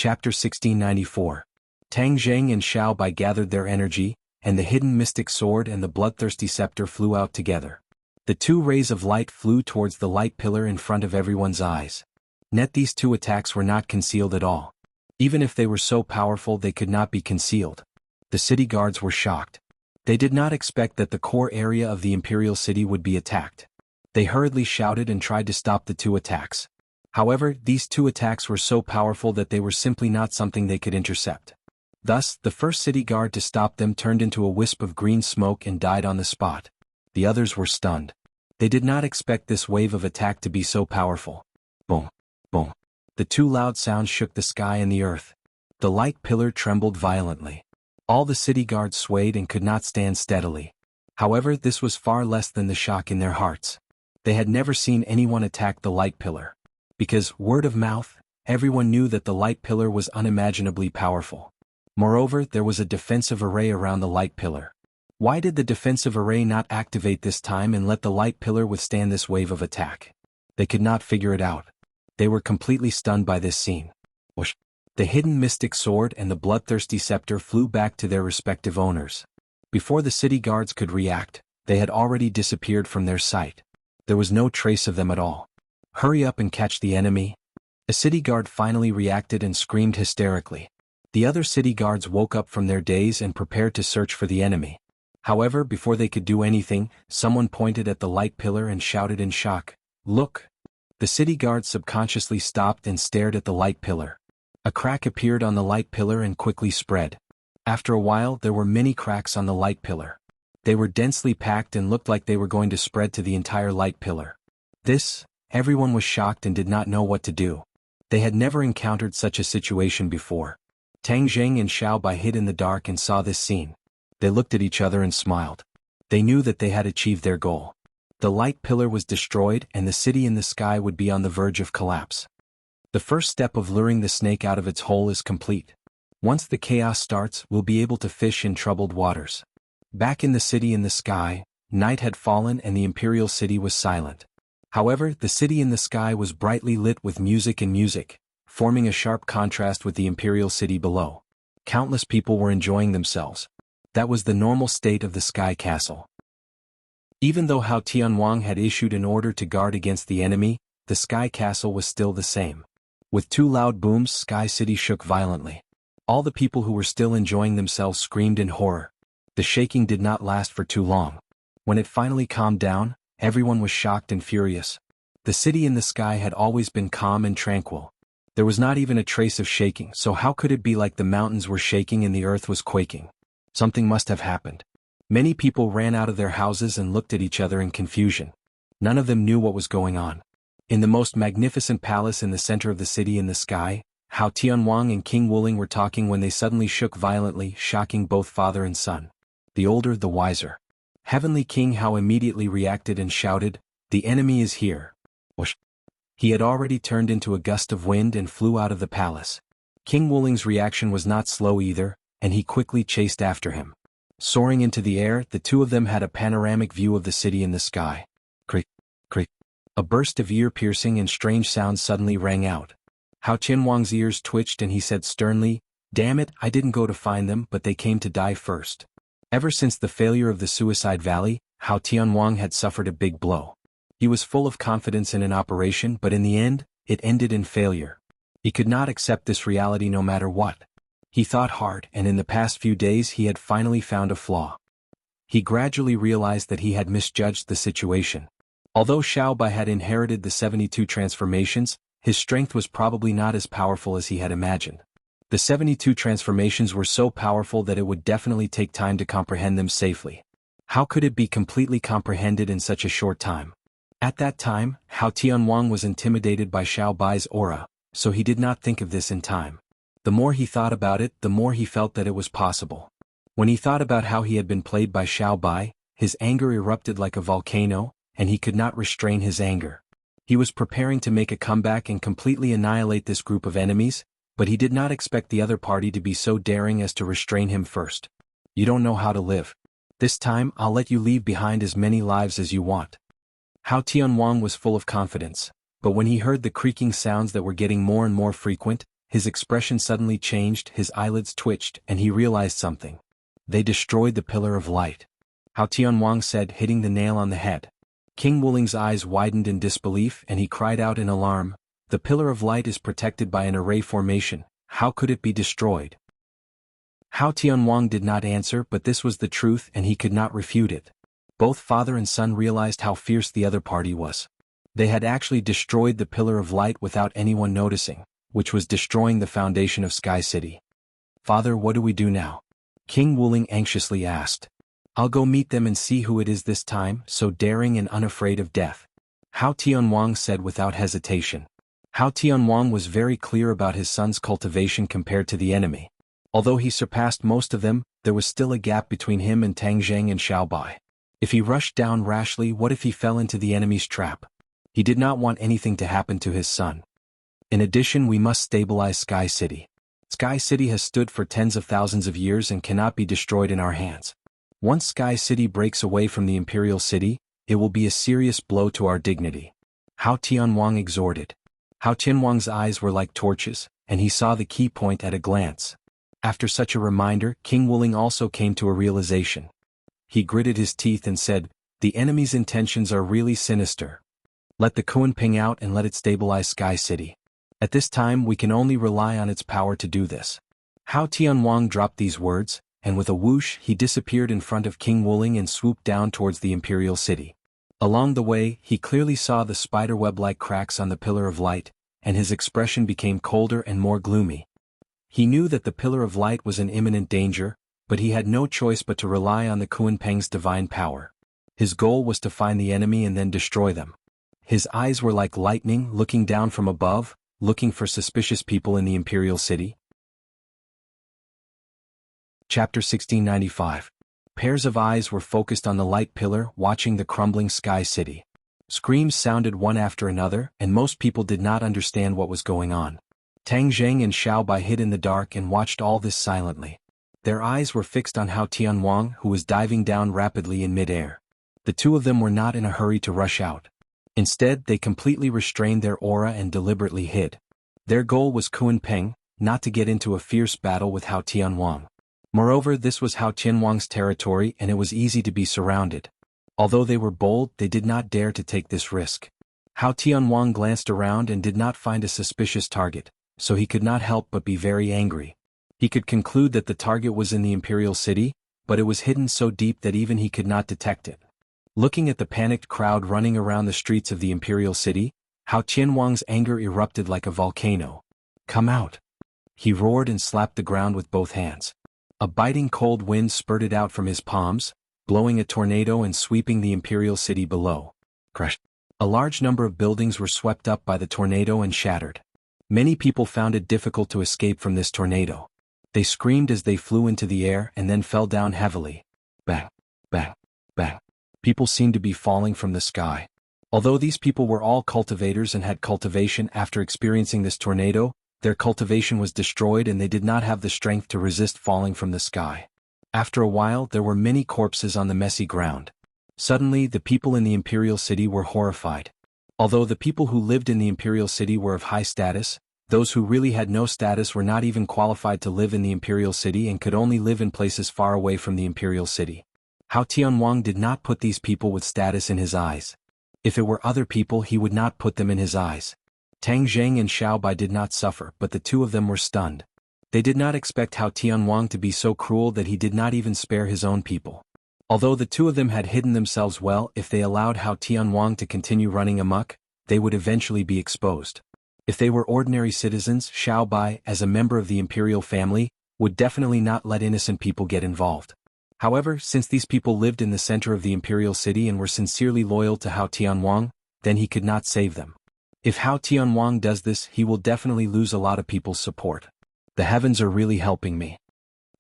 Chapter 1694. Tang Zheng and Xiao Bai gathered their energy, and the hidden mystic sword and the bloodthirsty scepter flew out together. The two rays of light flew towards the light pillar in front of everyone's eyes. Yet these two attacks were not concealed at all. Even if they were so powerful, they could not be concealed. The city guards were shocked. They did not expect that the core area of the imperial city would be attacked. They hurriedly shouted and tried to stop the two attacks. However, these two attacks were so powerful that they were simply not something they could intercept. Thus, the first city guard to stop them turned into a wisp of green smoke and died on the spot. The others were stunned. They did not expect this wave of attack to be so powerful. Boom, boom. The two loud sounds shook the sky and the earth. The light pillar trembled violently. All the city guards swayed and could not stand steadily. However, this was far less than the shock in their hearts. They had never seen anyone attack the light pillar. Because, word of mouth, everyone knew that the light pillar was unimaginably powerful. Moreover, there was a defensive array around the light pillar. Why did the defensive array not activate this time and let the light pillar withstand this wave of attack? They could not figure it out. They were completely stunned by this scene. Whoosh! The hidden mystic sword and the bloodthirsty scepter flew back to their respective owners. Before the city guards could react, they had already disappeared from their sight. There was no trace of them at all. Hurry up and catch the enemy. A city guard finally reacted and screamed hysterically. The other city guards woke up from their daze and prepared to search for the enemy. However, before they could do anything, someone pointed at the light pillar and shouted in shock, "Look!" The city guards subconsciously stopped and stared at the light pillar. A crack appeared on the light pillar and quickly spread. After a while, there were many cracks on the light pillar. They were densely packed and looked like they were going to spread to the entire light pillar. Everyone was shocked and did not know what to do. They had never encountered such a situation before. Tang Zheng and Xiao Bai hid in the dark and saw this scene. They looked at each other and smiled. They knew that they had achieved their goal. The light pillar was destroyed and the city in the sky would be on the verge of collapse. The first step of luring the snake out of its hole is complete. Once the chaos starts, we'll be able to fish in troubled waters. Back in the city in the sky, night had fallen and the imperial city was silent. However, the city in the sky was brightly lit with music, forming a sharp contrast with the imperial city below. Countless people were enjoying themselves. That was the normal state of the sky castle. Even though Hao Tianwang had issued an order to guard against the enemy, the sky castle was still the same. With two loud booms, Sky City shook violently. All the people who were still enjoying themselves screamed in horror. The shaking did not last for too long. When it finally calmed down, everyone was shocked and furious. The city in the sky had always been calm and tranquil. There was not even a trace of shaking, so how could it be like the mountains were shaking and the earth was quaking? Something must have happened. Many people ran out of their houses and looked at each other in confusion. None of them knew what was going on. In the most magnificent palace in the center of the city in the sky, Hao Tianwang and King Wuling were talking when they suddenly shook violently, shocking both father and son. The older, the wiser. Heavenly King Hao immediately reacted and shouted, "The enemy is here." Whoosh! He had already turned into a gust of wind and flew out of the palace. King Wuling's reaction was not slow either, and he quickly chased after him. Soaring into the air, the two of them had a panoramic view of the city in the sky. Crick, crick. A burst of ear-piercing and strange sounds suddenly rang out. Hao Tianwang's ears twitched and he said sternly, "Damn it, I didn't go to find them, but they came to die first." Ever since the failure of the Suicide Valley, Hao Tianwang had suffered a big blow. He was full of confidence in an operation, but in the end, it ended in failure. He could not accept this reality no matter what. He thought hard, and in the past few days he had finally found a flaw. He gradually realized that he had misjudged the situation. Although Xiao Bai had inherited the 72 transformations, his strength was probably not as powerful as he had imagined. The 72 transformations were so powerful that it would definitely take time to comprehend them safely. How could it be completely comprehended in such a short time? At that time, Hao Tianwang was intimidated by Xiao Bai's aura, so he did not think of this in time. The more he thought about it, the more he felt that it was possible. When he thought about how he had been played by Xiao Bai, his anger erupted like a volcano, and he could not restrain his anger. He was preparing to make a comeback and completely annihilate this group of enemies, but he did not expect the other party to be so daring as to restrain him first. "You don't know how to live. This time I'll let you leave behind as many lives as you want." Hao Tianwang was full of confidence, but when he heard the creaking sounds that were getting more and more frequent, his expression suddenly changed, his eyelids twitched, and he realized something. They destroyed the pillar of light. Hao Tianwang said, hitting the nail on the head. King Wuling's eyes widened in disbelief and he cried out in alarm, "The pillar of light is protected by an array formation, how could it be destroyed?" Hao Tianwang did not answer, but this was the truth and he could not refute it. Both father and son realized how fierce the other party was. They had actually destroyed the pillar of light without anyone noticing, which was destroying the foundation of Sky City. "Father, what do we do now?" King Wuling anxiously asked. "I'll go meet them and see who it is this time, so daring and unafraid of death," Hao Tianwang said without hesitation. Hao Tianwang was very clear about his son's cultivation compared to the enemy. Although he surpassed most of them, there was still a gap between him and Tang Zheng and Xiao Bai. If he rushed down rashly, what if he fell into the enemy's trap? He did not want anything to happen to his son. In addition, we must stabilize Sky City. Sky City has stood for tens of thousands of years and cannot be destroyed in our hands. Once Sky City breaks away from the Imperial City, it will be a serious blow to our dignity, Hao Tianwang exhorted. Hao Tianwang's eyes were like torches, and he saw the key point at a glance. After such a reminder, King Wuling also came to a realization. He gritted his teeth and said, "The enemy's intentions are really sinister. Let the Kunping out and let it stabilize Sky City. At this time we can only rely on its power to do this." Hao Tianwang dropped these words, and with a whoosh he disappeared in front of King Wuling and swooped down towards the Imperial City. Along the way, he clearly saw the spiderweb-like cracks on the pillar of light, and his expression became colder and more gloomy. He knew that the pillar of light was an imminent danger, but he had no choice but to rely on the Kunpeng's divine power. His goal was to find the enemy and then destroy them. His eyes were like lightning looking down from above, looking for suspicious people in the Imperial City. Chapter 1695. Pairs of eyes were focused on the light pillar, watching the crumbling Sky City. Screams sounded one after another, and most people did not understand what was going on. Tang Zheng and Xiao Bai hid in the dark and watched all this silently. Their eyes were fixed on Hao Tianwang, who was diving down rapidly in mid-air. The two of them were not in a hurry to rush out. Instead, they completely restrained their aura and deliberately hid. Their goal was Kunpeng, not to get into a fierce battle with Hao Tianwang. Moreover, this was Hao Tianwang's territory and it was easy to be surrounded. Although they were bold, they did not dare to take this risk. Hao Tianwang glanced around and did not find a suspicious target, so he could not help but be very angry. He could conclude that the target was in the Imperial City, but it was hidden so deep that even he could not detect it. Looking at the panicked crowd running around the streets of the Imperial City, Hao Tianwang's anger erupted like a volcano. "Come out!" He roared and slapped the ground with both hands. A biting cold wind spurted out from his palms, blowing a tornado and sweeping the Imperial City below. Crash! A large number of buildings were swept up by the tornado and shattered. Many people found it difficult to escape from this tornado. They screamed as they flew into the air and then fell down heavily. Bang! Bang! Bang! People seemed to be falling from the sky. Although these people were all cultivators and had cultivation after experiencing this tornado, their cultivation was destroyed and they did not have the strength to resist falling from the sky. After a while, there were many corpses on the messy ground. Suddenly, the people in the Imperial City were horrified. Although the people who lived in the Imperial City were of high status, those who really had no status were not even qualified to live in the Imperial City and could only live in places far away from the Imperial City. Hao Tianwang did not put these people with status in his eyes. If it were other people, he would not put them in his eyes. Tang Zheng and Xiao Bai did not suffer, but the two of them were stunned. They did not expect Hao Tianwang to be so cruel that he did not even spare his own people. Although the two of them had hidden themselves well, if they allowed Hao Tianwang to continue running amok, they would eventually be exposed. If they were ordinary citizens, Xiao Bai, as a member of the imperial family, would definitely not let innocent people get involved. However, since these people lived in the center of the Imperial City and were sincerely loyal to Hao Tianwang, then he could not save them. If Hao Tianwang does this, he will definitely lose a lot of people's support. The heavens are really helping me,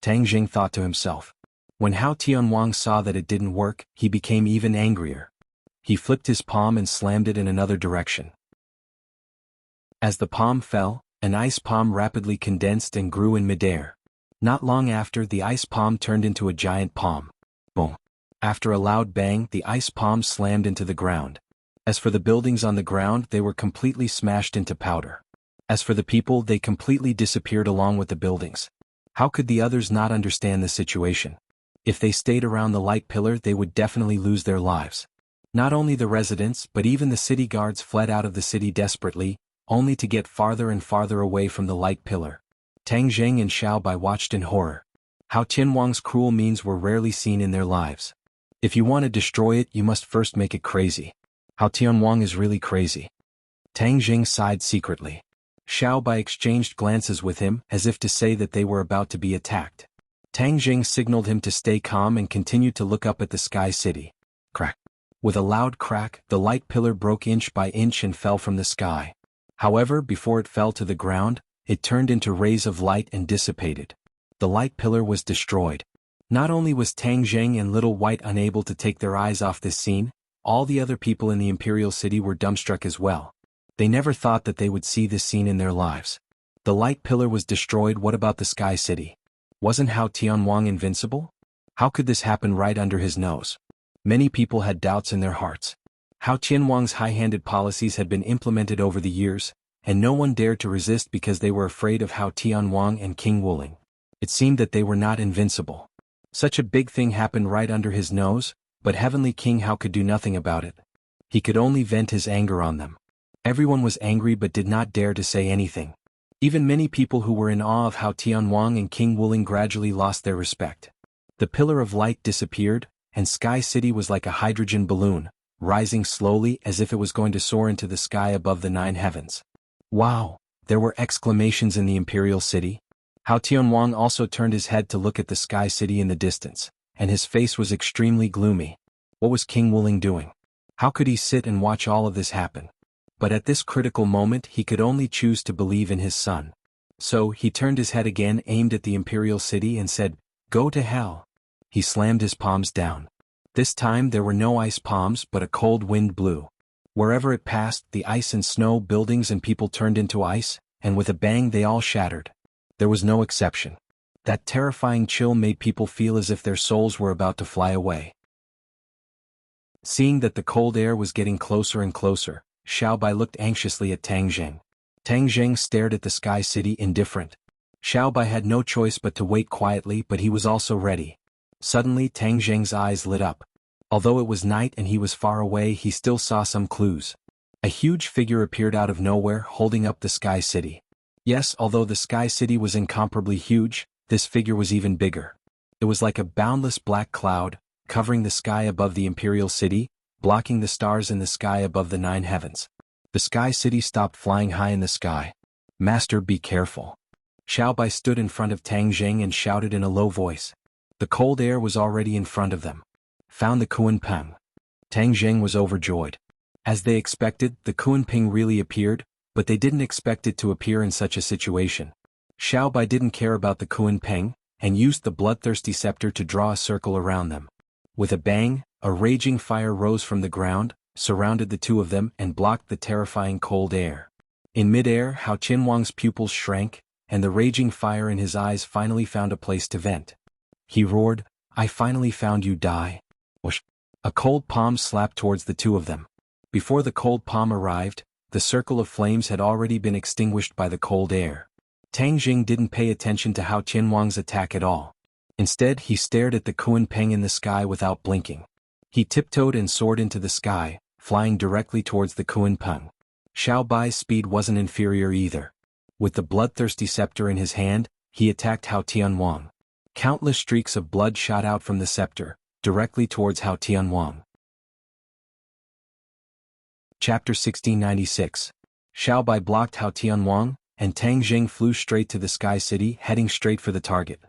Tang Jing thought to himself. When Hao Tianwang saw that it didn't work, he became even angrier. He flipped his palm and slammed it in another direction. As the palm fell, an ice palm rapidly condensed and grew in midair. Not long after, the ice palm turned into a giant palm. Boom! After a loud bang, the ice palm slammed into the ground. As for the buildings on the ground, they were completely smashed into powder. As for the people, they completely disappeared along with the buildings. How could the others not understand the situation? If they stayed around the light pillar, they would definitely lose their lives. Not only the residents but even the city guards fled out of the city desperately, only to get farther and farther away from the light pillar. Tang Zheng and Xiao Bai watched in horror. Hao Tianwang's cruel means were rarely seen in their lives. If you want to destroy it, you must first make it crazy. Hao Tianwang is really crazy. Tang Zheng sighed secretly. Xiao Bai exchanged glances with him as if to say that they were about to be attacked. Tang Zheng signaled him to stay calm and continued to look up at the sky city. Crack. With a loud crack, the light pillar broke inch by inch and fell from the sky. However, before it fell to the ground, it turned into rays of light and dissipated. The light pillar was destroyed. Not only was Tang Zheng and Little White unable to take their eyes off this scene, all the other people in the Imperial City were dumbstruck as well. They never thought that they would see this scene in their lives. The light pillar was destroyed. What about the Sky City? Wasn't Hao Tianwang invincible? How could this happen right under his nose? Many people had doubts in their hearts. Hao Tianwang's high-handed policies had been implemented over the years, and no one dared to resist because they were afraid of Hao Tianwang and King Wuling. It seemed that they were not invincible. Such a big thing happened right under his nose, but Heavenly King Hao could do nothing about it. He could only vent his anger on them. Everyone was angry but did not dare to say anything. Even many people who were in awe of Hao Tianwang and King Wuling gradually lost their respect. The pillar of light disappeared, and Sky City was like a hydrogen balloon, rising slowly as if it was going to soar into the sky above the 9 heavens. Wow! There were exclamations in the Imperial City. Hao Tianwang also turned his head to look at the Sky City in the distance, and his face was extremely gloomy. What was King Wuling doing? How could he sit and watch all of this happen? But at this critical moment he could only choose to believe in his son. So he turned his head again, aimed at the Imperial City and said, "Go to hell." He slammed his palms down. This time there were no ice palms but a cold wind blew. Wherever it passed, the ice and snow, buildings and people turned into ice, and with a bang they all shattered. There was no exception. That terrifying chill made people feel as if their souls were about to fly away. Seeing that the cold air was getting closer and closer, Xiao Bai looked anxiously at Tang Zheng. Tang Zheng stared at the Sky City indifferent. Xiao Bai had no choice but to wait quietly, but he was also ready. Suddenly Tang Zheng's eyes lit up. Although it was night and he was far away, he still saw some clues. A huge figure appeared out of nowhere holding up the Sky City. Yes, although the Sky City was incomparably huge, this figure was even bigger. It was like a boundless black cloud, covering the sky above the Imperial City, blocking the stars in the sky above the 9 heavens. The Sky City stopped flying high in the sky. "Master, be careful." Xiao Bai stood in front of Tang Zheng and shouted in a low voice. The cold air was already in front of them. "Found the Kuan-Peng." Tang Zheng was overjoyed. As they expected, the Kuan-Peng really appeared, but they didn't expect it to appear in such a situation. Xiao Bai didn't care about the Kuan-Peng, and used the bloodthirsty scepter to draw a circle around them. With a bang, a raging fire rose from the ground, surrounded the two of them and blocked the terrifying cold air. In mid-air, Hao Tianwang's pupils shrank, and the raging fire in his eyes finally found a place to vent. He roared, "I finally found you, die." Whoosh! A cold palm slapped towards the two of them. Before the cold palm arrived, the circle of flames had already been extinguished by the cold air. Tang Zheng didn't pay attention to Hao Tianwang's attack at all. Instead, he stared at the Kuan-Peng in the sky without blinking. He tiptoed and soared into the sky, flying directly towards the Kuan-Peng. Xiao Bai's speed wasn't inferior either. With the bloodthirsty scepter in his hand, he attacked Hao Tianwang. Countless streaks of blood shot out from the scepter, directly towards Hao Tianwang. Chapter 1696. Xiao Bai blocked Hao Tianwang, and Tang Zheng flew straight to the Sky City, heading straight for the target.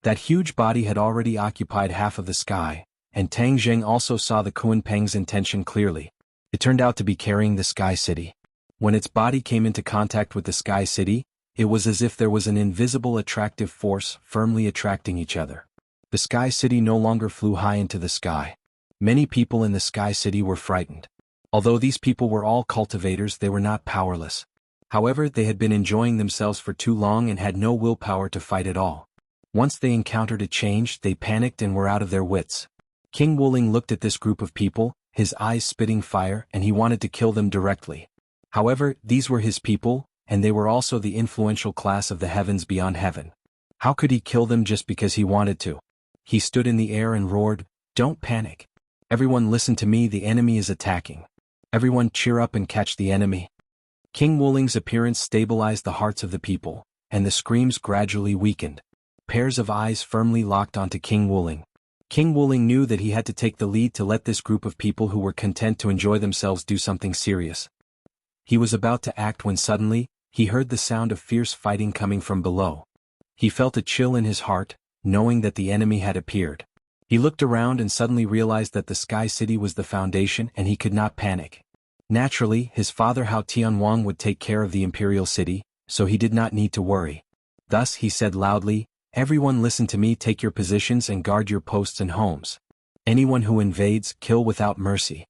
That huge body had already occupied half of the sky, and Tang Zheng also saw the Kuan-Peng's intention clearly. It turned out to be carrying the Sky City. When its body came into contact with the Sky City, it was as if there was an invisible attractive force firmly attracting each other. The Sky City no longer flew high into the sky. Many people in the Sky City were frightened. Although these people were all cultivators, they were not powerless. However, they had been enjoying themselves for too long and had no willpower to fight at all. Once they encountered a change, they panicked and were out of their wits. King Wuling looked at this group of people, his eyes spitting fire, and he wanted to kill them directly. However, these were his people, and they were also the influential class of the heavens beyond heaven. How could he kill them just because he wanted to? He stood in the air and roared, "Don't panic. Everyone listen to me, the enemy is attacking. Everyone cheer up and catch the enemy." King Wuling's appearance stabilized the hearts of the people, and the screams gradually weakened. Pairs of eyes firmly locked onto King Wuling. King Wuling knew that he had to take the lead to let this group of people who were content to enjoy themselves do something serious. He was about to act when suddenly, he heard the sound of fierce fighting coming from below. He felt a chill in his heart, knowing that the enemy had appeared. He looked around and suddenly realized that the Sky City was the foundation and he could not panic. Naturally, his father Hao Tianwang would take care of the Imperial City, so he did not need to worry. Thus he said loudly, "Everyone listen to me, take your positions and guard your posts and homes. Anyone who invades, kill without mercy.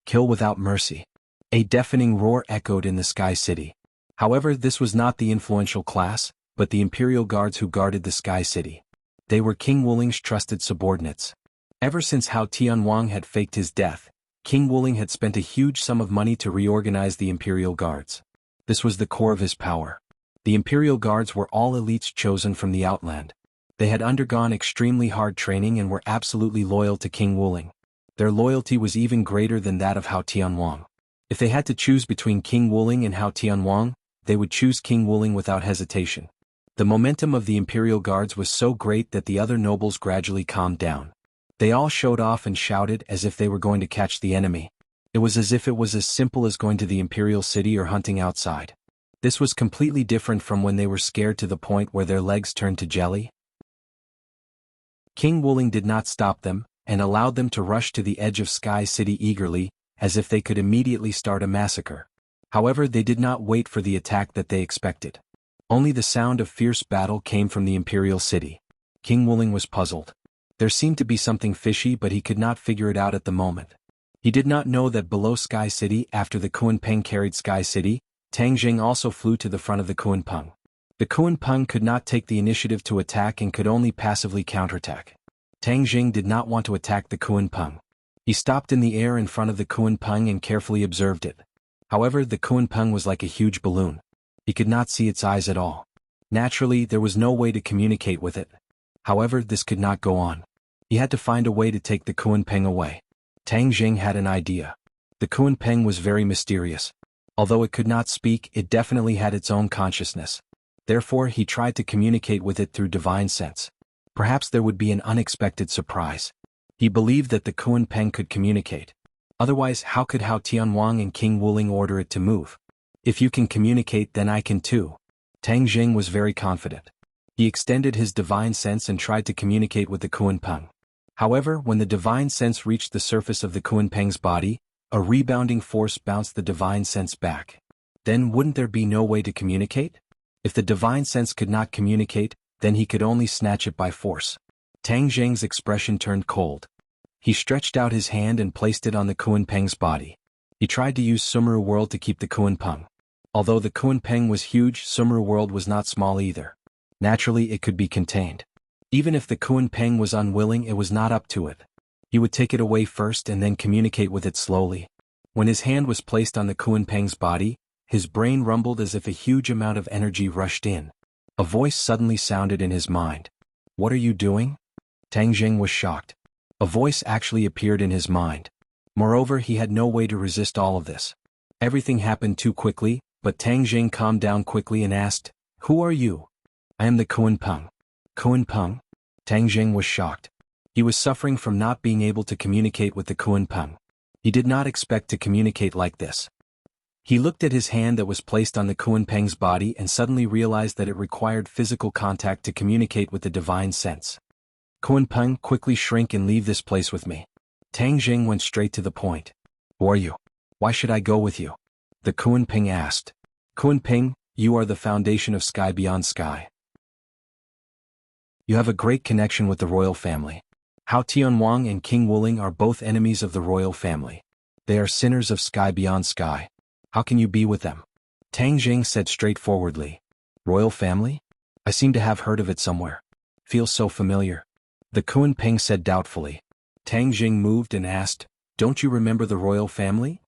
Kill without mercy." A deafening roar echoed in the Sky City. However, this was not the influential class, but the Imperial Guards who guarded the Sky City. They were King Wuling's trusted subordinates. Ever since Hao Tianwang had faked his death, King Wuling had spent a huge sum of money to reorganize the Imperial Guards. This was the core of his power. The Imperial Guards were all elites chosen from the Outland. They had undergone extremely hard training and were absolutely loyal to King Wuling. Their loyalty was even greater than that of Hao Tianwang. If they had to choose between King Wuling and Hao Tianwang, they would choose King Wuling without hesitation. The momentum of the Imperial Guards was so great that the other nobles gradually calmed down. They all showed off and shouted as if they were going to catch the enemy. It was as if it was as simple as going to the Imperial City or hunting outside. This was completely different from when they were scared to the point where their legs turned to jelly. King Wuling did not stop them, and allowed them to rush to the edge of Sky City eagerly, as if they could immediately start a massacre. However, they did not wait for the attack that they expected. Only the sound of fierce battle came from the Imperial City. King Wuling was puzzled. There seemed to be something fishy, but he could not figure it out at the moment. He did not know that below Sky City, after the Kunpeng carried Sky City, Tang Jing also flew to the front of the Kunpeng. The Kunpeng could not take the initiative to attack and could only passively counterattack. Tang Jing did not want to attack the Kunpeng. He stopped in the air in front of the Kunpeng and carefully observed it. However, the Kunpeng was like a huge balloon. He could not see its eyes at all. Naturally, there was no way to communicate with it. However, this could not go on. He had to find a way to take the Kunpeng away. Tang Jing had an idea. The Kunpeng was very mysterious. Although it could not speak, it definitely had its own consciousness. Therefore, he tried to communicate with it through divine sense. Perhaps there would be an unexpected surprise. He believed that the Kunpeng could communicate. Otherwise, how could Hao Tianwang and King Wuling order it to move? If you can communicate, then I can too. Tang Jing was very confident. He extended his divine sense and tried to communicate with the Kunpeng. However, when the divine sense reached the surface of the Kunpeng's body, a rebounding force bounced the divine sense back. Then wouldn't there be no way to communicate? If the divine sense could not communicate, then he could only snatch it by force. Tang Jing's expression turned cold. He stretched out his hand and placed it on the Kunpeng's body. He tried to use Sumeru World to keep the Kunpeng. Although the Kunpeng was huge, Sumeru World was not small either. Naturally, it could be contained. Even if the Kunpeng was unwilling, it was not up to it. He would take it away first and then communicate with it slowly. When his hand was placed on the Kunpeng's body, his brain rumbled as if a huge amount of energy rushed in. A voice suddenly sounded in his mind. "What are you doing?" Tang Jing was shocked. A voice actually appeared in his mind. Moreover, he had no way to resist all of this. Everything happened too quickly, but Tang Jing calmed down quickly and asked, "Who are you?" "I am the Kunpeng." "Kunpeng?" Tang Jing was shocked. He was suffering from not being able to communicate with the Kunpeng. He did not expect to communicate like this. He looked at his hand that was placed on the Kunpeng's body and suddenly realized that it required physical contact to communicate with the divine sense. "Kunpeng, quickly shrink and leave this place with me." Tang Jing went straight to the point. "Who are you? Why should I go with you?" The Kunpeng asked. "Kunpeng, you are the foundation of Sky Beyond Sky. You have a great connection with the royal family. Hao Tianwang and King Wuling are both enemies of the royal family. They are sinners of Sky Beyond Sky. How can you be with them?" Tang Jing said straightforwardly. "Royal family? I seem to have heard of it somewhere. Feels so familiar." The Kunpeng said doubtfully. Tang Jing moved and asked, "Don't you remember the royal family?"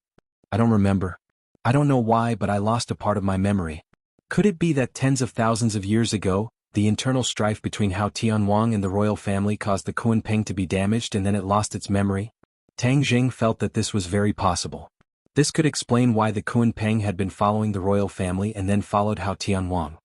"I don't remember." I don't know why, but I lost a part of my memory. Could it be that tens of thousands of years ago, the internal strife between Hao Tianwang and the royal family caused the Kunpeng to be damaged and then it lost its memory? Tang Jing felt that this was very possible. This could explain why the Kunpeng had been following the royal family and then followed Hao Tianwang.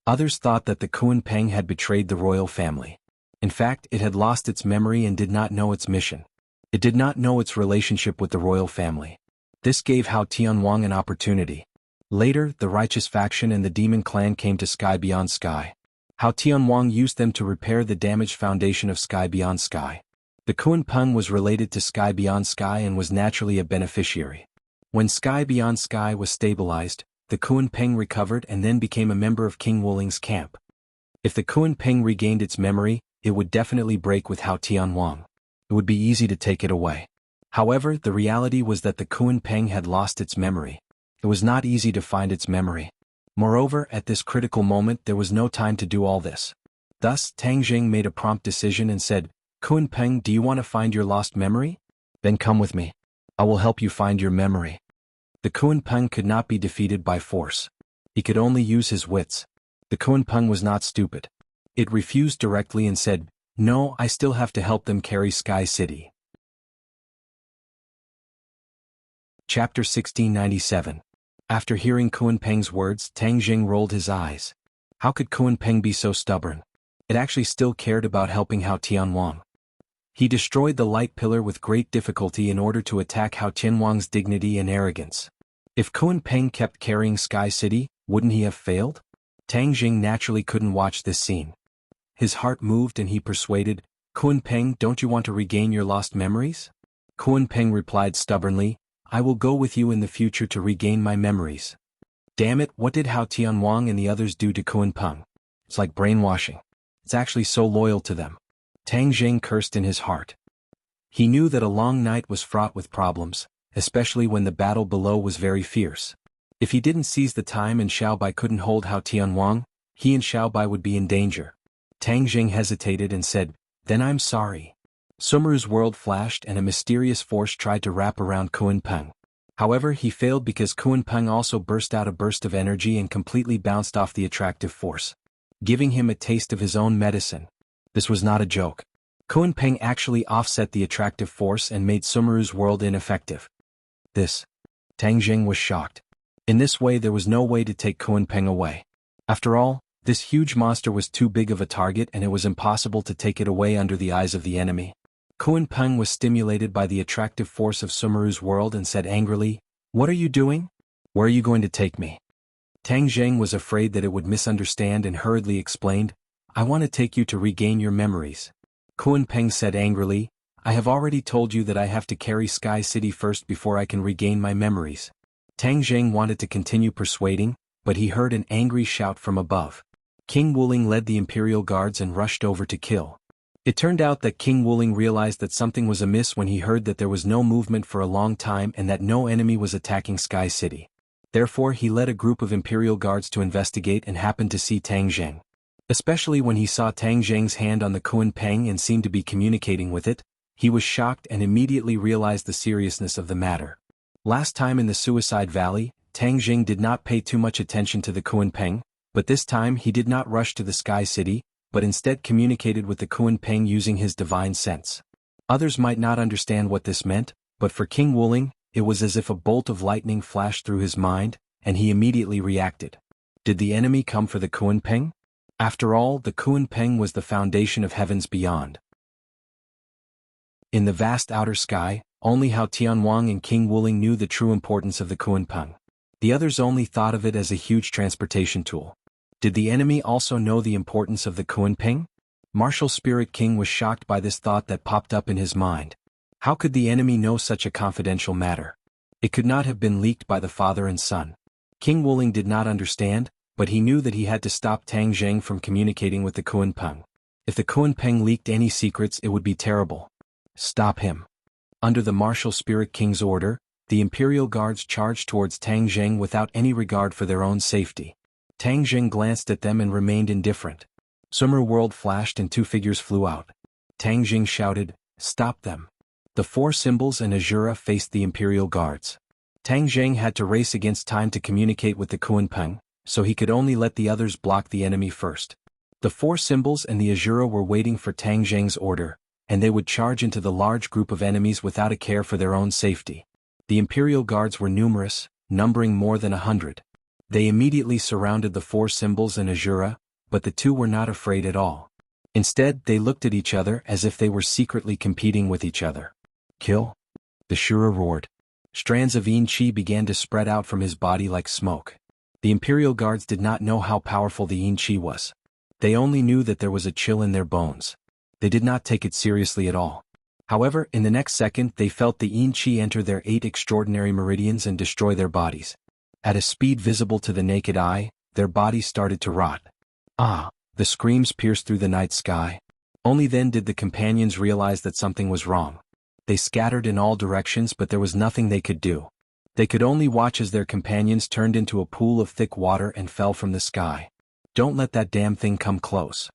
Others thought that the Kunpeng had betrayed the royal family. In fact, it had lost its memory and did not know its mission. It did not know its relationship with the royal family. This gave Hao Tianwang an opportunity. Later, the righteous faction and the demon clan came to Sky Beyond Sky. Hao Tianwang used them to repair the damaged foundation of Sky Beyond Sky. The Kunpeng was related to Sky Beyond Sky and was naturally a beneficiary. When Sky Beyond Sky was stabilized, the Kunpeng recovered and then became a member of King Wuling's camp. If the Kunpeng regained its memory, it would definitely break with Hao Tianwang. It would be easy to take it away. However, the reality was that the Kunpeng had lost its memory. It was not easy to find its memory. Moreover, at this critical moment there was no time to do all this. Thus, Tang Jing made a prompt decision and said, Kunpeng, do you want to find your lost memory? Then come with me. I will help you find your memory. The Kunpeng could not be defeated by force. He could only use his wits. The Kunpeng was not stupid. It refused directly and said, no, I still have to help them carry Sky City. Chapter 1697. After hearing Kunpeng's words, Tang Jing rolled his eyes. How could Kunpeng be so stubborn? It actually still cared about helping Hao Tianwang. He destroyed the light pillar with great difficulty in order to attack Hao Tianwang's dignity and arrogance. If Kunpeng kept carrying Sky City, wouldn't he have failed? Tang Jing naturally couldn't watch this scene. His heart moved and he persuaded, Kunpeng, don't you want to regain your lost memories? Kunpeng replied stubbornly, I will go with you in the future to regain my memories. Damn it, what did Hao Tianwang and the others do to Kunpeng? It's like brainwashing. It's actually so loyal to them. Tang Jing cursed in his heart. He knew that a long night was fraught with problems, especially when the battle below was very fierce. If he didn't seize the time and Xiaobai couldn't hold Hao Tianwang, he and Xiaobai would be in danger. Tang Jing hesitated and said, then I'm sorry. Sumeru's world flashed and a mysterious force tried to wrap around Kunpeng. However, he failed because Kunpeng also burst out a burst of energy and completely bounced off the attractive force, giving him a taste of his own medicine. This was not a joke. Kunpeng actually offset the attractive force and made Sumeru's world ineffective. Tang Jing was shocked. In this way there was no way to take Kunpeng away. After all, this huge monster was too big of a target and it was impossible to take it away under the eyes of the enemy. Kunpeng was stimulated by the attractive force of Sumeru's world and said angrily, what are you doing? Where are you going to take me? Tang Jing was afraid that it would misunderstand and hurriedly explained, I want to take you to regain your memories. Kunpeng said angrily, I have already told you that I have to carry Sky City first before I can regain my memories. Tang Jing wanted to continue persuading, but he heard an angry shout from above. King Wuling led the Imperial Guards and rushed over to kill. It turned out that King Wuling realized that something was amiss when he heard that there was no movement for a long time and that no enemy was attacking Sky City. Therefore he led a group of Imperial Guards to investigate and happened to see Tang Jing. Especially when he saw Tang Jing's hand on the Kunpeng and seemed to be communicating with it, he was shocked and immediately realized the seriousness of the matter. Last time in the Suicide Valley, Tang Jing did not pay too much attention to the Kunpeng, but this time he did not rush to the Sky City, but instead communicated with the Kunpeng using his divine sense. Others might not understand what this meant, but for King Wuling, it was as if a bolt of lightning flashed through his mind, and he immediately reacted. Did the enemy come for the Kunpeng? After all, the Kunpeng was the foundation of heavens beyond. In the vast outer sky, only Hao Tianwang and King Wuling knew the true importance of the Kunpeng. The others only thought of it as a huge transportation tool. Did the enemy also know the importance of the Kunpeng? Martial Spirit King was shocked by this thought that popped up in his mind. How could the enemy know such a confidential matter? It could not have been leaked by the father and son. King Wuling did not understand, but he knew that he had to stop Tang Jing from communicating with the Kunpeng. If the Kunpeng leaked any secrets, it would be terrible. Stop him. Under the Martial Spirit King's order, the Imperial Guards charged towards Tang Jing without any regard for their own safety. Tang Jing glanced at them and remained indifferent. Sumeru world flashed and two figures flew out. Tang Jing shouted, stop them. The four symbols and Azura faced the Imperial Guards. Tang Zheng had to race against time to communicate with the Kunpeng, so he could only let the others block the enemy first. The four symbols and the Azura were waiting for Tang Zheng's order, and they would charge into the large group of enemies without a care for their own safety. The Imperial Guards were numerous, numbering more than 100. They immediately surrounded the four symbols and Azura, but the two were not afraid at all. Instead, they looked at each other as if they were secretly competing with each other. Kill? The Shura roared. Strands of Yin Qi began to spread out from his body like smoke. The Imperial Guards did not know how powerful the Yin Qi was. They only knew that there was a chill in their bones. They did not take it seriously at all. However, in the next second they felt the Yin Qi enter their 8 extraordinary meridians and destroy their bodies. At a speed visible to the naked eye, their bodies started to rot. Ah! The screams pierced through the night sky. Only then did the companions realize that something was wrong. They scattered in all directions, but there was nothing they could do. They could only watch as their companions turned into a pool of thick water and fell from the sky. Don't let that damn thing come close.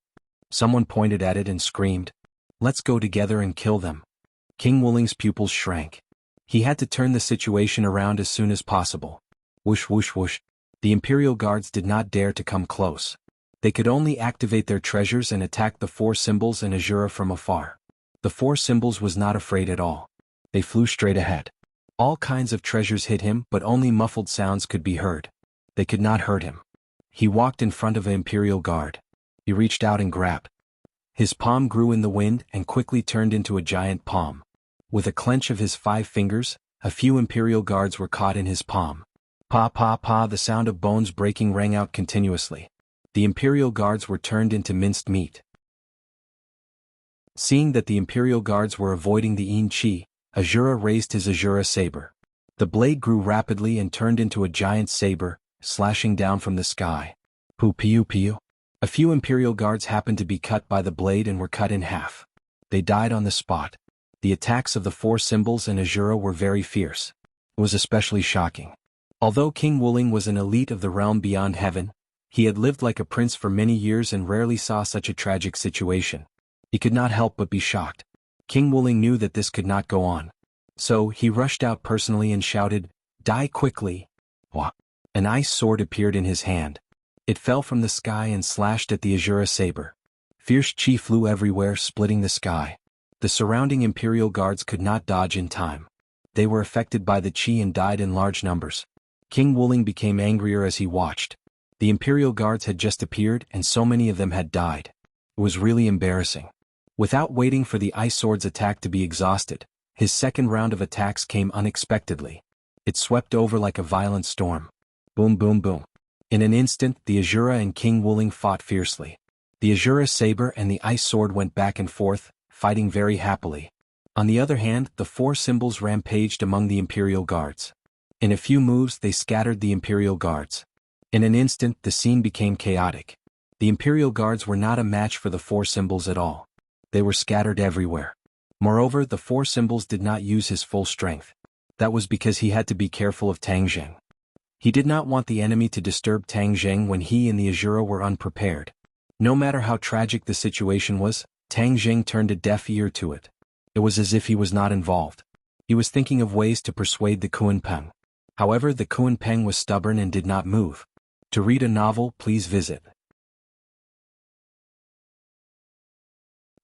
Someone pointed at it and screamed, "Let's go together and kill them." King Wuling's pupils shrank. He had to turn the situation around as soon as possible. Whoosh whoosh whoosh. The Imperial Guards did not dare to come close. They could only activate their treasures and attack the four symbols and Azura from afar. The four symbols was not afraid at all. They flew straight ahead. All kinds of treasures hit him, but only muffled sounds could be heard. They could not hurt him. He walked in front of an Imperial Guard. He reached out and grabbed. His palm grew in the wind and quickly turned into a giant palm. With a clench of his 5 fingers, a few Imperial Guards were caught in his palm. Pa pa pa, the sound of bones breaking rang out continuously. The Imperial Guards were turned into minced meat. Seeing that the Imperial Guards were avoiding the Yin Qi, Azura raised his Azura saber. The blade grew rapidly and turned into a giant saber, slashing down from the sky. Pu piu piu. A few Imperial Guards happened to be cut by the blade and were cut in half. They died on the spot. The attacks of the four symbols and Azura were very fierce. It was especially shocking. Although King Wuling was an elite of the realm beyond heaven, he had lived like a prince for many years and rarely saw such a tragic situation. He could not help but be shocked. King Wuling knew that this could not go on. So, he rushed out personally and shouted, "Die quickly!" Wah! An ice sword appeared in his hand. It fell from the sky and slashed at the Azura saber. Fierce qi flew everywhere, splitting the sky. The surrounding Imperial Guards could not dodge in time. They were affected by the qi and died in large numbers. King Wuling became angrier as he watched. The Imperial Guards had just appeared and so many of them had died. It was really embarrassing. Without waiting for the ice sword's attack to be exhausted, his second round of attacks came unexpectedly. It swept over like a violent storm. Boom boom boom. In an instant, the Azura and King Wuling fought fiercely. The Azura saber and the ice sword went back and forth, fighting very happily. On the other hand, the four symbols rampaged among the Imperial Guards. In a few moves they scattered the Imperial Guards. In an instant the scene became chaotic. The Imperial Guards were not a match for the four symbols at all. They were scattered everywhere. Moreover, the four symbols did not use his full strength. That was because he had to be careful of Tang Zheng. He did not want the enemy to disturb Tang Zheng when he and the Azura were unprepared. No matter how tragic the situation was, Tang Zheng turned a deaf ear to it. It was as if he was not involved. He was thinking of ways to persuade the Kunpeng. However, the Kunpeng was stubborn and did not move. To read a novel, please visit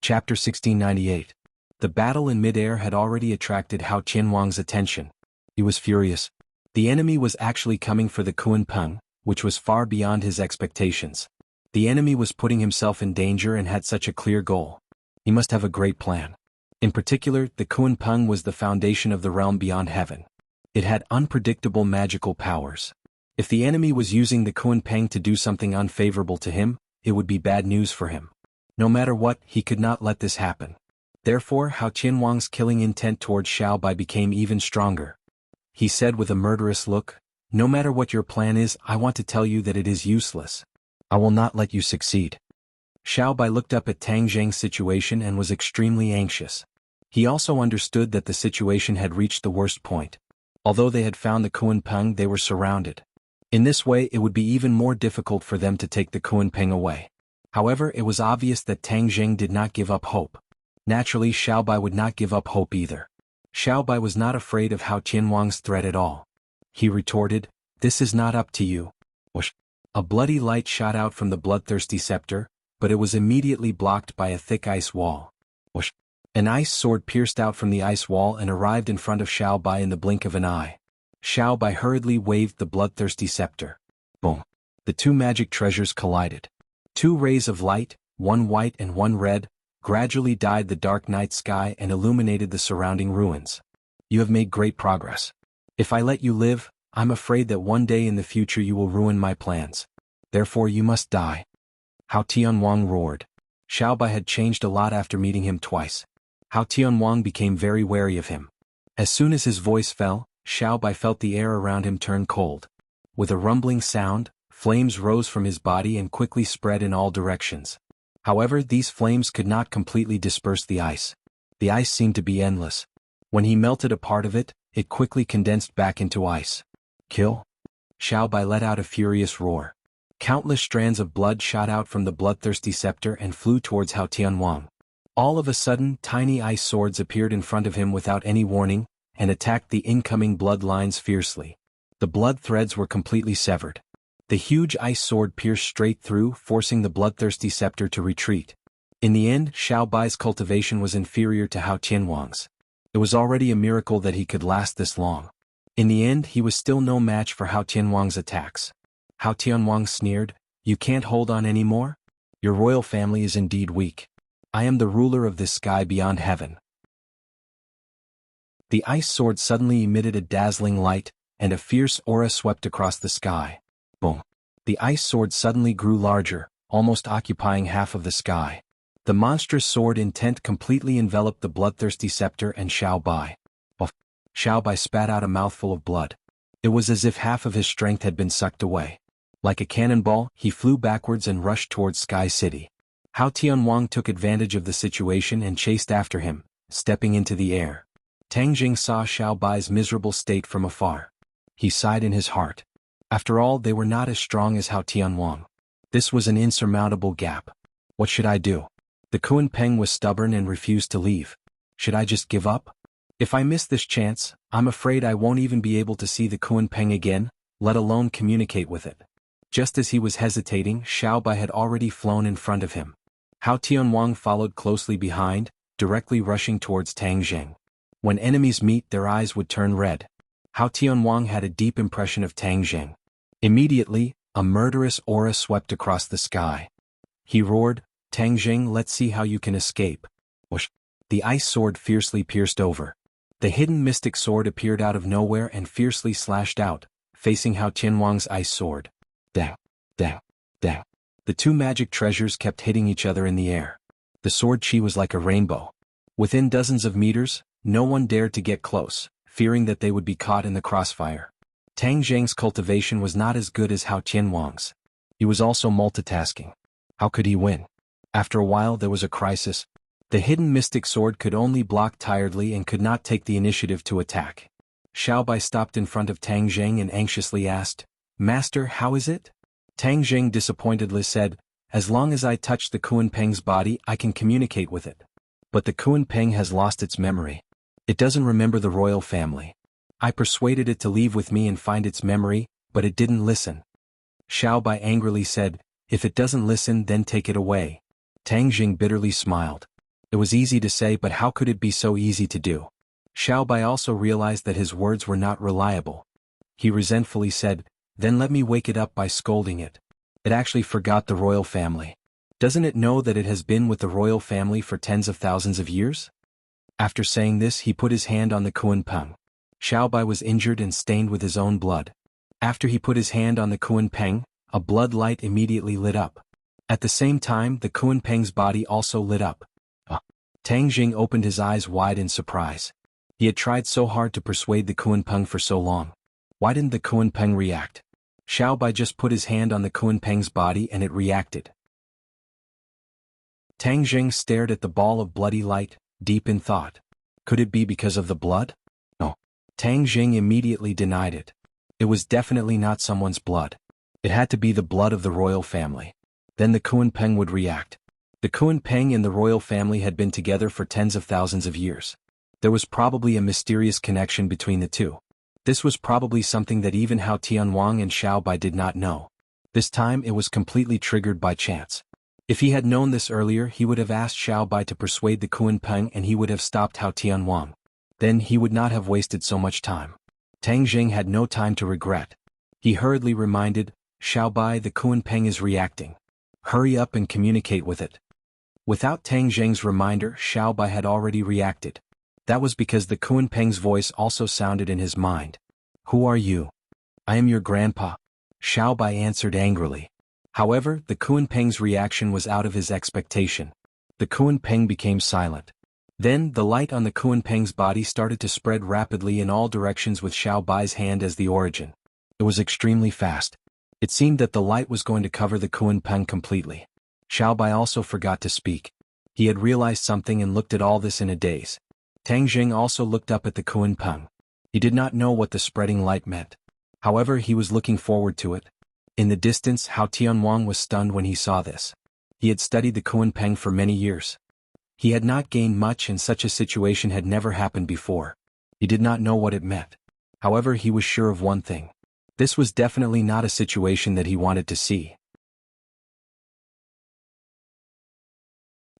Chapter 1698. The battle in mid-air had already attracted Hao Qianwang's attention. He was furious. The enemy was actually coming for the Kunpeng, which was far beyond his expectations. The enemy was putting himself in danger and had such a clear goal. He must have a great plan. In particular, the Kunpeng was the foundation of the realm beyond heaven. It had unpredictable magical powers. If the enemy was using the Kunpeng to do something unfavorable to him, it would be bad news for him. No matter what, he could not let this happen. Therefore, Hao Qianwang's killing intent towards Xiaobai became even stronger. He said with a murderous look, "No matter what your plan is, I want to tell you that it is useless. I will not let you succeed." Xiaobai looked up at Tang Zheng's situation and was extremely anxious. He also understood that the situation had reached the worst point. Although they had found the Kunpeng, they were surrounded. In this way, it would be even more difficult for them to take the Kunpeng away. However, it was obvious that Tang Zheng did not give up hope. Naturally, Xiaobai would not give up hope either. Xiaobai was not afraid of Hao Qianwang's threat at all. he retorted, "this is not up to you." Whoosh. A bloody light shot out from the bloodthirsty scepter, but it was immediately blocked by a thick ice wall. Whoosh. An ice sword pierced out from the ice wall and arrived in front of Xiao Bai in the blink of an eye. Xiao Bai hurriedly waved the bloodthirsty scepter. Boom. The two magic treasures collided. Two rays of light, one white and one red, gradually dyed the dark night sky and illuminated the surrounding ruins. You have made great progress. If I let you live, I'm afraid that one day in the future you will ruin my plans. Therefore you must die. Hao Tianwang roared. Xiao Bai had changed a lot after meeting him twice. Hao Tianwang became very wary of him. As soon as his voice fell, Xiao Bai felt the air around him turn cold. With a rumbling sound, flames rose from his body and quickly spread in all directions. However, these flames could not completely disperse the ice. The ice seemed to be endless. When he melted a part of it, it quickly condensed back into ice. Kill? Xiao Bai let out a furious roar. Countless strands of blood shot out from the bloodthirsty scepter and flew towards Hao Tianwang. All of a sudden, tiny ice swords appeared in front of him without any warning, and attacked the incoming blood lines fiercely. The blood threads were completely severed. The huge ice sword pierced straight through, forcing the bloodthirsty scepter to retreat. In the end, Xiao Bai's cultivation was inferior to Hao Tianwang's. It was already a miracle that he could last this long. In the end, he was still no match for Hao Tianwang's attacks. Hao Tianwang sneered, "You can't hold on anymore? Your royal family is indeed weak. I am the ruler of this sky beyond heaven." The ice sword suddenly emitted a dazzling light, and a fierce aura swept across the sky. Boom. The ice sword suddenly grew larger, almost occupying half of the sky. The monstrous sword intent completely enveloped the bloodthirsty scepter and Xiao Bai. Xiao Bai spat out a mouthful of blood. It was as if half of his strength had been sucked away. Like a cannonball, he flew backwards and rushed towards Sky City. Hao Tianwang took advantage of the situation and chased after him, stepping into the air. Tang Jing saw Xiao Bai's miserable state from afar. He sighed in his heart. After all, they were not as strong as Hao Tianwang. This was an insurmountable gap. What should I do? The Kunpeng was stubborn and refused to leave. Should I just give up? If I miss this chance, I'm afraid I won't even be able to see the Kunpeng again, let alone communicate with it. Just as he was hesitating, Xiao Bai had already flown in front of him. Hao Tianwang followed closely behind, directly rushing towards Tang Jing. When enemies meet, their eyes would turn red. Hao Tianwang had a deep impression of Tang Jing. Immediately, a murderous aura swept across the sky. He roared, "Tang Jing, let's see how you can escape." Whoosh! The ice sword fiercely pierced over. The hidden mystic sword appeared out of nowhere and fiercely slashed out, facing Hao Tianwang's ice sword. Da, da, da. The two magic treasures kept hitting each other in the air. The sword chi was like a rainbow. Within dozens of meters, no one dared to get close, fearing that they would be caught in the crossfire. Tang Jing's cultivation was not as good as Hao Tianwang's. He was also multitasking. How could he win? After a while there was a crisis. The hidden mystic sword could only block tiredly and could not take the initiative to attack. Xiao Bai stopped in front of Tang Jing and anxiously asked, "Master, how is it?" Tang Jing disappointedly said, "As long as I touch the Kunpeng's body, I can communicate with it. But the Kunpeng has lost its memory. It doesn't remember the royal family. I persuaded it to leave with me and find its memory, but it didn't listen." Xiao Bai angrily said, "If it doesn't listen, then take it away." Tang Jing bitterly smiled. It was easy to say, but how could it be so easy to do? Xiao Bai also realized that his words were not reliable. He resentfully said, "Then let me wake it up by scolding it. It actually forgot the royal family. Doesn't it know that it has been with the royal family for tens of thousands of years?" After saying this, he put his hand on the Kunpeng. Xiao Bai was injured and stained with his own blood. After he put his hand on the Kunpeng, a blood light immediately lit up. At the same time, the Kunpeng's body also lit up. Tang Jing opened his eyes wide in surprise. He had tried so hard to persuade the Kunpeng for so long. Why didn't the Kunpeng react? Xiao Bai just put his hand on the Kunpeng's body and it reacted. Tang Jing stared at the ball of bloody light, deep in thought. Could it be because of the blood? No. Tang Jing immediately denied it. It was definitely not someone's blood. It had to be the blood of the royal family. Then the Kunpeng would react. The Kunpeng and the royal family had been together for tens of thousands of years. There was probably a mysterious connection between the two. This was probably something that even Hao Tianwang and Xiao Bai did not know. This time it was completely triggered by chance. If he had known this earlier, he would have asked Xiao Bai to persuade the Kunpeng and he would have stopped Hao Tianwang. Then he would not have wasted so much time. Tang Jing had no time to regret. He hurriedly reminded, Xiao Bai, the Kunpeng is reacting. Hurry up and communicate with it. Without Tang Jing's reminder, Xiao Bai had already reacted. That was because the Kunpeng's voice also sounded in his mind. Who are you? I am your grandpa. Xiao Bai answered angrily. However, the Kunpeng's reaction was out of his expectation. The Kunpeng became silent. Then, the light on the Kunpeng's body started to spread rapidly in all directions with Xiao Bai's hand as the origin. It was extremely fast. It seemed that the light was going to cover the Kunpeng completely. Xiao Bai also forgot to speak. He had realized something and looked at all this in a daze. Tang Jing also looked up at the Kunpeng. He did not know what the spreading light meant. However, he was looking forward to it. In the distance, Hao Tianwang was stunned when he saw this. He had studied the Kunpeng for many years. He had not gained much and such a situation had never happened before. He did not know what it meant. However, he was sure of one thing. This was definitely not a situation that he wanted to see.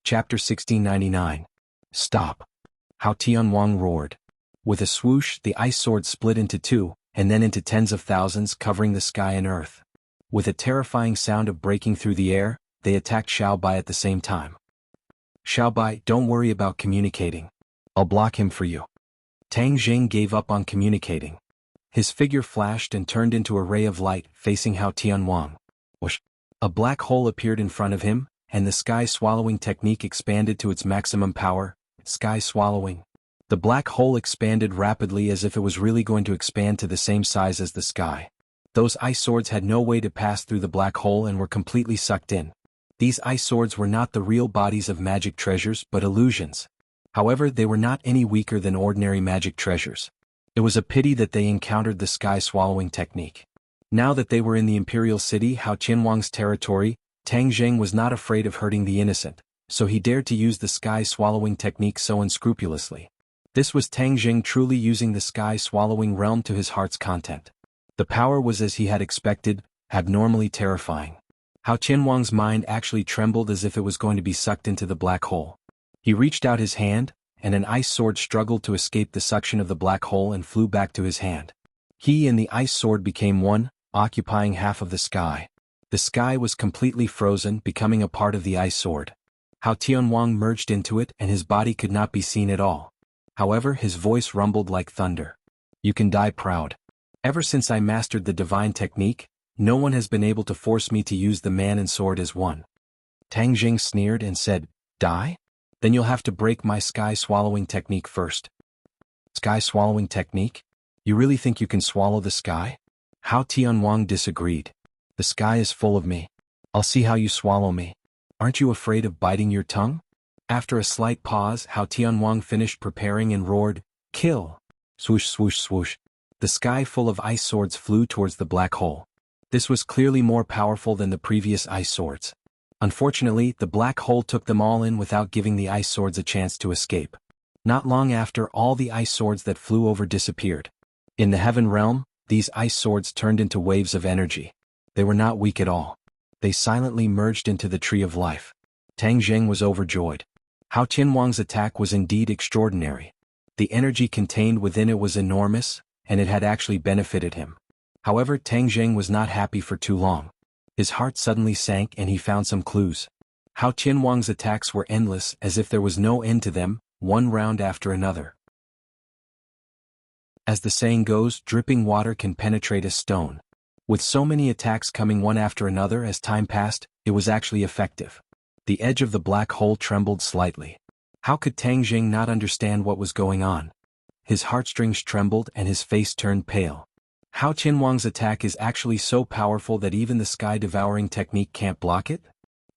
Chapter 1699. Stop. Hao Tianwang roared. With a swoosh, the ice sword split into two, and then into tens of thousands, covering the sky and earth. With a terrifying sound of breaking through the air, they attacked Xiao Bai at the same time. Xiao Bai, don't worry about communicating. I'll block him for you. Tang Jing gave up on communicating. His figure flashed and turned into a ray of light, facing Hao Tianwang. Whoosh! A black hole appeared in front of him, and the sky swallowing technique expanded to its maximum power. Sky swallowing. The black hole expanded rapidly as if it was really going to expand to the same size as the sky. Those ice swords had no way to pass through the black hole and were completely sucked in. These ice swords were not the real bodies of magic treasures but illusions. However, they were not any weaker than ordinary magic treasures. It was a pity that they encountered the sky-swallowing technique. Now that they were in the imperial city, Hao Tianwang's territory, Tang Jing was not afraid of hurting the innocent, so he dared to use the sky-swallowing technique so unscrupulously. This was Tang Jing truly using the sky-swallowing realm to his heart's content. The power was as he had expected, abnormally terrifying. Hao Tianwang's mind actually trembled as if it was going to be sucked into the black hole. He reached out his hand, and an ice sword struggled to escape the suction of the black hole and flew back to his hand. He and the ice sword became one, occupying half of the sky. The sky was completely frozen, becoming a part of the ice sword. Hao Tianwang merged into it and his body could not be seen at all. However, his voice rumbled like thunder. You can die proud. Ever since I mastered the divine technique, no one has been able to force me to use the man and sword as one. Tang Jing sneered and said, Die? Then you'll have to break my sky-swallowing technique first. Sky-swallowing technique? You really think you can swallow the sky? Hao Tianwang disagreed. The sky is full of me. I'll see how you swallow me. Aren't you afraid of biting your tongue? After a slight pause, Hao Tianwang finished preparing and roared, Kill! Swoosh swoosh swoosh. The sky full of ice swords flew towards the black hole. This was clearly more powerful than the previous ice swords. Unfortunately, the black hole took them all in without giving the ice swords a chance to escape. Not long after, all the ice swords that flew over disappeared. In the heaven realm, these ice swords turned into waves of energy. They were not weak at all. They silently merged into the tree of life. Tang Jing was overjoyed. Hao Tianwang's attack was indeed extraordinary. The energy contained within it was enormous, and it had actually benefited him. However, Tang Jing was not happy for too long. His heart suddenly sank and he found some clues. Hao Tianwang's attacks were endless, as if there was no end to them, one round after another. As the saying goes, dripping water can penetrate a stone. With so many attacks coming one after another as time passed, it was actually effective. The edge of the black hole trembled slightly. How could Tang Jing not understand what was going on? His heartstrings trembled and his face turned pale. Hao Tianwang's attack is actually so powerful that even the sky-devouring technique can't block it?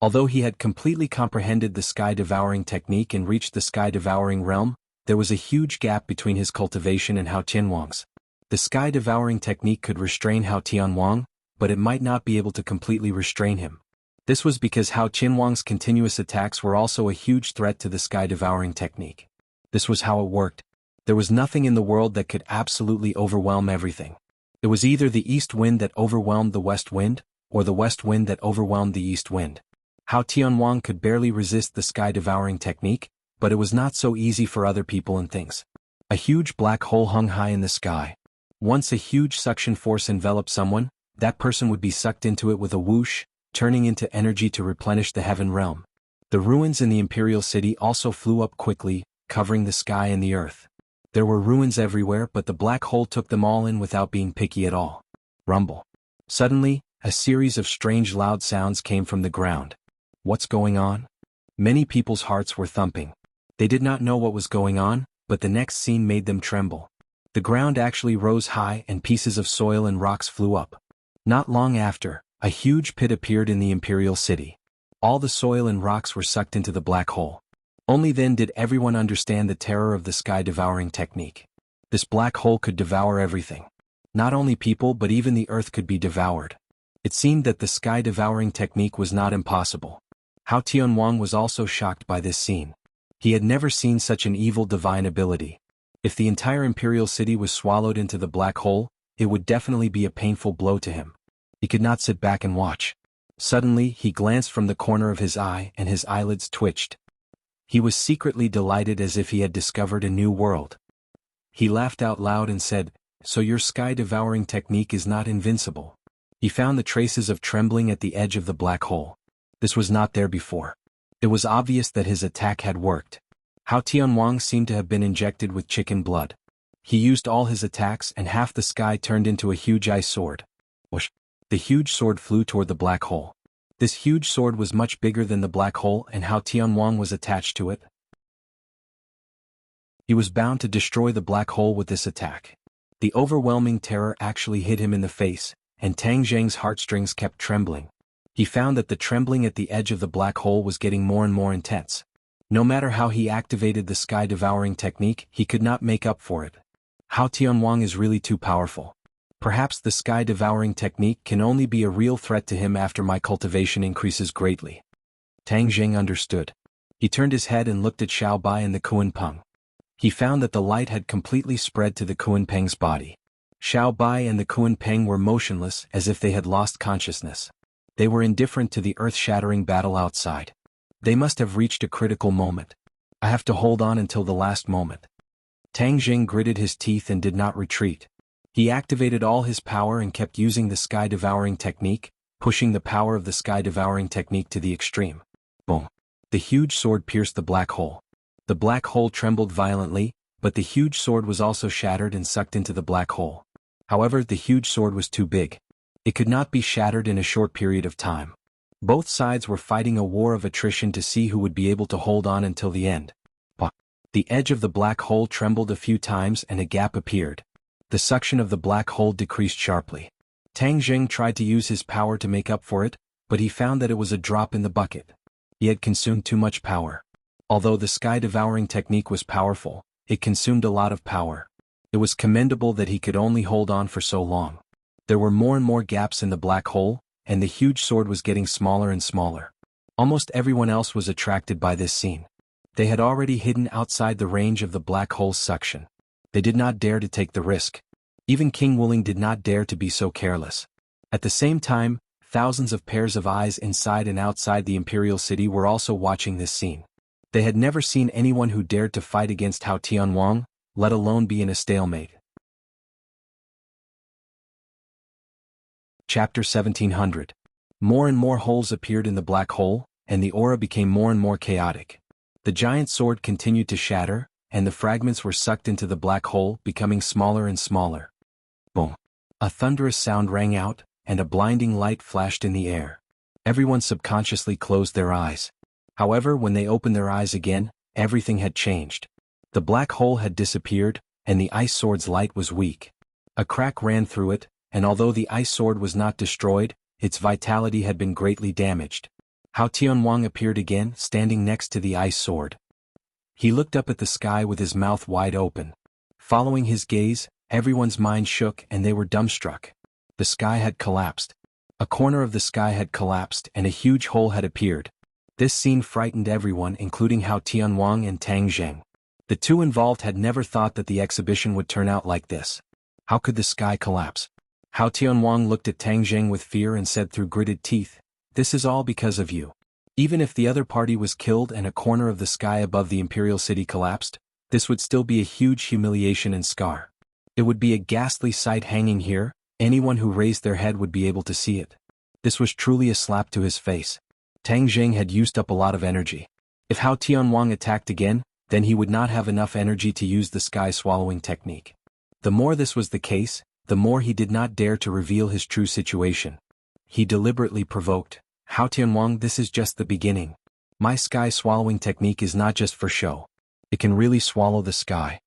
Although he had completely comprehended the sky-devouring technique and reached the sky-devouring realm, there was a huge gap between his cultivation and Hao Tianwang's. The sky-devouring technique could restrain Hao Tianwang, but it might not be able to completely restrain him. This was because Hao Tianwang's continuous attacks were also a huge threat to the sky-devouring technique. This was how it worked. There was nothing in the world that could absolutely overwhelm everything. It was either the east wind that overwhelmed the west wind, or the west wind that overwhelmed the east wind. Hao Tianwang could barely resist the sky-devouring technique, but it was not so easy for other people and things. A huge black hole hung high in the sky. Once a huge suction force enveloped someone, that person would be sucked into it with a whoosh, turning into energy to replenish the heaven realm. The ruins in the imperial city also flew up quickly, covering the sky and the earth. There were ruins everywhere, but the black hole took them all in without being picky at all. Rumble. Suddenly, a series of strange loud sounds came from the ground. What's going on? Many people's hearts were thumping. They did not know what was going on, but the next scene made them tremble. The ground actually rose high and pieces of soil and rocks flew up. Not long after, a huge pit appeared in the imperial city. All the soil and rocks were sucked into the black hole. Only then did everyone understand the terror of the sky-devouring technique. This black hole could devour everything. Not only people but even the earth could be devoured. It seemed that the sky-devouring technique was not impossible. Hao Tianwang was also shocked by this scene. He had never seen such an evil divine ability. If the entire imperial city was swallowed into the black hole, it would definitely be a painful blow to him. He could not sit back and watch. Suddenly, he glanced from the corner of his eye and his eyelids twitched. He was secretly delighted as if he had discovered a new world. He laughed out loud and said, "So your sky-devouring technique is not invincible." He found the traces of trembling at the edge of the black hole. This was not there before. It was obvious that his attack had worked. Hao Tianwang seemed to have been injected with chicken blood. He used all his attacks and half the sky turned into a huge ice sword. Whoosh! The huge sword flew toward the black hole. This huge sword was much bigger than the black hole and Hao Tianwang was attached to it. He was bound to destroy the black hole with this attack. The overwhelming terror actually hit him in the face, and Tang Zheng's heartstrings kept trembling. He found that the trembling at the edge of the black hole was getting more and more intense. No matter how he activated the sky-devouring technique, he could not make up for it. Hao Tianwang is really too powerful. Perhaps the sky-devouring technique can only be a real threat to him after my cultivation increases greatly. Tang Zheng understood. He turned his head and looked at Xiao Bai and the Kunpeng. He found that the light had completely spread to the Kunpeng's body. Xiao Bai and the Kunpeng were motionless as if they had lost consciousness. They were indifferent to the earth-shattering battle outside. They must have reached a critical moment. I have to hold on until the last moment. Tang Zheng gritted his teeth and did not retreat. He activated all his power and kept using the sky-devouring technique, pushing the power of the sky-devouring technique to the extreme. Boom! The huge sword pierced the black hole. The black hole trembled violently, but the huge sword was also shattered and sucked into the black hole. However, the huge sword was too big. It could not be shattered in a short period of time. Both sides were fighting a war of attrition to see who would be able to hold on until the end. The edge of the black hole trembled a few times and a gap appeared. The suction of the black hole decreased sharply. Tang Zheng tried to use his power to make up for it, but he found that it was a drop in the bucket. He had consumed too much power. Although the sky-devouring technique was powerful, it consumed a lot of power. It was commendable that he could only hold on for so long. There were more and more gaps in the black hole, and the huge sword was getting smaller and smaller. Almost everyone else was attracted by this scene. They had already hidden outside the range of the black hole's suction. They did not dare to take the risk. Even King Wuling did not dare to be so careless. At the same time, thousands of pairs of eyes inside and outside the imperial city were also watching this scene. They had never seen anyone who dared to fight against Hao Tianwang, let alone be in a stalemate. Chapter 1700. More and more holes appeared in the black hole, and the aura became more and more chaotic. The giant sword continued to shatter, and the fragments were sucked into the black hole, becoming smaller and smaller. Boom! A thunderous sound rang out, and a blinding light flashed in the air. Everyone subconsciously closed their eyes. However, when they opened their eyes again, everything had changed. The black hole had disappeared, and the ice sword's light was weak. A crack ran through it, and although the ice sword was not destroyed, its vitality had been greatly damaged. Hao Tianwang appeared again, standing next to the ice sword. He looked up at the sky with his mouth wide open. Following his gaze, everyone's mind shook and they were dumbstruck. The sky had collapsed. A corner of the sky had collapsed and a huge hole had appeared. This scene frightened everyone, including Hao Tianwang and Tang Zheng. The two involved had never thought that the exhibition would turn out like this. How could the sky collapse? Hao Tianwang looked at Tang Jing with fear and said through gritted teeth, "This is all because of you." Even if the other party was killed and a corner of the sky above the imperial city collapsed, this would still be a huge humiliation and scar. It would be a ghastly sight hanging here, anyone who raised their head would be able to see it. This was truly a slap to his face. Tang Jing had used up a lot of energy. If Hao Tianwang attacked again, then he would not have enough energy to use the sky-swallowing technique. The more this was the case, the more he did not dare to reveal his true situation. He deliberately provoked, "Hao Tianwang, this is just the beginning. My sky-swallowing technique is not just for show. It can really swallow the sky."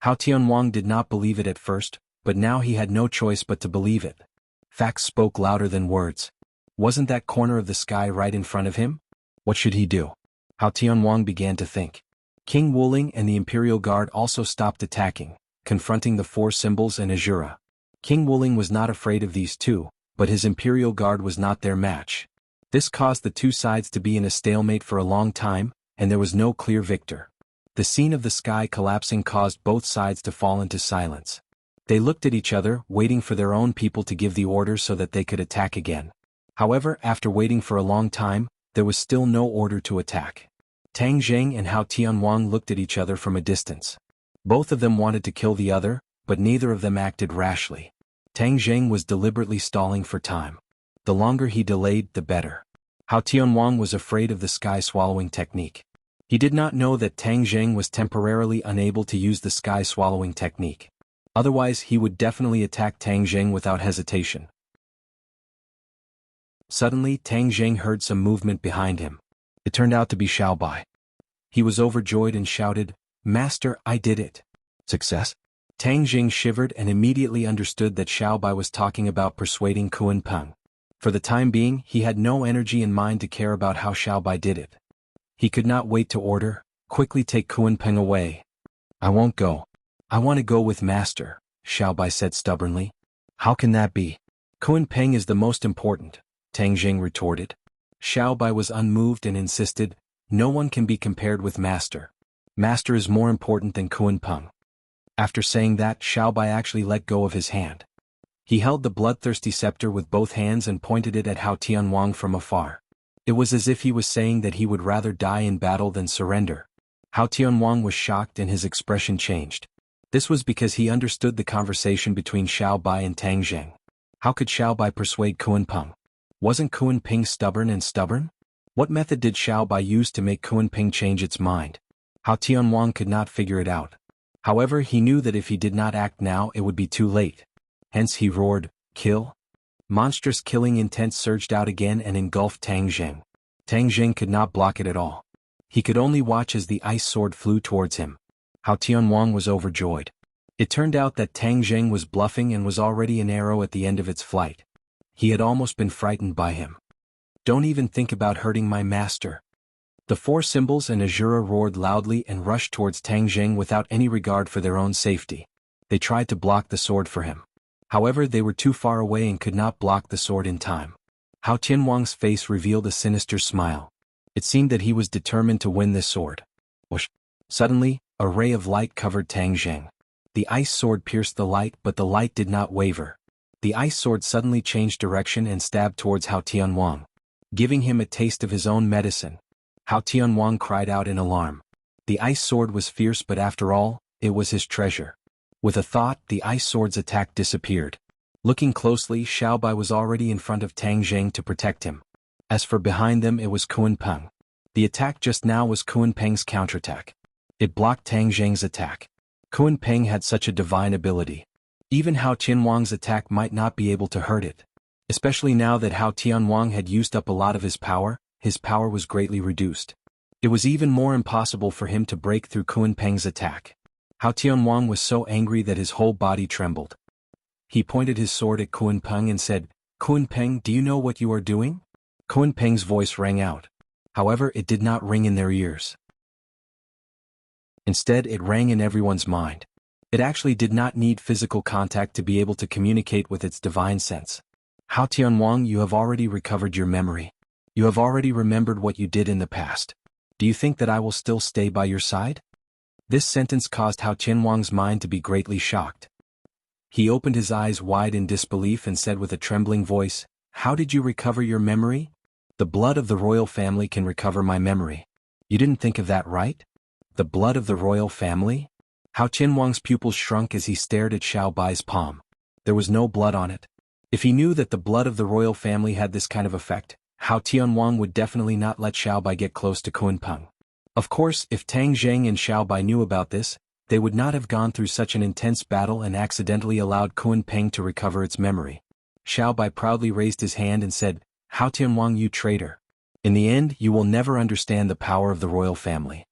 Hao Tianwang did not believe it at first, but now he had no choice but to believe it. Facts spoke louder than words. Wasn't that corner of the sky right in front of him? What should he do? Hao Tianwang began to think. King Wuling and the Imperial Guard also stopped attacking, confronting the four symbols and Azura. King Wuling was not afraid of these two, but his Imperial Guard was not their match. This caused the two sides to be in a stalemate for a long time, and there was no clear victor. The scene of the sky collapsing caused both sides to fall into silence. They looked at each other, waiting for their own people to give the order so that they could attack again. However, after waiting for a long time, there was still no order to attack. Tang Jing and Hao Tianwang looked at each other from a distance. Both of them wanted to kill the other, but neither of them acted rashly. Tang Jing was deliberately stalling for time. The longer he delayed, the better. Hao Tianwang was afraid of the sky-swallowing technique. He did not know that Tang Jing was temporarily unable to use the sky-swallowing technique. Otherwise, he would definitely attack Tang Jing without hesitation. Suddenly, Tang Jing heard some movement behind him. It turned out to be Xiaobai. He was overjoyed and shouted, "Master, I did it." Success? Tang Jing shivered and immediately understood that Xiaobai was talking about persuading Kuan Peng. For the time being, he had no energy and mind to care about how Xiaobai did it. He could not wait to order, "Quickly take Kuan Peng away." "I won't go. I want to go with Master," Xiaobai said stubbornly. "How can that be? Kuan Peng is the most important," Tang Jing retorted. Xiaobai was unmoved and insisted, "No one can be compared with Master. Master is more important than Kuan Peng." After saying that, Xiaobai actually let go of his hand. He held the bloodthirsty scepter with both hands and pointed it at Hao Tianwang from afar. It was as if he was saying that he would rather die in battle than surrender. Hao Tianwang was shocked and his expression changed. This was because he understood the conversation between Xiaobai and Tang Jing. How could Xiaobai persuade Kuan Peng? Wasn't Kuan Peng stubborn? What method did Xiaobai use to make Kuan Peng change its mind? Hao Tianwang could not figure it out. However, he knew that if he did not act now, it would be too late. Hence he roared, "Kill!" Monstrous killing intent surged out again and engulfed Tang Jing. Tang Jing could not block it at all. He could only watch as the ice sword flew towards him. Hao Tianwang was overjoyed. It turned out that Tang Jing was bluffing and was already an arrow at the end of its flight. He had almost been frightened by him. "Don't even think about hurting my master." The four symbols and Azura roared loudly and rushed towards Tang Jing without any regard for their own safety. They tried to block the sword for him. However, they were too far away and could not block the sword in time. Hao Tianwang's face revealed a sinister smile. It seemed that he was determined to win this sword. Whoosh! Suddenly, a ray of light covered Tang Jing. The ice sword pierced the light, but the light did not waver. The ice sword suddenly changed direction and stabbed towards Hao Tianwang, giving him a taste of his own medicine. Hao Tianwang cried out in alarm. The ice sword was fierce, but after all, it was his treasure. With a thought, the ice sword's attack disappeared. Looking closely, Xiaobai was already in front of Tang Jing to protect him. As for behind them, it was Kuan Peng. The attack just now was Kuan Peng's counterattack. It blocked Tang Jing's attack. Kuan Peng had such a divine ability. Even Hao Tianwang's attack might not be able to hurt it. Especially now that Hao Tianwang had used up a lot of his power was greatly reduced. It was even more impossible for him to break through Kuan Peng's attack. Hao Tianwang was so angry that his whole body trembled. He pointed his sword at Kuan Peng and said, "Kuan Peng, do you know what you are doing?" Kuan Peng's voice rang out. However, it did not ring in their ears. Instead, it rang in everyone's mind. It actually did not need physical contact to be able to communicate with its divine sense. "Hao Tianwang, you have already recovered your memory. You have already remembered what you did in the past. Do you think that I will still stay by your side?" This sentence caused Hao Tianwang's mind to be greatly shocked. He opened his eyes wide in disbelief and said with a trembling voice, "How did you recover your memory? The blood of the royal family can recover my memory. You didn't think of that, right? The blood of the royal family?" Hao Tianwang's pupils shrunk as he stared at Xiao Bai's palm. There was no blood on it. If he knew that the blood of the royal family had this kind of effect, Hao Tianwang would definitely not let Xiao Bai get close to Kunpeng. Of course, if Tang Zheng and Xiao Bai knew about this, they would not have gone through such an intense battle and accidentally allowed Kunpeng to recover its memory. Xiao Bai proudly raised his hand and said, "Hao Tianwang, you traitor. In the end, you will never understand the power of the royal family."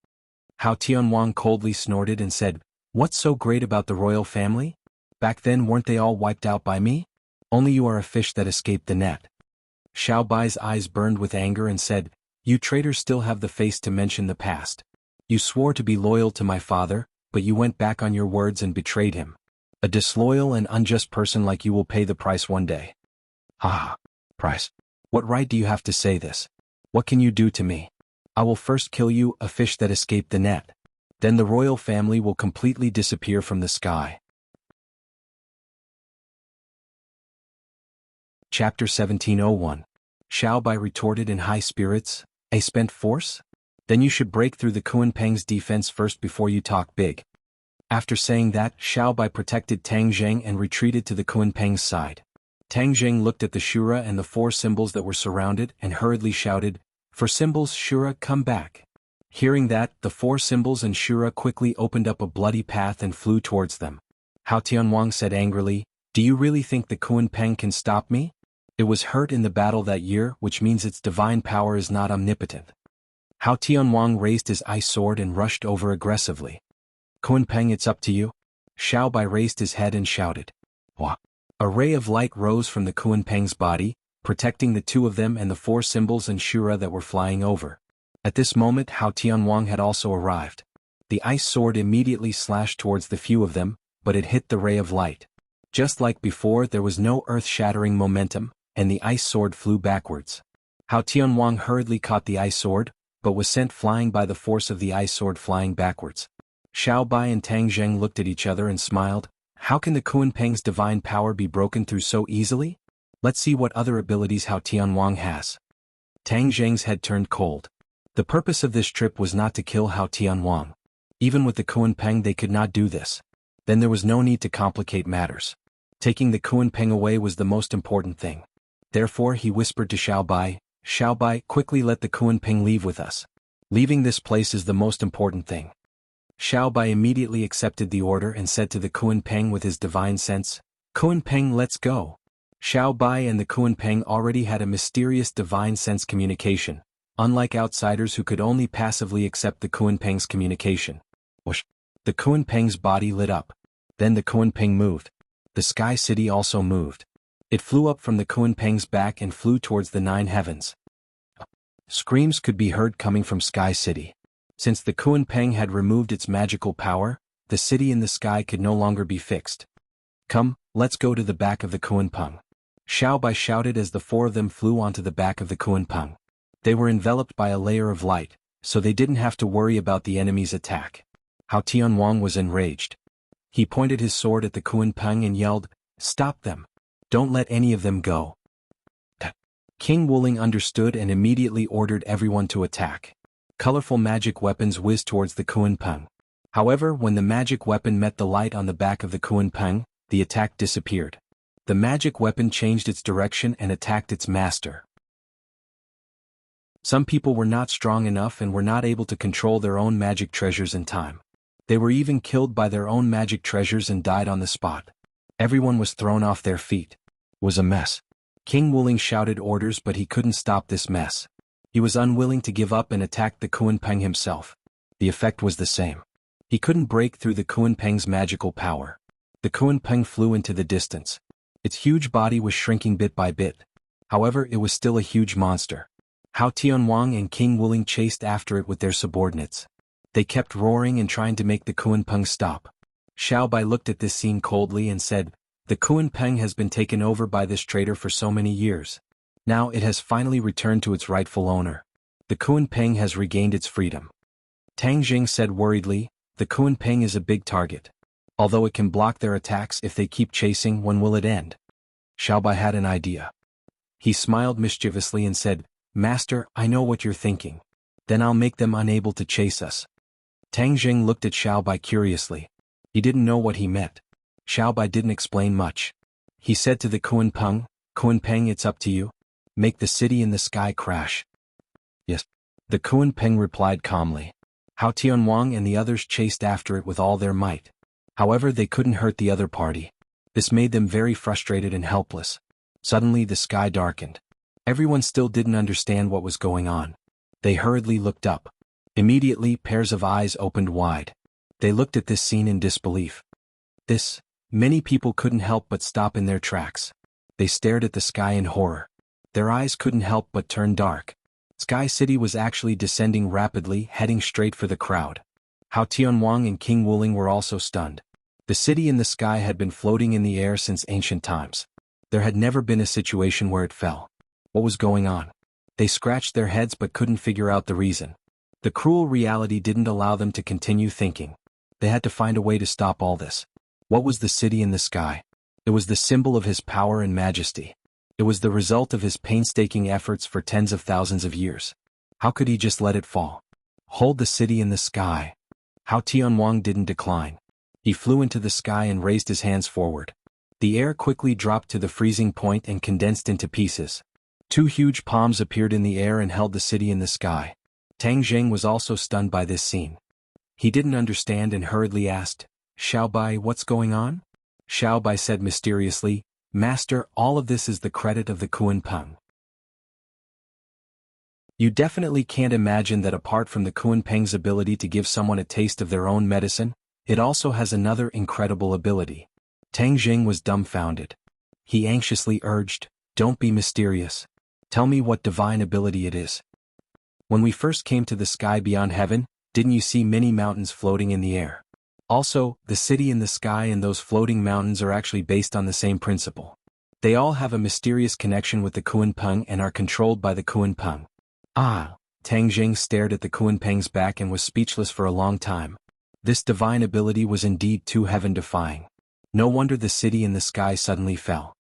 Hao Tianwang coldly snorted and said, "What's so great about the royal family? Back then weren't they all wiped out by me? Only you are a fish that escaped the net." Xiao Bai's eyes burned with anger and said, "You traitors still have the face to mention the past. You swore to be loyal to my father, but you went back on your words and betrayed him. A disloyal and unjust person like you will pay the price one day." "Ah, price. What right do you have to say this? What can you do to me? I will first kill you, a fish that escaped the net. Then the royal family will completely disappear from the sky." Chapter 1701. Xiao Bai retorted in high spirits, "A spent force? Then you should break through the Kunpeng's defense first before you talk big." After saying that, Xiao Bai protected Tang Zheng and retreated to the Kunpeng's side. Tang Zheng looked at the Shura and the 4 symbols that were surrounded and hurriedly shouted, "For symbols, Shura, come back." Hearing that, the 4 symbols and Shura quickly opened up a bloody path and flew towards them. Hao Tianwang said angrily, "Do you really think the Kunpeng can stop me? It was hurt in the battle that year, which means its divine power is not omnipotent." Hao Tianwang raised his ice sword and rushed over aggressively. "Kunpeng, it's up to you." Xiao Bai raised his head and shouted. Wah! A ray of light rose from the Kunpeng's body, protecting the 2 of them and the 4 symbols and Shura that were flying over. At this moment Hao Tianwang had also arrived. The ice sword immediately slashed towards the few of them, but it hit the ray of light. Just like before, there was no earth-shattering momentum, and the ice sword flew backwards. Hao Tianwang hurriedly caught the ice sword, but was sent flying by the force of the ice sword flying backwards. Xiao Bai and Tang Zheng looked at each other and smiled. How can the Kunpeng's divine power be broken through so easily? Let's see what other abilities Hao Tianwang has. Tang Zheng's head turned cold. The purpose of this trip was not to kill Hao Tianwang. Even with the Kunpeng they could not do this. Then there was no need to complicate matters. Taking the Kunpeng away was the most important thing. Therefore he whispered to Xiao Bai, "Xiao Bai, quickly let the Kunpeng leave with us. Leaving this place is the most important thing." Xiao Bai immediately accepted the order and said to the Kunpeng with his divine sense, "Kunpeng, let's go." Xiao Bai and the Kunpeng already had a mysterious divine sense communication, unlike outsiders who could only passively accept the Kunpeng's communication. Whoosh! The Kunpeng's body lit up. Then the Kunpeng moved. The Sky City also moved. It flew up from the Kunpeng's back and flew towards the 9 heavens. Screams could be heard coming from Sky City. Since the Kunpeng had removed its magical power, the city in the sky could no longer be fixed. "Come, let's go to the back of the Kunpeng." Xiao Bai shouted as the 4 of them flew onto the back of the Kunpeng. They were enveloped by a layer of light, so they didn't have to worry about the enemy's attack. Hao Tianwang was enraged. He pointed his sword at the Kunpeng and yelled, "Stop them! Don't let any of them go." King Wuling understood and immediately ordered everyone to attack. Colorful magic weapons whizzed towards the Kunpeng. However, when the magic weapon met the light on the back of the Kunpeng, the attack disappeared. The magic weapon changed its direction and attacked its master. Some people were not strong enough and were not able to control their own magic treasures in time. They were even killed by their own magic treasures and died on the spot. Everyone was thrown off their feet. It was a mess. King Wuling shouted orders, but he couldn't stop this mess. He was unwilling to give up and attacked the Kunpeng himself. The effect was the same. He couldn't break through the Kunpeng's magical power. The Kunpeng flew into the distance. Its huge body was shrinking bit by bit. However, it was still a huge monster. Hao Tianwang and King Wuling chased after it with their subordinates. They kept roaring and trying to make the Kunpeng stop. Xiao Bai looked at this scene coldly and said, "The Kunpeng has been taken over by this traitor for so many years. Now it has finally returned to its rightful owner. The Kunpeng has regained its freedom." Tang Jing said worriedly, The Kunpeng is a big target. Although it can block their attacks if they keep chasing, when will it end? Xiaobai had an idea. He smiled mischievously and said, Master, I know what you're thinking. Then I'll make them unable to chase us. Tang Jing looked at Xiaobai curiously. He didn't know what he meant. Xiaobai didn't explain much. He said to the Kunpeng, Kunpeng, it's up to you. Make the city in the sky crash. Yes. The Kunpeng replied calmly. Hao Tianwang and the others chased after it with all their might. However, they couldn't hurt the other party. This made them very frustrated and helpless. Suddenly the sky darkened. Everyone still didn't understand what was going on. They hurriedly looked up. Immediately, pairs of eyes opened wide. They looked at this scene in disbelief. Many people couldn't help but stop in their tracks. They stared at the sky in horror. Their eyes couldn't help but turn dark. Sky City was actually descending rapidly, heading straight for the crowd. Hao Tianwang and King Wuling were also stunned. The city in the sky had been floating in the air since ancient times. There had never been a situation where it fell. What was going on? They scratched their heads but couldn't figure out the reason. The cruel reality didn't allow them to continue thinking. They had to find a way to stop all this. What was the city in the sky? It was the symbol of his power and majesty. It was the result of his painstaking efforts for tens of thousands of years. How could he just let it fall? Hold the city in the sky. Hao Tianwang didn't decline. He flew into the sky and raised his hands forward. The air quickly dropped to the freezing point and condensed into pieces. Two huge palms appeared in the air and held the city in the sky. Tang Jing was also stunned by this scene. He didn't understand and hurriedly asked, Xiaobai, what's going on? Xiaobai said mysteriously, Master, all of this is the credit of the Kunpeng. You definitely can't imagine that apart from the Kunpeng's ability to give someone a taste of their own medicine, it also has another incredible ability. Tang Jing was dumbfounded. He anxiously urged, Don't be mysterious. Tell me what divine ability it is. When we first came to the sky beyond heaven, didn't you see many mountains floating in the air? Also, the city in the sky and those floating mountains are actually based on the same principle. They all have a mysterious connection with the Kunpeng and are controlled by the Kunpeng. Ah! Tang Jing stared at the Kunpeng's back and was speechless for a long time. This divine ability was indeed too heaven-defying. No wonder the city in the sky suddenly fell.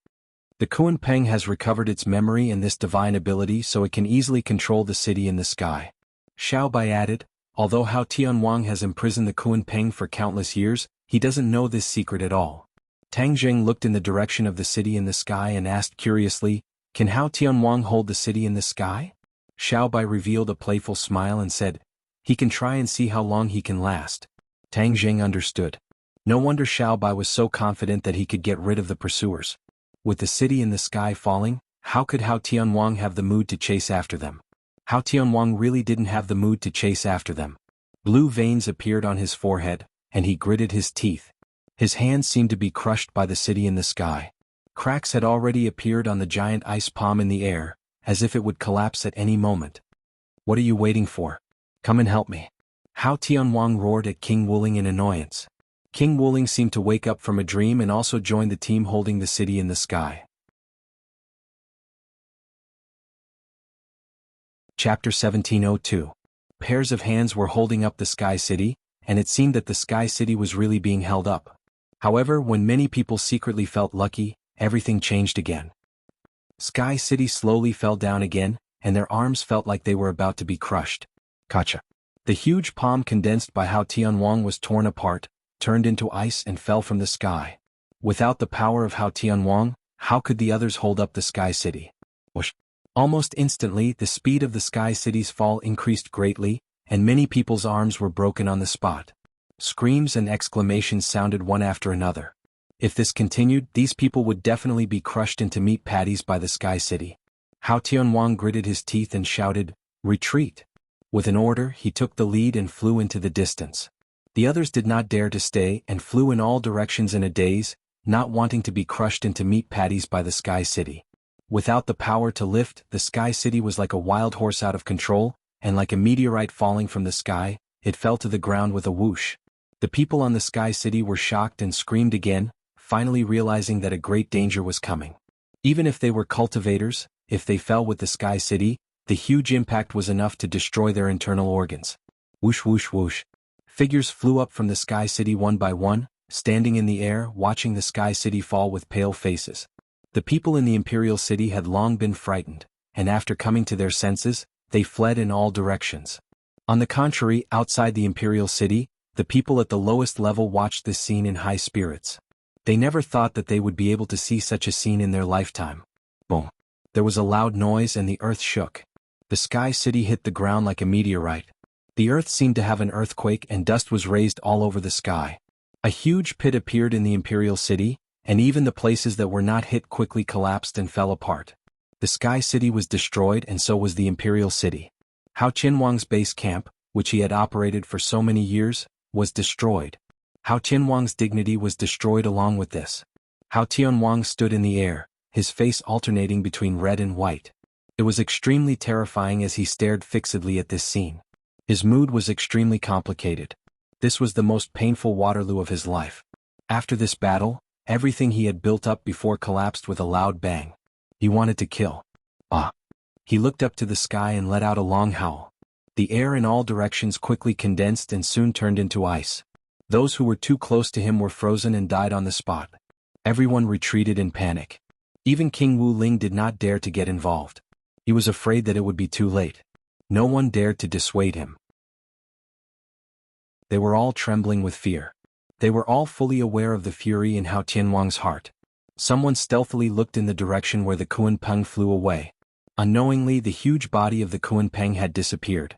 The Kunpeng has recovered its memory and this divine ability so it can easily control the city in the sky. Xiaobai added, although Hao Tianwang has imprisoned the Kunpeng for countless years, he doesn't know this secret at all. Tang Jing looked in the direction of the city in the sky and asked curiously, Can Hao Tianwang hold the city in the sky? Xiaobai revealed a playful smile and said, He can try and see how long he can last. Tang Jing understood. No wonder Xiaobai was so confident that he could get rid of the pursuers. With the city in the sky falling, how could Hao Tianwang have the mood to chase after them? Hao Tianwang really didn't have the mood to chase after them. Blue veins appeared on his forehead, and he gritted his teeth. His hands seemed to be crushed by the city in the sky. Cracks had already appeared on the giant ice palm in the air, as if it would collapse at any moment. What are you waiting for? Come and help me. Hao Tianwang roared at King Wuling in annoyance. King Wuling seemed to wake up from a dream and also joined the team holding the city in the sky. Chapter 1702. Pairs of hands were holding up the Sky City, and it seemed that the Sky City was really being held up. However, when many people secretly felt lucky, everything changed again. Sky City slowly fell down again, and their arms felt like they were about to be crushed. Kacha. The huge palm condensed by Hao Tianwang was torn apart, turned into ice and fell from the sky. Without the power of Hao Tianwang, how could the others hold up the Sky City? Whoosh. Almost instantly, the speed of the Sky City's fall increased greatly, and many people's arms were broken on the spot. Screams and exclamations sounded one after another. If this continued, these people would definitely be crushed into meat patties by the Sky City. Hao Tianwang gritted his teeth and shouted, Retreat! With an order, he took the lead and flew into the distance. The others did not dare to stay and flew in all directions in a daze, not wanting to be crushed into meat patties by the Sky City. Without the power to lift, the Sky City was like a wild horse out of control, and like a meteorite falling from the sky, it fell to the ground with a whoosh. The people on the Sky City were shocked and screamed again, finally realizing that a great danger was coming. Even if they were cultivators, if they fell with the Sky City, the huge impact was enough to destroy their internal organs. Whoosh whoosh whoosh. Figures flew up from the Sky City one by one, standing in the air, watching the Sky City fall with pale faces. The people in the Imperial City had long been frightened, and after coming to their senses, they fled in all directions. On the contrary, outside the Imperial City, the people at the lowest level watched this scene in high spirits. They never thought that they would be able to see such a scene in their lifetime. Boom! There was a loud noise and the earth shook. The Sky City hit the ground like a meteorite. The earth seemed to have an earthquake and dust was raised all over the sky. A huge pit appeared in the Imperial City, and even the places that were not hit quickly collapsed and fell apart. The Sky City was destroyed and so was the Imperial City. Hao Qianwang's base camp, which he had operated for so many years, was destroyed. Hao Qianwang's dignity was destroyed along with this. Hao Tianwang stood in the air, his face alternating between red and white. It was extremely terrifying as he stared fixedly at this scene. His mood was extremely complicated. This was the most painful Waterloo of his life. After this battle, everything he had built up before collapsed with a loud bang. He wanted to kill. Ah! He looked up to the sky and let out a long howl. The air in all directions quickly condensed and soon turned into ice. Those who were too close to him were frozen and died on the spot. Everyone retreated in panic. Even King Wu Ling did not dare to get involved. He was afraid that it would be too late. No one dared to dissuade him. They were all trembling with fear. They were all fully aware of the fury in Hao Tianwang's heart. Someone stealthily looked in the direction where the Kunpeng flew away. Unknowingly, the huge body of the Kunpeng had disappeared.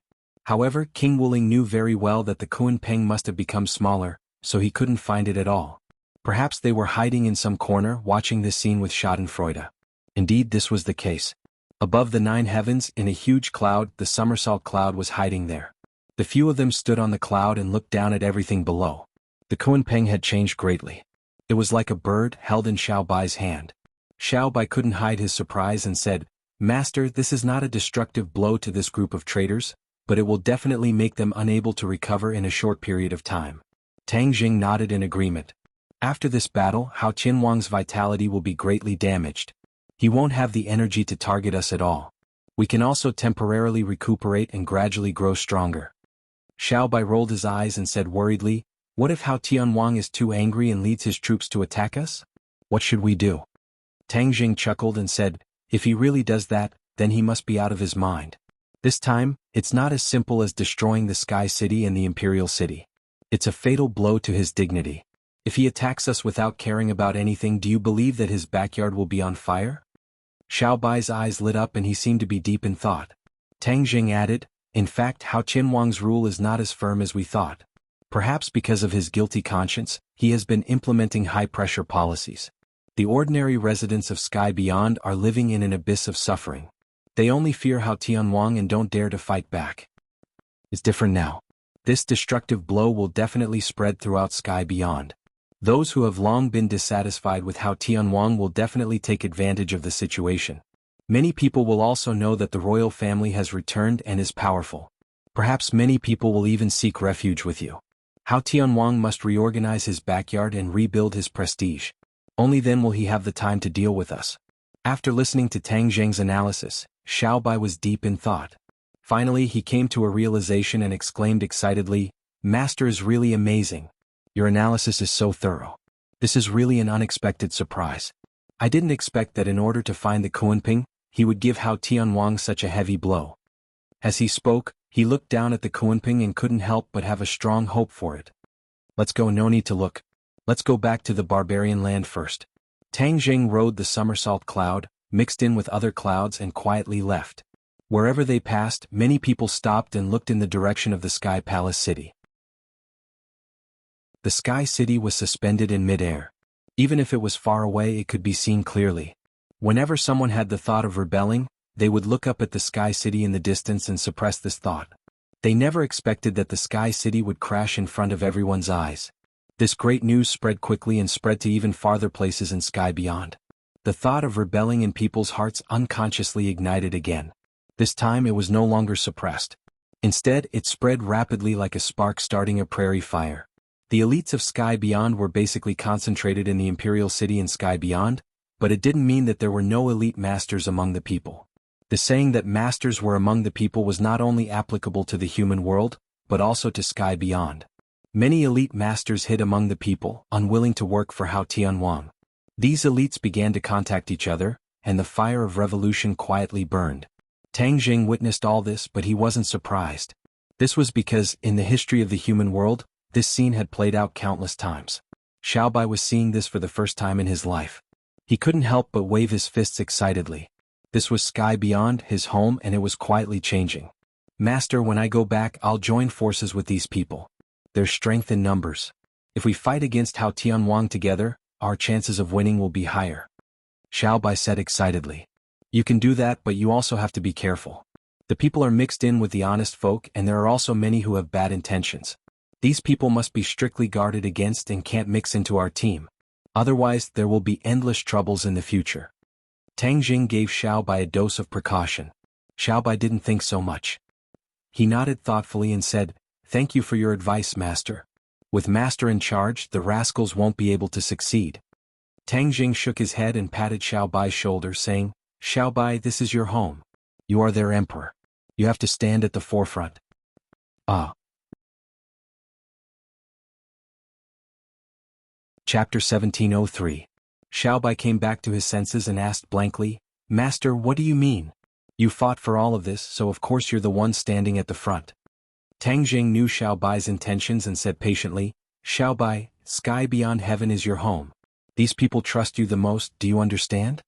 However, King Wuling knew very well that the Kunpeng must have become smaller, so he couldn't find it at all. Perhaps they were hiding in some corner watching this scene with schadenfreude. Indeed, this was the case. Above the 9 heavens, in a huge cloud, the somersault cloud was hiding there. The few of them stood on the cloud and looked down at everything below. The Kunpeng had changed greatly. It was like a bird held in Xiao Bai's hand. Xiao Bai couldn't hide his surprise and said, "Master, this is not a destructive blow to this group of traitors, but it will definitely make them unable to recover in a short period of time." Tang Jing nodded in agreement. After this battle, Hao Qianwang's vitality will be greatly damaged. He won't have the energy to target us at all. We can also temporarily recuperate and gradually grow stronger. Xiao Bai rolled his eyes and said worriedly, "What if Hao Tianwang is too angry and leads his troops to attack us? What should we do?" Tang Jing chuckled and said, "If he really does that, then he must be out of his mind. This time, it's not as simple as destroying the Sky City and the Imperial City. It's a fatal blow to his dignity. If he attacks us without caring about anything, do you believe that his backyard will be on fire?" Xiao Bai's eyes lit up and he seemed to be deep in thought. Tang Jing added, "In fact, Hao Qianwang's rule is not as firm as we thought. Perhaps because of his guilty conscience, he has been implementing high-pressure policies. The ordinary residents of Sky Beyond are living in an abyss of suffering. They only fear Hao Tianwang and don't dare to fight back. It's different now. This destructive blow will definitely spread throughout Sky Beyond. Those who have long been dissatisfied with Hao Tianwang will definitely take advantage of the situation. Many people will also know that the royal family has returned and is powerful. Perhaps many people will even seek refuge with you. Hao Tianwang must reorganize his backyard and rebuild his prestige. Only then will he have the time to deal with us." After listening to Tang Jing's analysis, Xiao Bai was deep in thought. Finally, he came to a realization and exclaimed excitedly, "Master is really amazing. Your analysis is so thorough. This is really an unexpected surprise. I didn't expect that in order to find the Kunpeng, he would give Hao Tianwang such a heavy blow." As he spoke, he looked down at the Kunpeng and couldn't help but have a strong hope for it. "Let's go, no need to look. Let's go back to the barbarian land first." Tang Jing rode the somersault cloud, mixed in with other clouds and quietly left. Wherever they passed, many people stopped and looked in the direction of the Sky Palace City. The Sky City was suspended in mid-air. Even if it was far away, it could be seen clearly. Whenever someone had the thought of rebelling, they would look up at the Sky City in the distance and suppress this thought. They never expected that the Sky City would crash in front of everyone's eyes. This great news spread quickly and spread to even farther places in Sky Beyond. The thought of rebelling in people's hearts unconsciously ignited again. This time it was no longer suppressed. Instead, it spread rapidly like a spark starting a prairie fire. The elites of Sky Beyond were basically concentrated in the Imperial City and Sky Beyond, but it didn't mean that there were no elite masters among the people. The saying that masters were among the people was not only applicable to the human world, but also to Sky Beyond. Many elite masters hid among the people, unwilling to work for Hao Tianwang. These elites began to contact each other, and the fire of revolution quietly burned. Tang Jing witnessed all this, but he wasn't surprised. This was because, in the history of the human world, this scene had played out countless times. Xiaobai was seeing this for the first time in his life. He couldn't help but wave his fists excitedly. This was sky beyond his home, and it was quietly changing. Master, when I go back, I'll join forces with these people. There's strength in numbers. If we fight against Hao Tianwang together, our chances of winning will be higher. Xiaobai said excitedly. You can do that, but you also have to be careful. The people are mixed in with the honest folk, and there are also many who have bad intentions. These people must be strictly guarded against and can't mix into our team. Otherwise, there will be endless troubles in the future. Tang Jing gave Xiaobai a dose of precaution. Xiaobai didn't think so much. He nodded thoughtfully and said, "Thank you for your advice, Master. With Master in charge, the rascals won't be able to succeed." Tang Jing shook his head and patted Xiaobai's shoulder, saying, "Xiaobai, this is your home. You are their emperor. You have to stand at the forefront." Ah. Chapter 1703. Xiaobai came back to his senses and asked blankly, "Master, what do you mean? You fought for all of this, so of course you're the one standing at the front." Tang Jing knew Xiaobai's intentions and said patiently, "Xiaobai, sky beyond heaven is your home. These people trust you the most, do you understand?"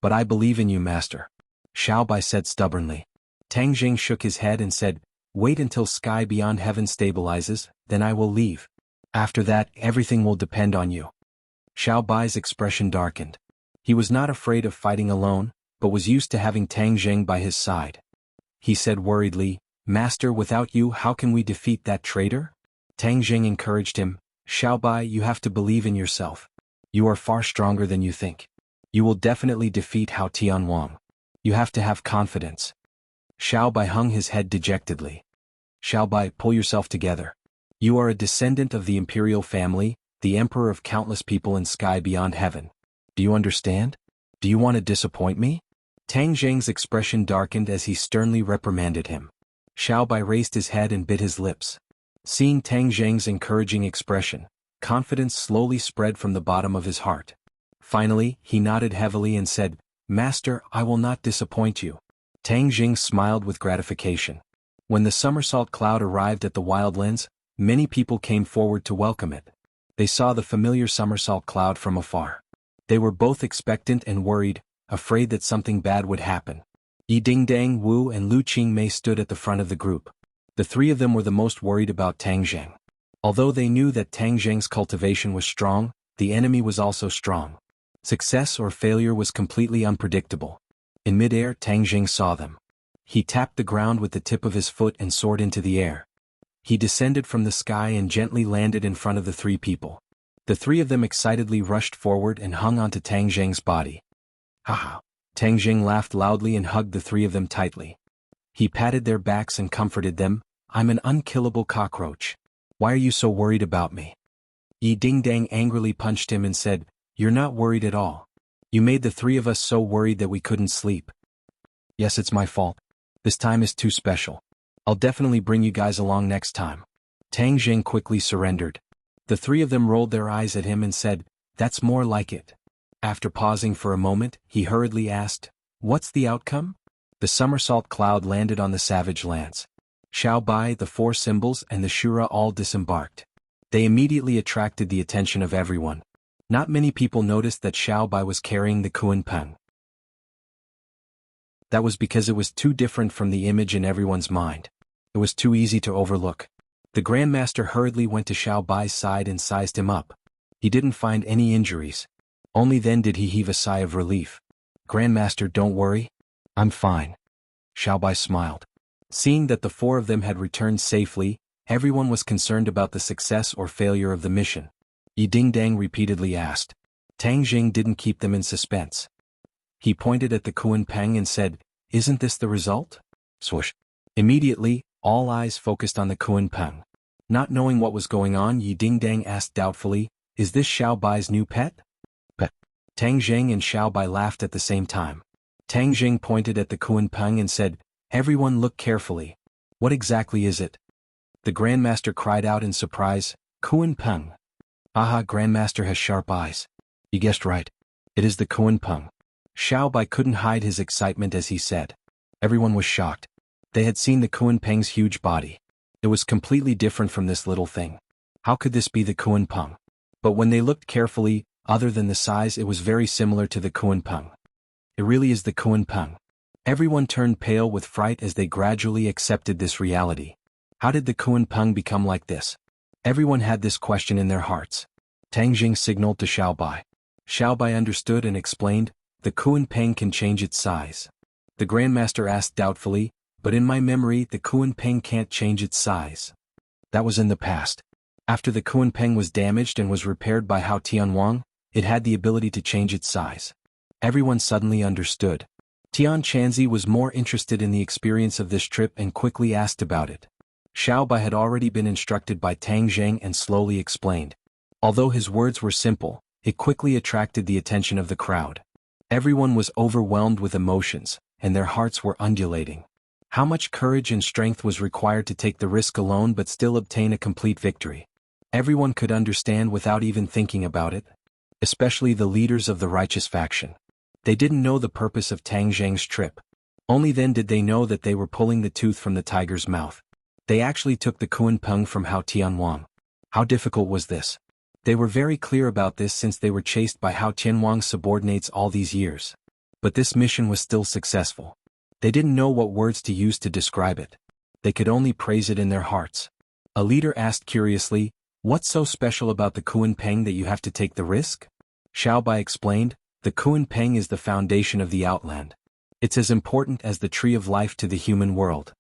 "But I believe in you, Master," Xiaobai said stubbornly. Tang Jing shook his head and said, "Wait until sky beyond heaven stabilizes, then I will leave. After that, everything will depend on you." Xiaobai's expression darkened. He was not afraid of fighting alone, but was used to having Tang Jing by his side. He said worriedly, "Master, without you, how can we defeat that traitor?" Tang Jing encouraged him, "Xiaobai, you have to believe in yourself. You are far stronger than you think. You will definitely defeat Hao Tianwang. You have to have confidence." Xiaobai hung his head dejectedly. "Xiaobai, pull yourself together. You are a descendant of the imperial family, the emperor of countless people in sky beyond heaven. Do you understand? Do you want to disappoint me?" Tang Jing's expression darkened as he sternly reprimanded him. Xiaobai raised his head and bit his lips. Seeing Tang Jing's encouraging expression, confidence slowly spread from the bottom of his heart. Finally, he nodded heavily and said, "Master, I will not disappoint you." Tang Jing smiled with gratification. When the somersault cloud arrived at the wildlands, many people came forward to welcome it. They saw the familiar somersault cloud from afar. They were both expectant and worried, afraid that something bad would happen. Yi Dingdang, Wu and Lu Qingmei stood at the front of the group. The three of them were the most worried about Tang Jing. Although they knew that Tang Jing's cultivation was strong, the enemy was also strong. Success or failure was completely unpredictable. In midair, Tang Jing saw them. He tapped the ground with the tip of his foot and soared into the air. He descended from the sky and gently landed in front of the three people. The three of them excitedly rushed forward and hung onto Tang Jing's body. "Haha!" Tang Jing laughed loudly and hugged the three of them tightly. He patted their backs and comforted them, "I'm an unkillable cockroach. Why are you so worried about me?" Yi Dingdang angrily punched him and said, "You're not worried at all. You made the three of us so worried that we couldn't sleep." "Yes, it's my fault. This time is too special. I'll definitely bring you guys along next time." Tang Jing quickly surrendered. The three of them rolled their eyes at him and said, "That's more like it." After pausing for a moment, he hurriedly asked, "What's the outcome?" The somersault cloud landed on the savage lance. Xiaobai, the four symbols and the Shura all disembarked. They immediately attracted the attention of everyone. Not many people noticed that Xiaobai was carrying the Kunpeng. That was because it was too different from the image in everyone's mind. It was too easy to overlook. The Grandmaster hurriedly went to Xiaobai's side and sized him up. He didn't find any injuries. Only then did he heave a sigh of relief. "Grandmaster, don't worry. I'm fine." Xiaobai smiled. Seeing that the four of them had returned safely, everyone was concerned about the success or failure of the mission. Yi Dingdang repeatedly asked. Tang Jing didn't keep them in suspense. He pointed at the Kunpeng and said, "Isn't this the result?" Swoosh. Immediately, all eyes focused on the Kunpeng. Not knowing what was going on, Yi Dingdang asked doubtfully, "Is this Xiaobai's new pet?" "Pet." Tang Jing and Xiaobai laughed at the same time. Tang Jing pointed at the Kunpeng and said, "Everyone look carefully. What exactly is it?" The Grandmaster cried out in surprise, Kuan Peng. Aha, Grandmaster has sharp eyes. You guessed right. It is the Kuan Peng. Xiao Bai couldn't hide his excitement as he said. Everyone was shocked. They had seen the Kuan Peng's huge body. It was completely different from this little thing. How could this be the Kuan Peng? But when they looked carefully, other than the size, it was very similar to the Kuan Peng. It really is the Kuan Peng. Everyone turned pale with fright as they gradually accepted this reality. How did the Kuan Peng become like this? Everyone had this question in their hearts. Tang Jing signaled to Xiao Bai. Xiao Bai understood and explained, the Kuan Peng can change its size. The Grandmaster asked doubtfully, but in my memory the Kuan Peng can't change its size. That was in the past. After the Kuan Peng was damaged and was repaired by Hao Tianwang, it had the ability to change its size. Everyone suddenly understood. Tian Chanzi was more interested in the experience of this trip and quickly asked about it. Xiao Bai had already been instructed by Tang Zheng and slowly explained. Although his words were simple, it quickly attracted the attention of the crowd. Everyone was overwhelmed with emotions, and their hearts were undulating. How much courage and strength was required to take the risk alone but still obtain a complete victory? Everyone could understand without even thinking about it. Especially the leaders of the righteous faction. They didn't know the purpose of Tang Zheng's trip. Only then did they know that they were pulling the tooth from the tiger's mouth. They actually took the Kuan Peng from Hao Tianwang. How difficult was this? They were very clear about this since they were chased by Hao Tianwang's subordinates all these years. But this mission was still successful. They didn't know what words to use to describe it. They could only praise it in their hearts. A leader asked curiously, what's so special about the Kuan Peng that you have to take the risk? Xiao Bai explained, the Kuan Peng is the foundation of the Outland. It's as important as the Tree of Life to the human world.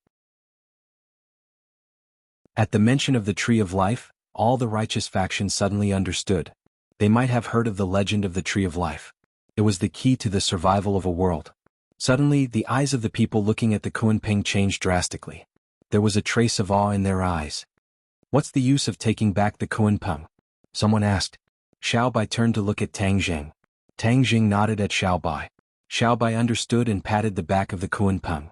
At the mention of the Tree of Life, all the righteous faction suddenly understood. They might have heard of the legend of the Tree of Life. It was the key to the survival of a world. Suddenly, the eyes of the people looking at the Kuan Peng changed drastically. There was a trace of awe in their eyes. What's the use of taking back the Kuan Peng? Someone asked. Xiao Bai turned to look at Tang Zheng. Tang Zheng nodded at Xiao Bai. Xiao Bai understood and patted the back of the Kuan Peng.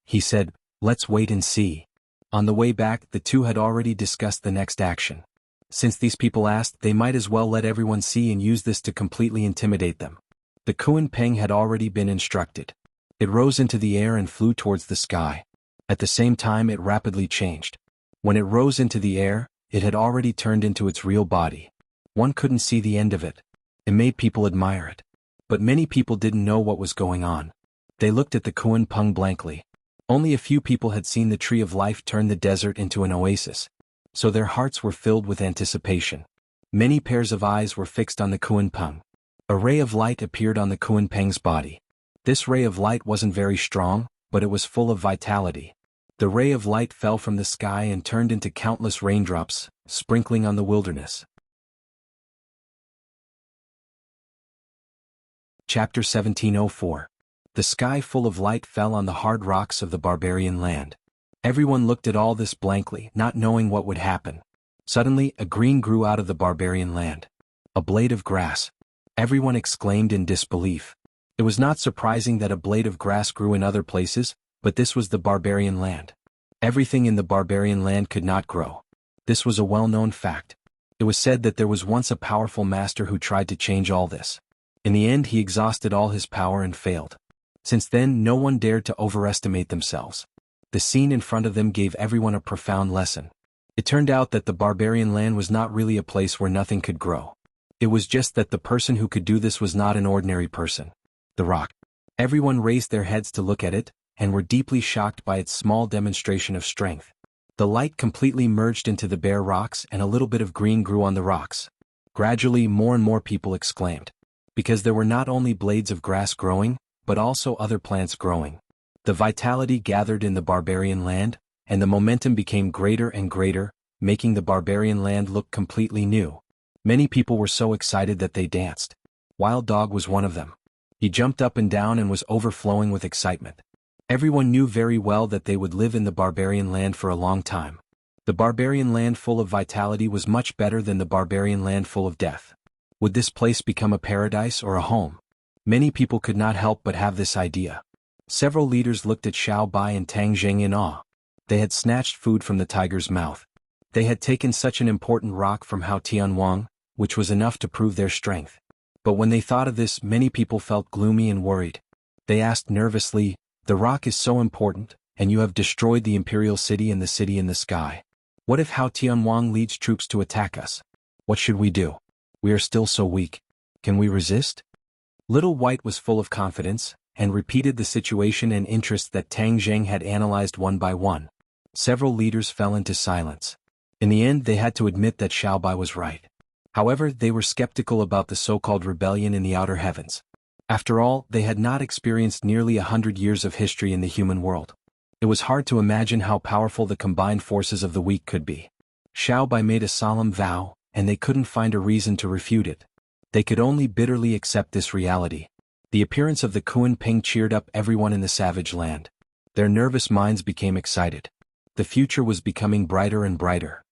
He said, let's wait and see. On the way back, the two had already discussed the next action. Since these people asked, they might as well let everyone see and use this to completely intimidate them. The Kuan Peng had already been instructed. It rose into the air and flew towards the sky. At the same time it rapidly changed. When it rose into the air, it had already turned into its real body. One couldn't see the end of it. It made people admire it. But many people didn't know what was going on. They looked at the Kuan Peng blankly. Only a few people had seen the Tree of Life turn the desert into an oasis. So their hearts were filled with anticipation. Many pairs of eyes were fixed on the Kuan Peng. A ray of light appeared on the Kuan Peng's body. This ray of light wasn't very strong, but it was full of vitality. The ray of light fell from the sky and turned into countless raindrops, sprinkling on the wilderness. Chapter 1704. The sky full of light fell on the hard rocks of the barbarian land. Everyone looked at all this blankly, not knowing what would happen. Suddenly, a green grew out of the barbarian land. A blade of grass. Everyone exclaimed in disbelief. It was not surprising that a blade of grass grew in other places, but this was the barbarian land. Everything in the barbarian land could not grow. This was a well-known fact. It was said that there was once a powerful master who tried to change all this. In the end, he exhausted all his power and failed. Since then, no one dared to overestimate themselves. The scene in front of them gave everyone a profound lesson. It turned out that the barbarian land was not really a place where nothing could grow. It was just that the person who could do this was not an ordinary person. The rock. Everyone raised their heads to look at it, and were deeply shocked by its small demonstration of strength. The light completely merged into the bare rocks and a little bit of green grew on the rocks. Gradually, more and more people exclaimed. Because there were not only blades of grass growing, but also other plants growing. The vitality gathered in the barbarian land, and the momentum became greater and greater, making the barbarian land look completely new. Many people were so excited that they danced. Wild Dog was one of them. He jumped up and down and was overflowing with excitement. Everyone knew very well that they would live in the barbarian land for a long time. The barbarian land full of vitality was much better than the barbarian land full of death. Would this place become a paradise or a home? Many people could not help but have this idea. Several leaders looked at Xiao Bai and Tang Zheng in awe. They had snatched food from the tiger's mouth. They had taken such an important rock from Hao Tianwang, which was enough to prove their strength. But when they thought of this, many people felt gloomy and worried. They asked nervously, "The rock is so important, and you have destroyed the imperial city and the city in the sky. What if Hao Tianwang leads troops to attack us? What should we do? We are still so weak. Can we resist?" Little White was full of confidence, and repeated the situation and interests that Tang Zheng had analyzed one by one. Several leaders fell into silence. In the end, they had to admit that Xiaobai was right. However, they were skeptical about the so-called rebellion in the outer heavens. After all, they had not experienced nearly 100 years of history in the human world. It was hard to imagine how powerful the combined forces of the weak could be. Xiaobai made a solemn vow, and they couldn't find a reason to refute it. They could only bitterly accept this reality. The appearance of the Kuan Ping cheered up everyone in the savage land. Their nervous minds became excited. The future was becoming brighter and brighter.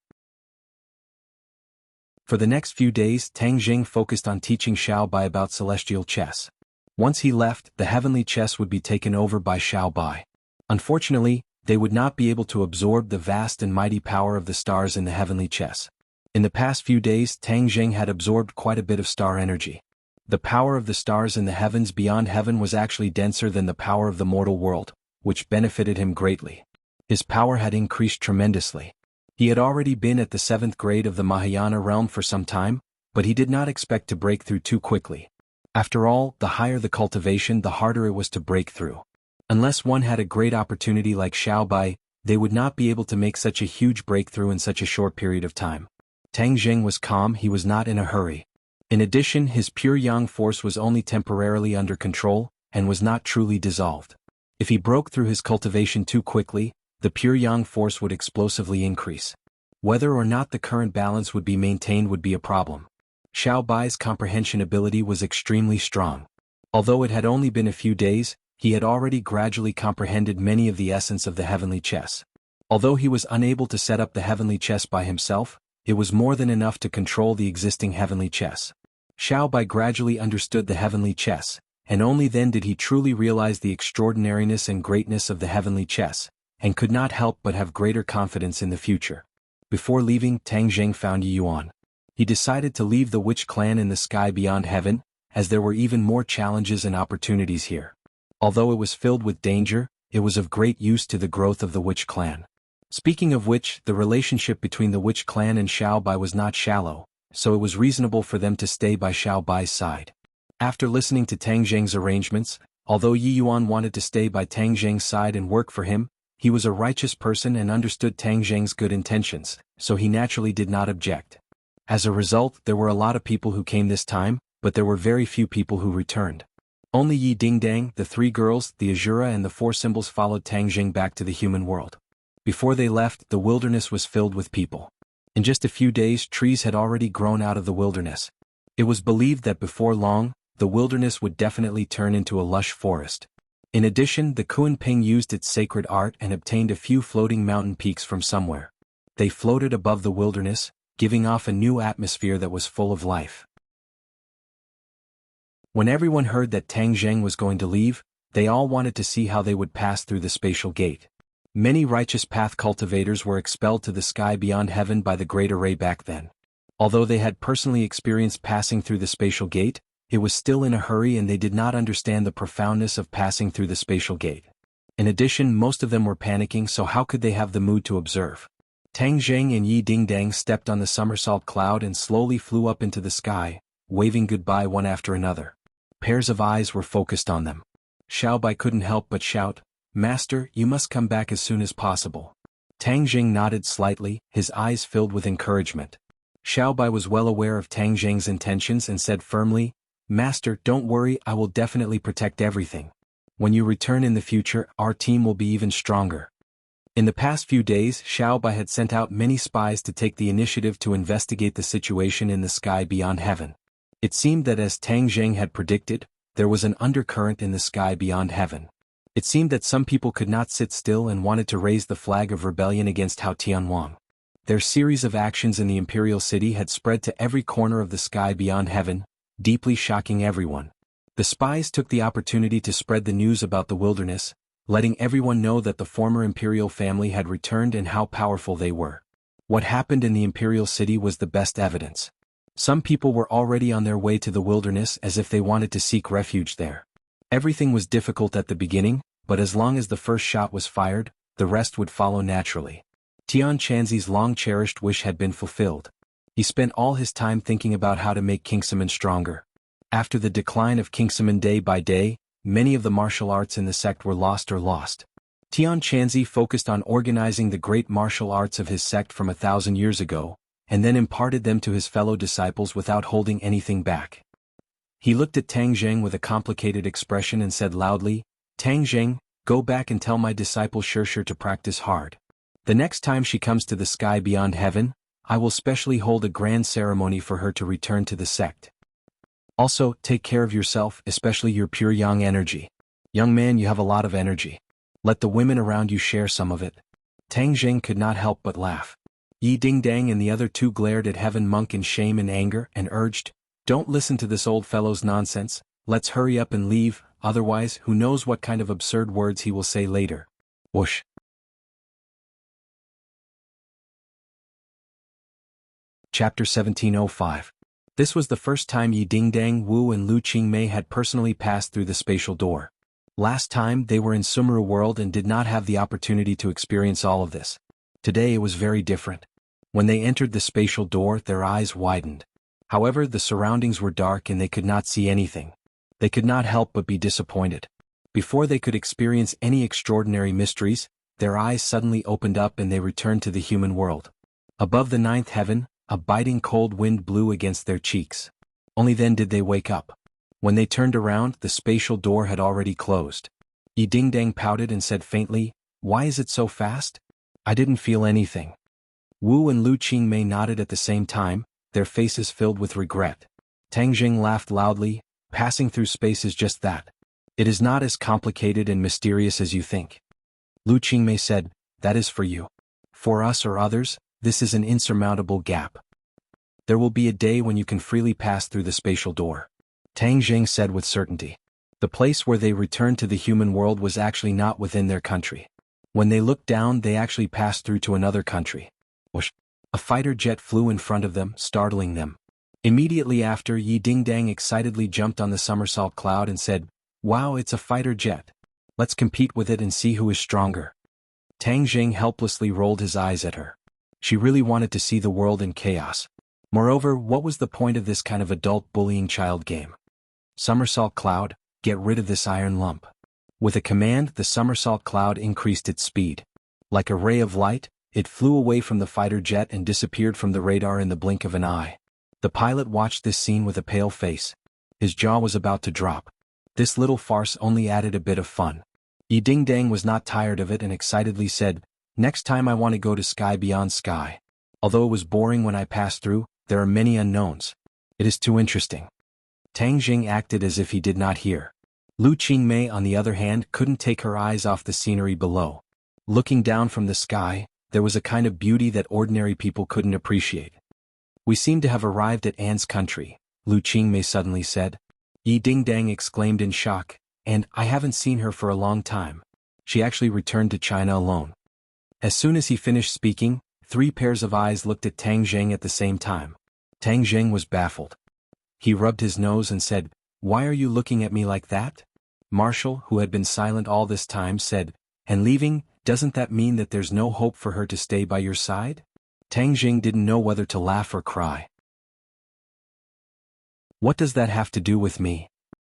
For the next few days, Tang Zheng focused on teaching Xiaobai about celestial chess. Once he left, the heavenly chess would be taken over by Xiaobai. Unfortunately, they would not be able to absorb the vast and mighty power of the stars in the heavenly chess. In the past few days, Tang Zheng had absorbed quite a bit of star energy. The power of the stars in the heavens beyond heaven was actually denser than the power of the mortal world, which benefited him greatly. His power had increased tremendously. He had already been at the 7th grade of the Mahayana realm for some time, but he did not expect to break through too quickly. After all, the higher the cultivation, the harder it was to break through. Unless one had a great opportunity like Xiaobai, they would not be able to make such a huge breakthrough in such a short period of time. Tang Zheng was calm, he was not in a hurry. In addition, his pure yang force was only temporarily under control, and was not truly dissolved. If he broke through his cultivation too quickly, the pure yang force would explosively increase. Whether or not the current balance would be maintained would be a problem. Xiaobai's comprehension ability was extremely strong. Although it had only been a few days, he had already gradually comprehended many of the essence of the heavenly chess. Although he was unable to set up the heavenly chess by himself, it was more than enough to control the existing heavenly chess. Xiaobai gradually understood the heavenly chess, and only then did he truly realize the extraordinariness and greatness of the heavenly chess, and could not help but have greater confidence in the future. Before leaving, Tang Zheng found Yi Yuan. He decided to leave the witch clan in the sky beyond heaven, as there were even more challenges and opportunities here. Although it was filled with danger, it was of great use to the growth of the witch clan. Speaking of which, the relationship between the witch clan and Xiaobai was not shallow, so it was reasonable for them to stay by Xiaobai's side. After listening to Tang Zheng's arrangements, although Yi Yuan wanted to stay by Tang Zheng's side and work for him, he was a righteous person and understood Tang Zheng's good intentions, so he naturally did not object. As a result, there were a lot of people who came this time, but there were very few people who returned. Only Yi Dingdang, the 3 girls, the Azura and the 4 symbols followed Tang Zheng back to the human world. Before they left, the wilderness was filled with people. In just a few days, trees had already grown out of the wilderness. It was believed that before long, the wilderness would definitely turn into a lush forest. In addition, the Kuan Ping used its sacred art and obtained a few floating mountain peaks from somewhere. They floated above the wilderness, giving off a new atmosphere that was full of life. When everyone heard that Tang Zheng was going to leave, they all wanted to see how they would pass through the spatial gate. Many righteous path cultivators were expelled to the sky beyond heaven by the Great Array back then. Although they had personally experienced passing through the spatial gate, it was still in a hurry and they did not understand the profoundness of passing through the spatial gate. In addition, most of them were panicking, so how could they have the mood to observe? Tang Zheng and Yi Dingdang stepped on the somersault cloud and slowly flew up into the sky, waving goodbye one after another. Pairs of eyes were focused on them. Xiaobai couldn't help but shout, "Master, you must come back as soon as possible." Tang Zheng nodded slightly, his eyes filled with encouragement. Xiaobai was well aware of Tang Zheng's intentions and said firmly, "Master, don't worry, I will definitely protect everything. When you return in the future, our team will be even stronger." In the past few days, Xiaobai had sent out many spies to take the initiative to investigate the situation in the sky beyond heaven. It seemed that as Tang Zheng had predicted, there was an undercurrent in the sky beyond heaven. It seemed that some people could not sit still and wanted to raise the flag of rebellion against Hao Tianwang. Their series of actions in the imperial city had spread to every corner of the sky beyond heaven, deeply shocking everyone. The spies took the opportunity to spread the news about the wilderness, letting everyone know that the former imperial family had returned and how powerful they were. What happened in the imperial city was the best evidence. Some people were already on their way to the wilderness as if they wanted to seek refuge there. Everything was difficult at the beginning, but as long as the first shot was fired, the rest would follow naturally. Tian Chanzi's long-cherished wish had been fulfilled. He spent all his time thinking about how to make Kingsaman stronger. After the decline of Kingsaman day by day, many of the martial arts in the sect were lost. Tian Chanzi focused on organizing the great martial arts of his sect from 1,000 years ago, and then imparted them to his fellow disciples without holding anything back. He looked at Tang Zheng with a complicated expression and said loudly, "Tang Zheng, go back and tell my disciple Shirshir to practice hard. The next time she comes to the sky beyond heaven, I will specially hold a grand ceremony for her to return to the sect. Also, take care of yourself, especially your pure yang energy. Young man, you have a lot of energy. Let the women around you share some of it." Tang Zheng could not help but laugh. Yi Dingdang and the other two glared at Heaven Monk in shame and anger and urged, "Don't listen to this old fellow's nonsense, let's hurry up and leave, otherwise who knows what kind of absurd words he will say later." Whoosh. Chapter 1705. This was the first time Yi Dingdang, Wu and Lu Qingmei had personally passed through the spatial door. Last time they were in Sumeru world and did not have the opportunity to experience all of this. Today it was very different. When they entered the spatial door, their eyes widened. However, the surroundings were dark and they could not see anything. They could not help but be disappointed. Before they could experience any extraordinary mysteries, their eyes suddenly opened up and they returned to the human world. Above the ninth heaven, a biting cold wind blew against their cheeks. Only then did they wake up. When they turned around, the spatial door had already closed. Yi Dingdang pouted and said faintly, "Why is it so fast? I didn't feel anything." Wu and Lu Qingmei nodded at the same time, their faces filled with regret. Tang Jing laughed loudly, "Passing through space is just that. It is not as complicated and mysterious as you think." Lu Qingmei said, "That is for you. For us or others, this is an insurmountable gap. There will be a day when you can freely pass through the spatial door." Tang Jing said with certainty. The place where they returned to the human world was actually not within their country. When they looked down, they actually passed through to another country. Whoosh! A fighter jet flew in front of them, startling them. Immediately after, Yi Dingdang excitedly jumped on the somersault cloud and said, "Wow, it's a fighter jet. Let's compete with it and see who is stronger." Tang Jing helplessly rolled his eyes at her. She really wanted to see the world in chaos. Moreover, what was the point of this kind of adult bullying child game? Somersault cloud, get rid of this iron lump. With a command, the somersault cloud increased its speed. Like a ray of light, it flew away from the fighter jet and disappeared from the radar in the blink of an eye. The pilot watched this scene with a pale face. His jaw was about to drop. This little farce only added a bit of fun. Yi Dingdang was not tired of it and excitedly said, "Next time I want to go to sky beyond sky. Although it was boring when I passed through, there are many unknowns. It is too interesting." Tang Jing acted as if he did not hear. Lu Qingmei, on the other hand, couldn't take her eyes off the scenery below. Looking down from the sky, there was a kind of beauty that ordinary people couldn't appreciate. "We seem to have arrived at Anne's country," Lu Qingmei suddenly said. Yi Dingdang exclaimed in shock, "And I haven't seen her for a long time. She actually returned to China alone." As soon as he finished speaking, 3 pairs of eyes looked at Tang Zheng at the same time. Tang Zheng was baffled. He rubbed his nose and said, "Why are you looking at me like that?" Marshall, who had been silent all this time, said, "And leaving, doesn't that mean that there's no hope for her to stay by your side?" Tang Jing didn't know whether to laugh or cry. "What does that have to do with me?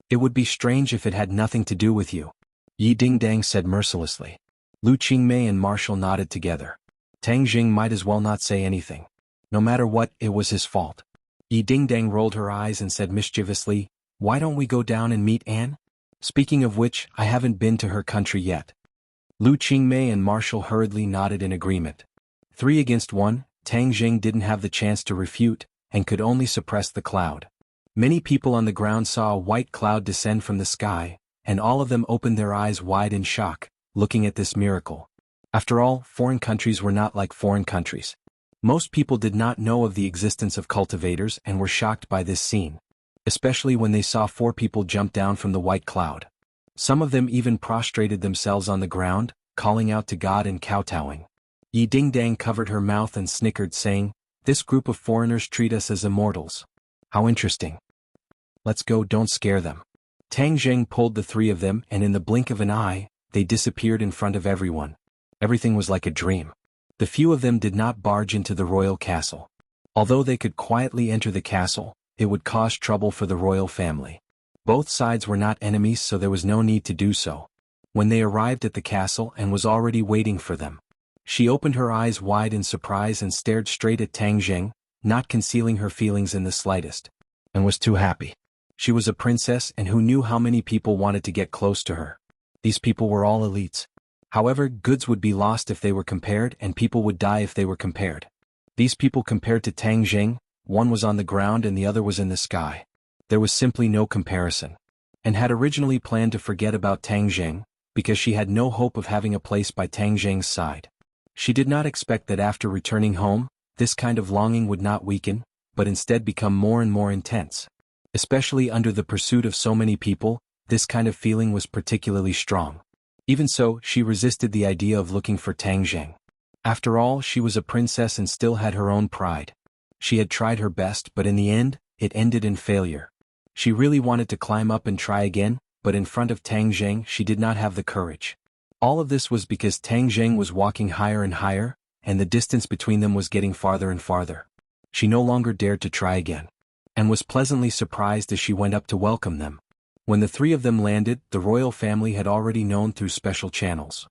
It would be strange if it had nothing to do with you," Yi Dingdang said mercilessly. Lu Qingmei and Marshall nodded together. Tang Jing might as well not say anything. No matter what, it was his fault. Yi Dingdang rolled her eyes and said mischievously, "Why don't we go down and meet Anne? Speaking of which, I haven't been to her country yet." Lu Qingmei and Marshall hurriedly nodded in agreement. 3 against 1, Tang Jing didn't have the chance to refute, and could only suppress the cloud. Many people on the ground saw a white cloud descend from the sky, and all of them opened their eyes wide in shock, looking at this miracle. After all, foreign countries were not like foreign countries. Most people did not know of the existence of cultivators and were shocked by this scene, especially when they saw 4 people jump down from the white cloud. Some of them even prostrated themselves on the ground, calling out to God and kowtowing. Yi Dingdang covered her mouth and snickered, saying, "This group of foreigners treat us as immortals. How interesting. Let's go, don't scare them." Tang Zheng pulled the three of them, and in the blink of an eye, they disappeared in front of everyone. Everything was like a dream. The few of them did not barge into the royal castle. Although they could quietly enter the castle, it would cause trouble for the royal family. Both sides were not enemies, so there was no need to do so. When they arrived at the castle and was already waiting for them, she opened her eyes wide in surprise and stared straight at Tang Zheng, not concealing her feelings in the slightest, and was too happy. She was a princess, and who knew how many people wanted to get close to her. These people were all elites. However, goods would be lost if they were compared, and people would die if they were compared. These people compared to Tang Zheng, one was on the ground and the other was in the sky. There was simply no comparison. And had originally planned to forget about Tang Zheng, because she had no hope of having a place by Tang Zheng's side. She did not expect that after returning home, this kind of longing would not weaken, but instead become more and more intense. Especially under the pursuit of so many people, this kind of feeling was particularly strong. Even so, she resisted the idea of looking for Tang Zheng. After all, she was a princess and still had her own pride. She had tried her best, but in the end, it ended in failure. She really wanted to climb up and try again, but in front of Tang Zheng she did not have the courage. All of this was because Tang Zheng was walking higher and higher, and the distance between them was getting farther and farther. She no longer dared to try again, and was pleasantly surprised as she went up to welcome them. When the three of them landed, the royal family had already known through special channels,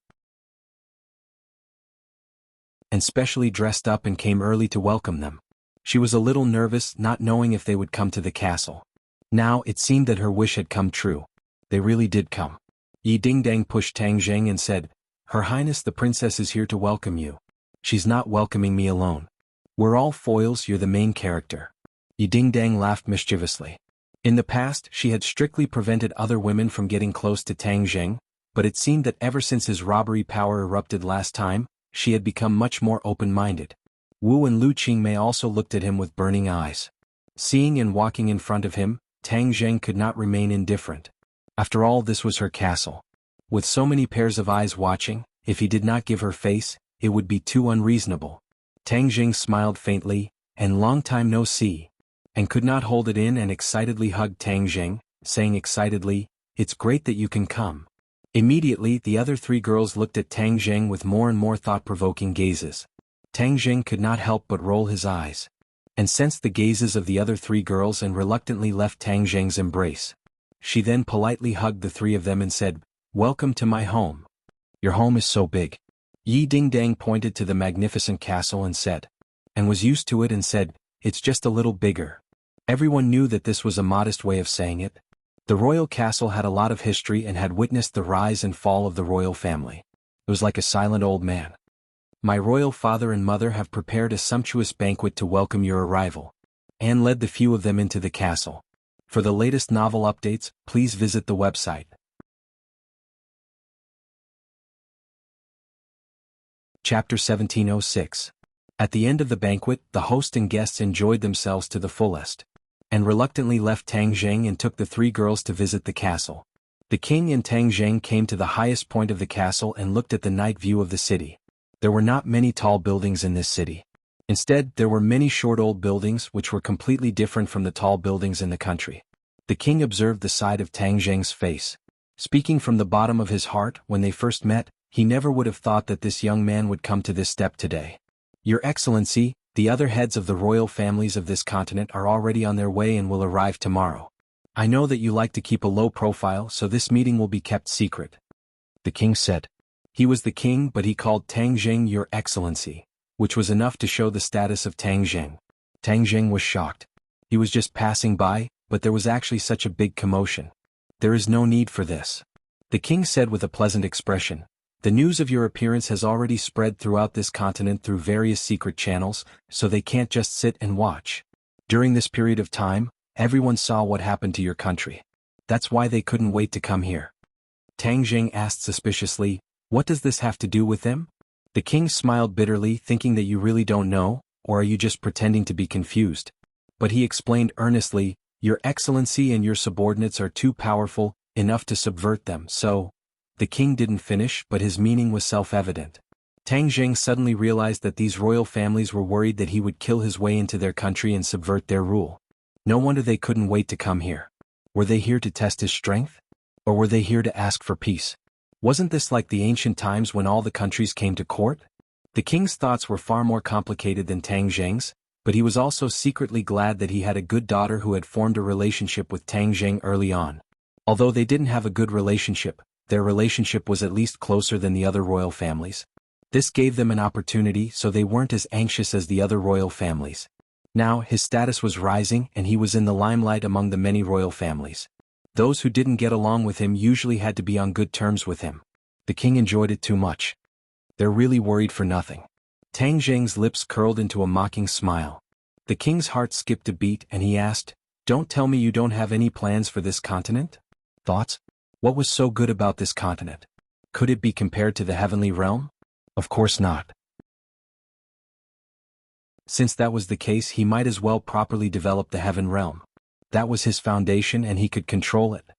and specially dressed up and came early to welcome them. She was a little nervous, not knowing if they would come to the castle. Now it seemed that her wish had come true. They really did come. Yi Dingdang pushed Tang Zheng and said, "Her Highness the Princess is here to welcome you. She's not welcoming me alone. We're all foils, you're the main character." Yi Dingdang laughed mischievously. In the past, she had strictly prevented other women from getting close to Tang Zheng, but it seemed that ever since his robbery power erupted last time, she had become much more open-minded. Wu and Lu Qingmei also looked at him with burning eyes. Seeing and walking in front of him, Tang Zheng could not remain indifferent. After all, this was her castle. With so many pairs of eyes watching, if he did not give her face, it would be too unreasonable. Tang Zheng smiled faintly, and "Long time no see," and could not hold it in and excitedly hugged Tang Zheng, saying excitedly, "It's great that you can come." Immediately, the other three girls looked at Tang Zheng with more and more thought-provoking gazes. Tang Zheng could not help but roll his eyes, and sensed the gazes of the other three girls and reluctantly left Tang Zheng's embrace. She then politely hugged the three of them and said, "Welcome to my home. Your home is so big." Yi Dingdang pointed to the magnificent castle and said, and was used to it and said, "It's just a little bigger." Everyone knew that this was a modest way of saying it. The royal castle had a lot of history and had witnessed the rise and fall of the royal family. It was like a silent old man. "My royal father and mother have prepared a sumptuous banquet to welcome your arrival." Anne led the few of them into the castle. For the latest novel updates, please visit the website. Chapter 1706. At the end of the banquet, the host and guests enjoyed themselves to the fullest, and reluctantly left Tang Zheng and took the three girls to visit the castle. The king and Tang Zheng came to the highest point of the castle and looked at the night view of the city. There were not many tall buildings in this city. Instead, there were many short old buildings which were completely different from the tall buildings in the country. The king observed the side of Tang Zheng's face. Speaking from the bottom of his heart, when they first met, he never would have thought that this young man would come to this step today. "Your Excellency, the other heads of the royal families of this continent are already on their way and will arrive tomorrow. I know that you like to keep a low profile, so this meeting will be kept secret," the king said. He was the king, but he called Tang Zheng Your Excellency, which was enough to show the status of Tang Zheng. Tang Zheng was shocked. He was just passing by, but there was actually such a big commotion. "There is no need for this," the king said with a pleasant expression. "The news of your appearance has already spread throughout this continent through various secret channels, so they can't just sit and watch. During this period of time, everyone saw what happened to your country. That's why they couldn't wait to come here." Tang Zheng asked suspiciously, "What does this have to do with them?" The king smiled bitterly, thinking that you really don't know, or are you just pretending to be confused? But he explained earnestly, "Your Excellency and your subordinates are too powerful, enough to subvert them, so—" The king didn't finish, but his meaning was self-evident. Tang Jing suddenly realized that these royal families were worried that he would kill his way into their country and subvert their rule. No wonder they couldn't wait to come here. Were they here to test his strength? Or were they here to ask for peace? Wasn't this like the ancient times when all the countries came to court? The king's thoughts were far more complicated than Tang Jing's, but he was also secretly glad that he had a good daughter who had formed a relationship with Tang Jing early on. Although they didn't have a good relationship, their relationship was at least closer than the other royal families. This gave them an opportunity so they weren't as anxious as the other royal families. Now, his status was rising and he was in the limelight among the many royal families. Those who didn't get along with him usually had to be on good terms with him. The king enjoyed it too much. They're really worried for nothing. Tang Jing's lips curled into a mocking smile. The king's heart skipped a beat and he asked, "Don't tell me you don't have any plans for this continent?" Thoughts? What was so good about this continent? Could it be compared to the heavenly realm? Of course not. Since that was the case, he might as well properly develop the heaven realm. That was his foundation and he could control it.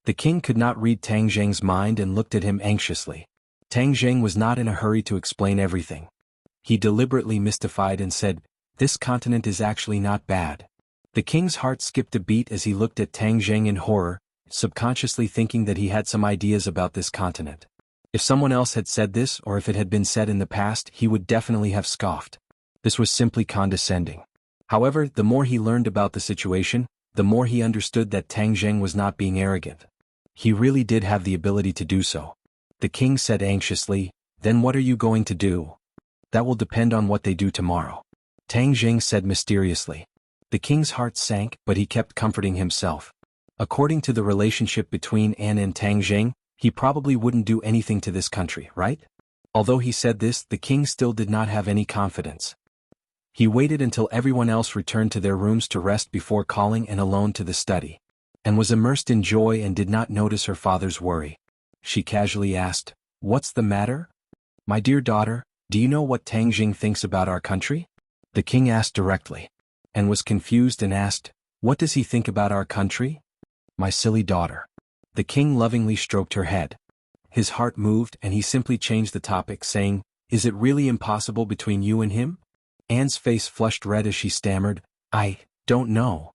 The king could not read Tang Jing's mind and looked at him anxiously. Tang Jing was not in a hurry to explain everything. He deliberately mystified and said, "This continent is actually not bad." The king's heart skipped a beat as he looked at Tang Jing in horror, subconsciously thinking that he had some ideas about this continent. If someone else had said this or if it had been said in the past, he would definitely have scoffed. This was simply condescending. However, the more he learned about the situation, the more he understood that Tang Jing was not being arrogant. He really did have the ability to do so. The king said anxiously, "Then what are you going to do?" "That will depend on what they do tomorrow," Tang Jing said mysteriously. The king's heart sank, but he kept comforting himself. According to the relationship between An and Tang Jing, he probably wouldn't do anything to this country, right? Although he said this, the king still did not have any confidence. He waited until everyone else returned to their rooms to rest before calling An alone to the study, and was immersed in joy and did not notice her father's worry. She casually asked, "What's the matter? My dear daughter, do you know what Tang Jing thinks about our country?" The king asked directly, and was confused and asked, "What does he think about our country?" "My silly daughter." The king lovingly stroked her head. His heart moved and he simply changed the topic, saying, "Is it really impossible between you and him?" Anne's face flushed red as she stammered, "I don't know.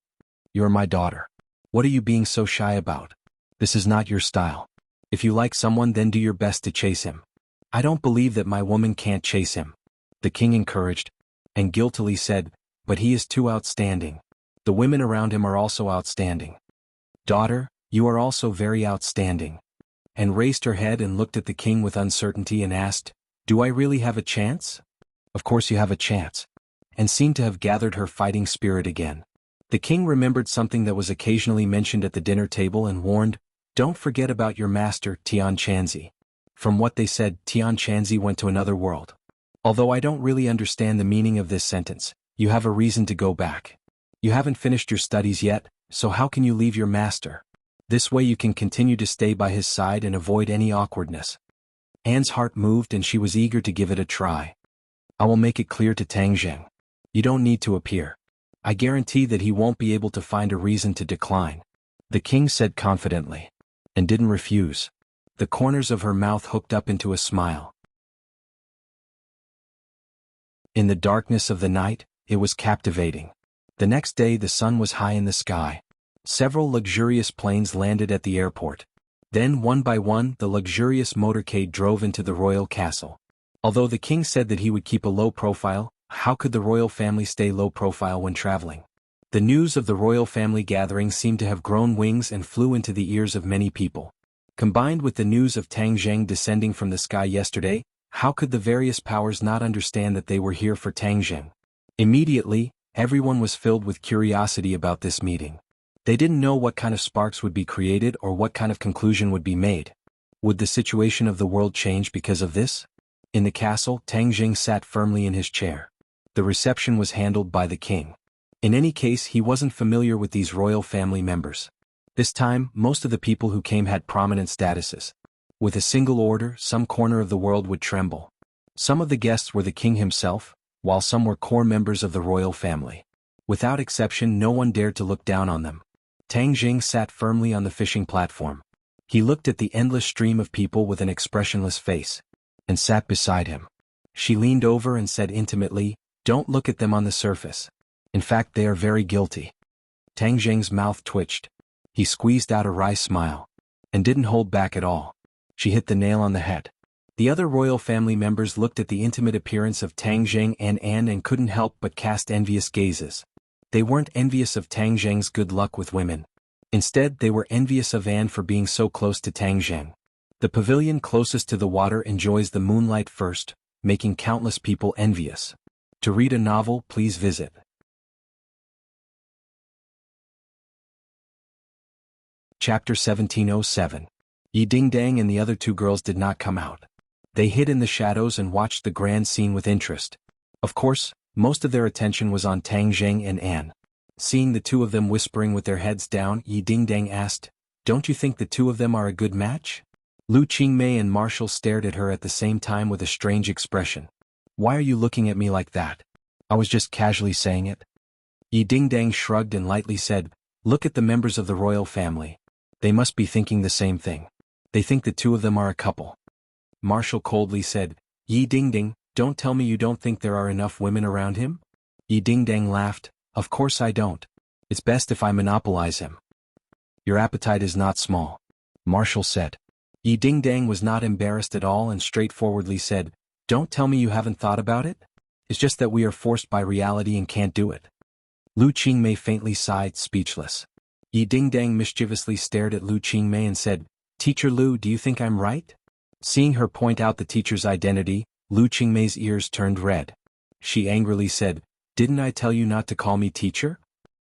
You're my daughter. What are you being so shy about? This is not your style. If you like someone, then do your best to chase him." "I don't believe that my woman can't chase him," the king encouraged, and guiltily said, "But he is too outstanding. The women around him are also outstanding." "Daughter, you are also very outstanding." And raised her head and looked at the king with uncertainty and asked, "Do I really have a chance?" "Of course you have a chance," and seemed to have gathered her fighting spirit again. The king remembered something that was occasionally mentioned at the dinner table and warned, "Don't forget about your master, Tian Chanzi." From what they said, Tian Chanzi went to another world. Although I don't really understand the meaning of this sentence, you have a reason to go back. You haven't finished your studies yet, so how can you leave your master? This way you can continue to stay by his side and avoid any awkwardness. Anne's heart moved and she was eager to give it a try. "I will make it clear to Tang Jing. You don't need to appear. I guarantee that he won't be able to find a reason to decline," the king said confidently. And didn't refuse. The corners of her mouth hooked up into a smile. In the darkness of the night, it was captivating. The next day the sun was high in the sky. Several luxurious planes landed at the airport. Then one by one the luxurious motorcade drove into the royal castle. Although the king said that he would keep a low profile, how could the royal family stay low profile when traveling? The news of the royal family gathering seemed to have grown wings and flew into the ears of many people. Combined with the news of Tang Jing descending from the sky yesterday, how could the various powers not understand that they were here for Tang Jing? Immediately, everyone was filled with curiosity about this meeting. They didn't know what kind of sparks would be created or what kind of conclusion would be made. Would the situation of the world change because of this? In the castle, Tang Jing sat firmly in his chair. The reception was handled by the king. In any case, he wasn't familiar with these royal family members. This time, most of the people who came had prominent statuses. With a single order, some corner of the world would tremble. Some of the guests were the king himself, while some were core members of the royal family. Without exception, no one dared to look down on them. Tang Jing sat firmly on the fishing platform. He looked at the endless stream of people with an expressionless face, and sat beside him. She leaned over and said intimately, "Don't look at them on the surface. In fact, they are very guilty." Tang Zheng's mouth twitched. He squeezed out a wry smile. And didn't hold back at all. She hit the nail on the head. The other royal family members looked at the intimate appearance of Tang Zheng and Anne and couldn't help but cast envious gazes. They weren't envious of Tang Zheng's good luck with women. Instead, they were envious of Anne for being so close to Tang Zheng. The pavilion closest to the water enjoys the moonlight first, making countless people envious. To read a novel, please visit Chapter 1707. Yi Dingdang and the other two girls did not come out. They hid in the shadows and watched the grand scene with interest. Of course, most of their attention was on Tang Zheng and Anne. Seeing the two of them whispering with their heads down, Yi Dingdang asked, "Don't you think the two of them are a good match?" Lu Qingmei and Marshall stared at her at the same time with a strange expression. "Why are you looking at me like that? I was just casually saying it." Yi Dingdang shrugged and lightly said, "Look at the members of the royal family. They must be thinking the same thing. They think the two of them are a couple." Marshall coldly said, "Yi Dingding, don't tell me you don't think there are enough women around him?" Yi Dingdang laughed, "Of course I don't. It's best if I monopolize him." "Your appetite is not small," Marshall said. Yi Dingdang was not embarrassed at all and straightforwardly said, "Don't tell me you haven't thought about it. It's just that we are forced by reality and can't do it." Lu Qingmei faintly sighed, speechless. Yi Dingdang mischievously stared at Lu Qingmei and said, "Teacher Lu, do you think I'm right?" Seeing her point out the teacher's identity, Lu Qingmei's ears turned red. She angrily said, "Didn't I tell you not to call me teacher?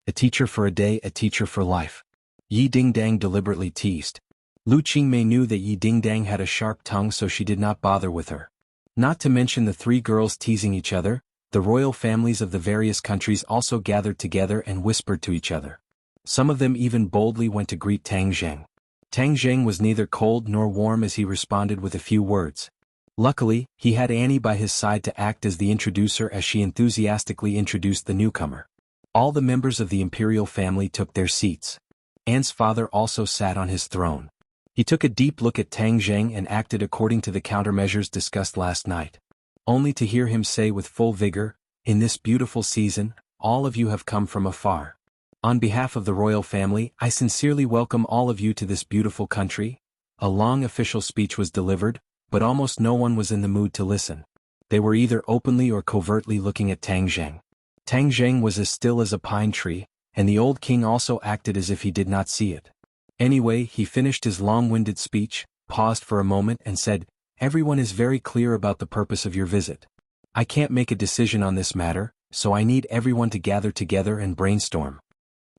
A teacher for a day, a teacher for life." Yi Dingdang deliberately teased. Lu Qingmei knew that Yi Dingdang had a sharp tongue, so she did not bother with her. Not to mention the three girls teasing each other, the royal families of the various countries also gathered together and whispered to each other. Some of them even boldly went to greet Tang Zheng. Tang Zheng was neither cold nor warm as he responded with a few words. Luckily, he had Annie by his side to act as the introducer as she enthusiastically introduced the newcomer. All the members of the imperial family took their seats. Anne's father also sat on his throne. He took a deep look at Tang Zheng and acted according to the countermeasures discussed last night. Only to hear him say with full vigor, "In this beautiful season, all of you have come from afar. On behalf of the royal family, I sincerely welcome all of you to this beautiful country." A long official speech was delivered, but almost no one was in the mood to listen. They were either openly or covertly looking at Tang Zheng. Tang Zheng was as still as a pine tree, and the old king also acted as if he did not see it. Anyway, he finished his long-winded speech, paused for a moment and said, "Everyone is very clear about the purpose of your visit. I can't make a decision on this matter, so I need everyone to gather together and brainstorm."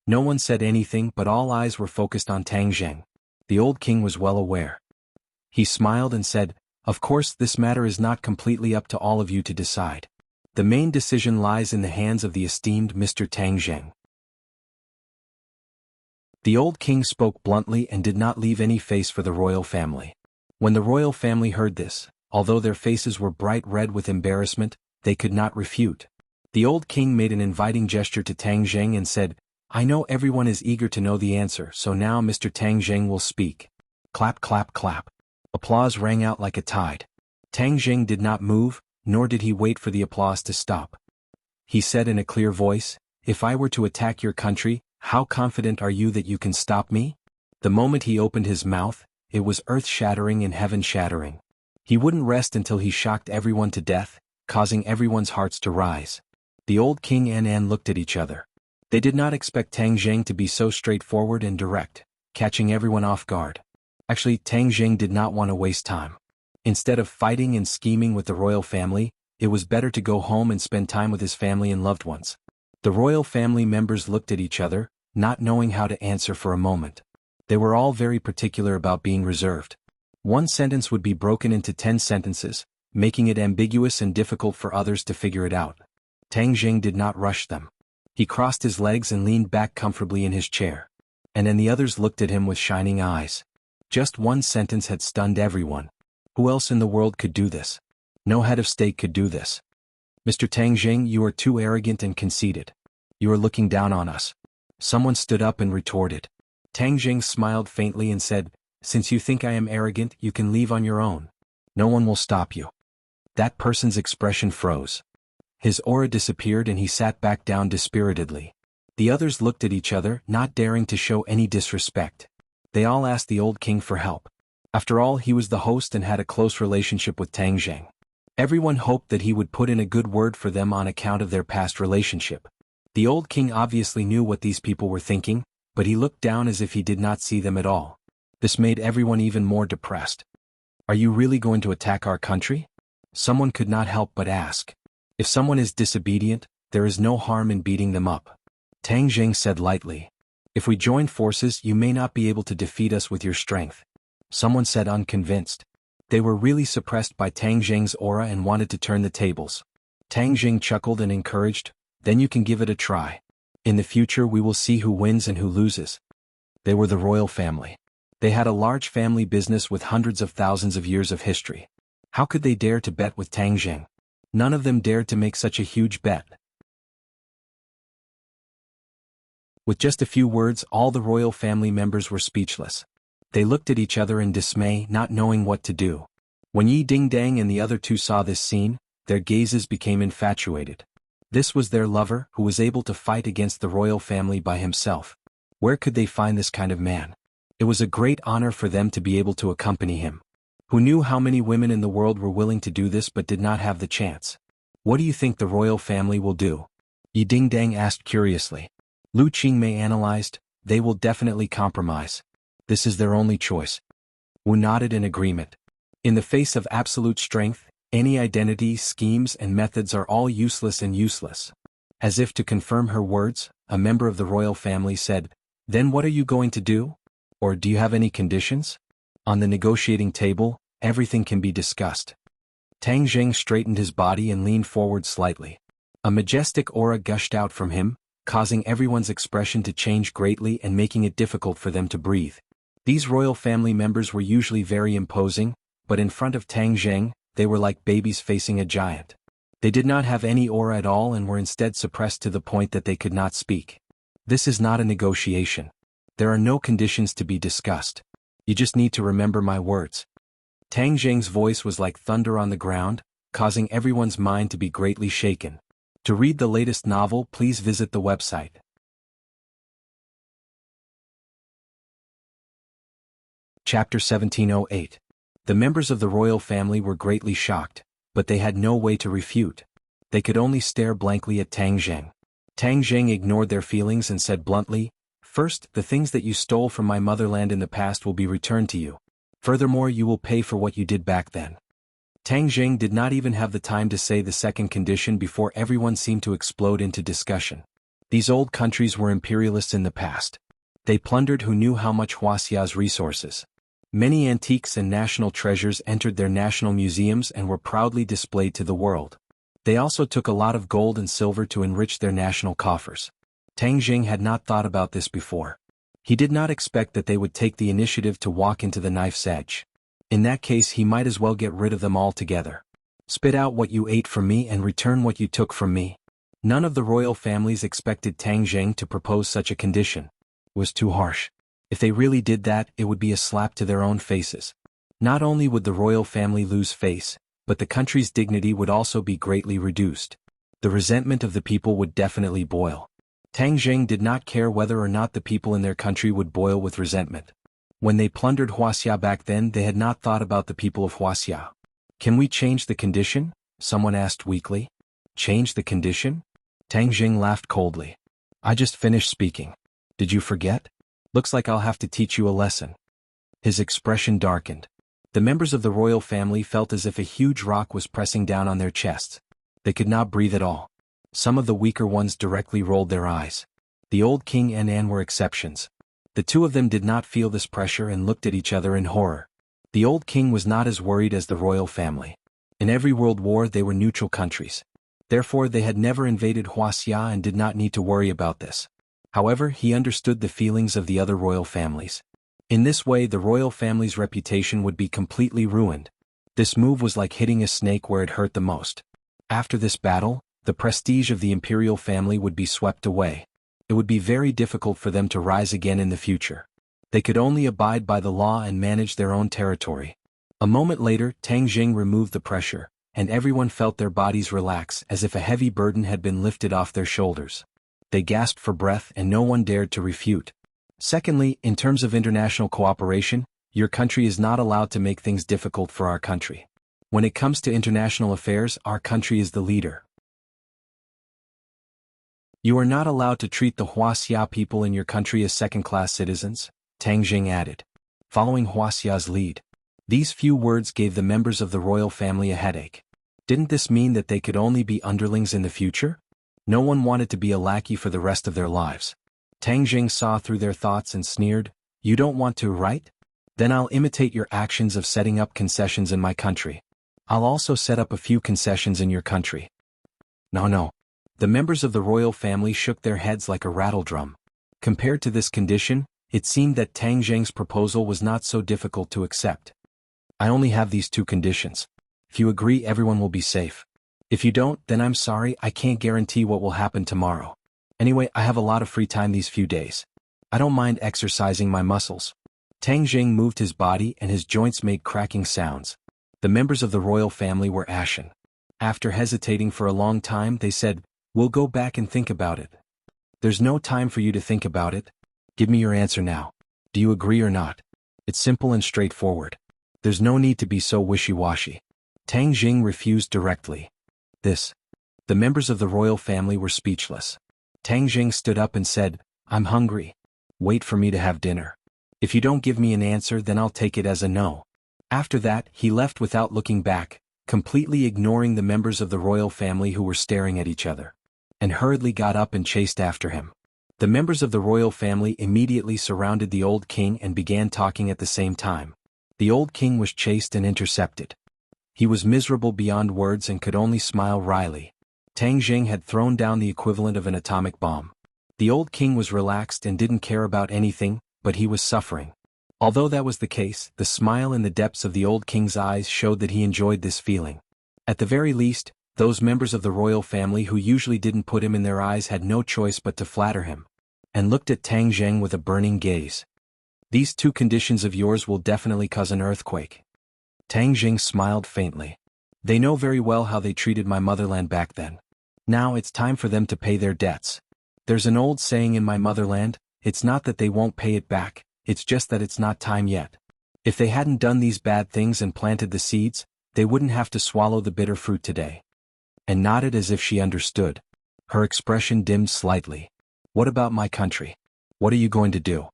No one said anything, but all eyes were focused on Tang Zheng. The old king was well aware. He smiled and said, "Of course, this matter is not completely up to all of you to decide. The main decision lies in the hands of the esteemed Mr. Tang Zheng." The old king spoke bluntly and did not leave any face for the royal family. When the royal family heard this, although their faces were bright red with embarrassment, they could not refute. The old king made an inviting gesture to Tang Zheng and said, "I know everyone is eager to know the answer, so now Mr. Tang Zheng will speak." Clap, clap, clap. Applause rang out like a tide. Tang Zheng did not move, nor did he wait for the applause to stop. He said in a clear voice, "If I were to attack your country, how confident are you that you can stop me?" The moment he opened his mouth, it was earth-shattering and heaven-shattering. He wouldn't rest until he shocked everyone to death, causing everyone's hearts to rise. The old king and Anne looked at each other. They did not expect Tang Zheng to be so straightforward and direct, catching everyone off guard. Actually, Tang Zheng did not want to waste time. Instead of fighting and scheming with the royal family, it was better to go home and spend time with his family and loved ones. The royal family members looked at each other, not knowing how to answer for a moment. They were all very particular about being reserved. One sentence would be broken into 10 sentences, making it ambiguous and difficult for others to figure it out. Tang Zheng did not rush them. He crossed his legs and leaned back comfortably in his chair. And then the others looked at him with shining eyes. Just one sentence had stunned everyone. Who else in the world could do this? No head of state could do this. "Mr. Tang Zheng, you are too arrogant and conceited. You are looking down on us." Someone stood up and retorted. Tang Zheng smiled faintly and said, "Since you think I am arrogant, you can leave on your own. No one will stop you." That person's expression froze. His aura disappeared and he sat back down dispiritedly. The others looked at each other, not daring to show any disrespect. They all asked the old king for help. After all, he was the host and had a close relationship with Tang Zheng. Everyone hoped that he would put in a good word for them on account of their past relationship. The old king obviously knew what these people were thinking, but he looked down as if he did not see them at all. This made everyone even more depressed. Are you really going to attack our country? Someone could not help but ask. If someone is disobedient, there is no harm in beating them up. Tang Zheng said lightly. If we join forces, you may not be able to defeat us with your strength. Someone said unconvinced. They were really suppressed by Tang Zheng's aura and wanted to turn the tables. Tang Zheng chuckled and encouraged, then you can give it a try. In the future we will see who wins and who loses. They were the royal family. They had a large family business with hundreds of thousands of years of history. How could they dare to bet with Tang Zheng? None of them dared to make such a huge bet. With just a few words, all the royal family members were speechless. They looked at each other in dismay, not knowing what to do. When Yi Dingdang and the other two saw this scene, their gazes became infatuated. This was their lover, who was able to fight against the royal family by himself. Where could they find this kind of man? It was a great honor for them to be able to accompany him. Who knew how many women in the world were willing to do this but did not have the chance? What do you think the royal family will do? Yi Dingdang asked curiously. Lu Qingmei analyzed, they will definitely compromise. This is their only choice. Wu nodded in agreement. In the face of absolute strength, any identity, schemes and methods are all useless and useless. As if to confirm her words, a member of the royal family said, then what are you going to do? Or do you have any conditions? On the negotiating table, everything can be discussed. Tang Zheng straightened his body and leaned forward slightly. A majestic aura gushed out from him, causing everyone's expression to change greatly and making it difficult for them to breathe. These royal family members were usually very imposing, but in front of Tang Zheng, they were like babies facing a giant. They did not have any aura at all and were instead suppressed to the point that they could not speak. This is not a negotiation. There are no conditions to be discussed. You just need to remember my words. Tang Zheng's voice was like thunder on the ground, causing everyone's mind to be greatly shaken. To read the latest novel, please visit the website. Chapter 1708. The members of the royal family were greatly shocked, but they had no way to refute. They could only stare blankly at Tang Zheng. Tang Zheng ignored their feelings and said bluntly, first, the things that you stole from my motherland in the past will be returned to you. Furthermore, you will pay for what you did back then. Tang Zheng did not even have the time to say the second condition before everyone seemed to explode into discussion. These old countries were imperialists in the past. They plundered who knew how much Wuxia's resources. Many antiques and national treasures entered their national museums and were proudly displayed to the world. They also took a lot of gold and silver to enrich their national coffers. Tang Zheng had not thought about this before. He did not expect that they would take the initiative to walk into the knife's edge. In that case, he might as well get rid of them altogether. Spit out what you ate from me and return what you took from me. None of the royal families expected Tang Zheng to propose such a condition. It was too harsh. If they really did that, it would be a slap to their own faces. Not only would the royal family lose face, but the country's dignity would also be greatly reduced. The resentment of the people would definitely boil. Tang Zheng did not care whether or not the people in their country would boil with resentment. When they plundered Wuxia back then, they had not thought about the people of Wuxia. Can we change the condition? Someone asked weakly. Change the condition? Tang Zheng laughed coldly. I just finished speaking. Did you forget? Looks like I'll have to teach you a lesson. His expression darkened. The members of the royal family felt as if a huge rock was pressing down on their chests. They could not breathe at all. Some of the weaker ones directly rolled their eyes. The old king and An were exceptions. The two of them did not feel this pressure and looked at each other in horror. The old king was not as worried as the royal family. In every world war they were neutral countries. Therefore they had never invaded Wuxia and did not need to worry about this. However, he understood the feelings of the other royal families. In this way, the royal family's reputation would be completely ruined. This move was like hitting a snake where it hurt the most. After this battle, the prestige of the imperial family would be swept away. It would be very difficult for them to rise again in the future. They could only abide by the law and manage their own territory. A moment later, Tang Zheng removed the pressure, and everyone felt their bodies relax as if a heavy burden had been lifted off their shoulders. They gasped for breath and no one dared to refute. Secondly, in terms of international cooperation, your country is not allowed to make things difficult for our country. When it comes to international affairs, our country is the leader. You are not allowed to treat the Wuxia people in your country as second-class citizens, Tang Jing added, following Wuxia's lead. These few words gave the members of the royal family a headache. Didn't this mean that they could only be underlings in the future? No one wanted to be a lackey for the rest of their lives. Tang Jing saw through their thoughts and sneered, "You don't want to, right? Then I'll imitate your actions of setting up concessions in my country. I'll also set up a few concessions in your country." No. The members of the royal family shook their heads like a rattledrum. Compared to this condition, it seemed that Tang Jing's proposal was not so difficult to accept. "I only have these two conditions. If you agree, everyone will be safe. If you don't, then I'm sorry, I can't guarantee what will happen tomorrow. Anyway, I have a lot of free time these few days. I don't mind exercising my muscles." Tang Jing moved his body and his joints made cracking sounds. The members of the royal family were ashen. After hesitating for a long time, they said, "We'll go back and think about it." "There's no time for you to think about it. Give me your answer now. Do you agree or not? It's simple and straightforward. There's no need to be so wishy-washy." Tang Jing refused directly. The members of the royal family were speechless. Tang Jing stood up and said, "I'm hungry. Wait for me to have dinner. If you don't give me an answer, then I'll take it as a no." After that, he left without looking back, completely ignoring the members of the royal family who were staring at each other, and hurriedly got up and chased after him. The members of the royal family immediately surrounded the old king and began talking at the same time. The old king was chased and intercepted. He was miserable beyond words and could only smile wryly. Tang Jing had thrown down the equivalent of an atomic bomb. The old king was relaxed and didn't care about anything, but he was suffering. Although that was the case, the smile in the depths of the old king's eyes showed that he enjoyed this feeling. At the very least, those members of the royal family who usually didn't put him in their eyes had no choice but to flatter him, and looked at Tang Jing with a burning gaze. "These two conditions of yours will definitely cause an earthquake." Tang Jing smiled faintly. "They know very well how they treated my motherland back then. Now it's time for them to pay their debts. There's an old saying in my motherland, it's not that they won't pay it back, it's just that it's not time yet. If they hadn't done these bad things and planted the seeds, they wouldn't have to swallow the bitter fruit today." And nodded as if she understood. Her expression dimmed slightly. "What about my country? What are you going to do?"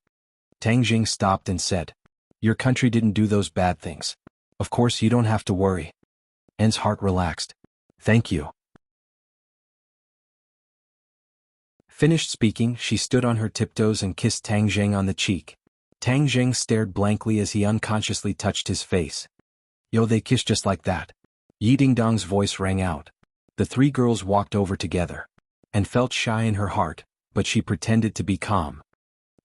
Tang Jing stopped and said, "Your country didn't do those bad things. Of course you don't have to worry." En's heart relaxed. "Thank you." Finished speaking, she stood on her tiptoes and kissed Tang Jing on the cheek. Tang Jing stared blankly as he unconsciously touched his face. "Yo, they kissed just like that." Yi Dingdong's voice rang out. The three girls walked over together, and felt shy in her heart, but she pretended to be calm.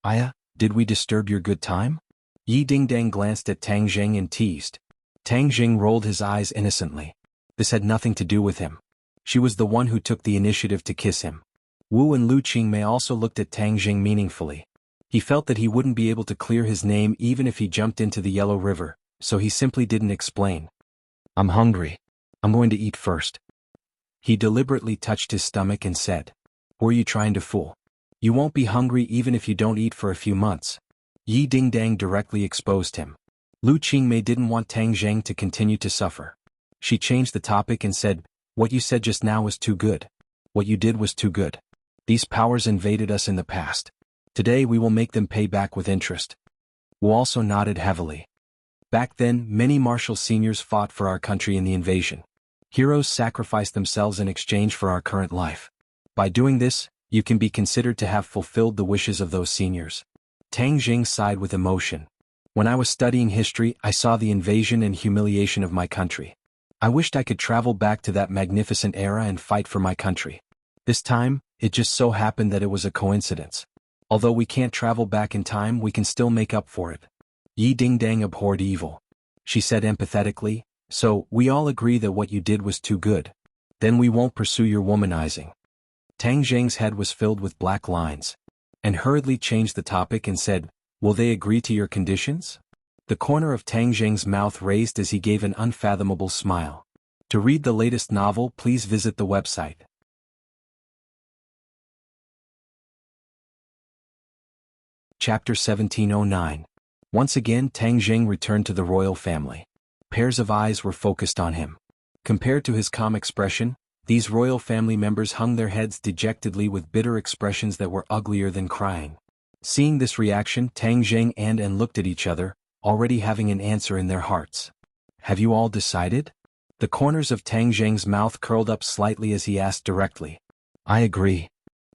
"Aya, did we disturb your good time?" Yi Dingdang glanced at Tang Jing and teased. Tang Jing rolled his eyes innocently. This had nothing to do with him. She was the one who took the initiative to kiss him. Wu and Lu Qingmei also looked at Tang Jing meaningfully. He felt that he wouldn't be able to clear his name even if he jumped into the Yellow River, so he simply didn't explain. "I'm hungry. I'm going to eat first." He deliberately touched his stomach and said, "Who are you trying to fool? You won't be hungry even if you don't eat for a few months." Yi Dingdang directly exposed him. Lu Qingmei didn't want Tang Jing to continue to suffer. She changed the topic and said, "What you said just now was too good. What you did was too good. These powers invaded us in the past. Today we will make them pay back with interest." Wu also nodded heavily. "Back then, many martial seniors fought for our country in the invasion. Heroes sacrificed themselves in exchange for our current life. By doing this, you can be considered to have fulfilled the wishes of those seniors." Tang Jing sighed with emotion. "When I was studying history, I saw the invasion and humiliation of my country. I wished I could travel back to that magnificent era and fight for my country. This time, it just so happened that it was a coincidence. Although we can't travel back in time, we can still make up for it." Yi Dingdang abhorred evil. She said empathetically, "So, we all agree that what you did was too good. Then we won't pursue your womanizing." Tang Jing's head was filled with black lines, and hurriedly changed the topic and said, "Will they agree to your conditions?" The corner of Tang Jing's mouth raised as he gave an unfathomable smile. To read the latest novel, please visit the website. Chapter 1709. Once again Tang Jing returned to the royal family. Pairs of eyes were focused on him. Compared to his calm expression, these royal family members hung their heads dejectedly with bitter expressions that were uglier than crying. Seeing this reaction, Tang Jing and An looked at each other, already having an answer in their hearts. Have you all decided? The corners of Tang Jing's mouth curled up slightly as he asked directly. I agree.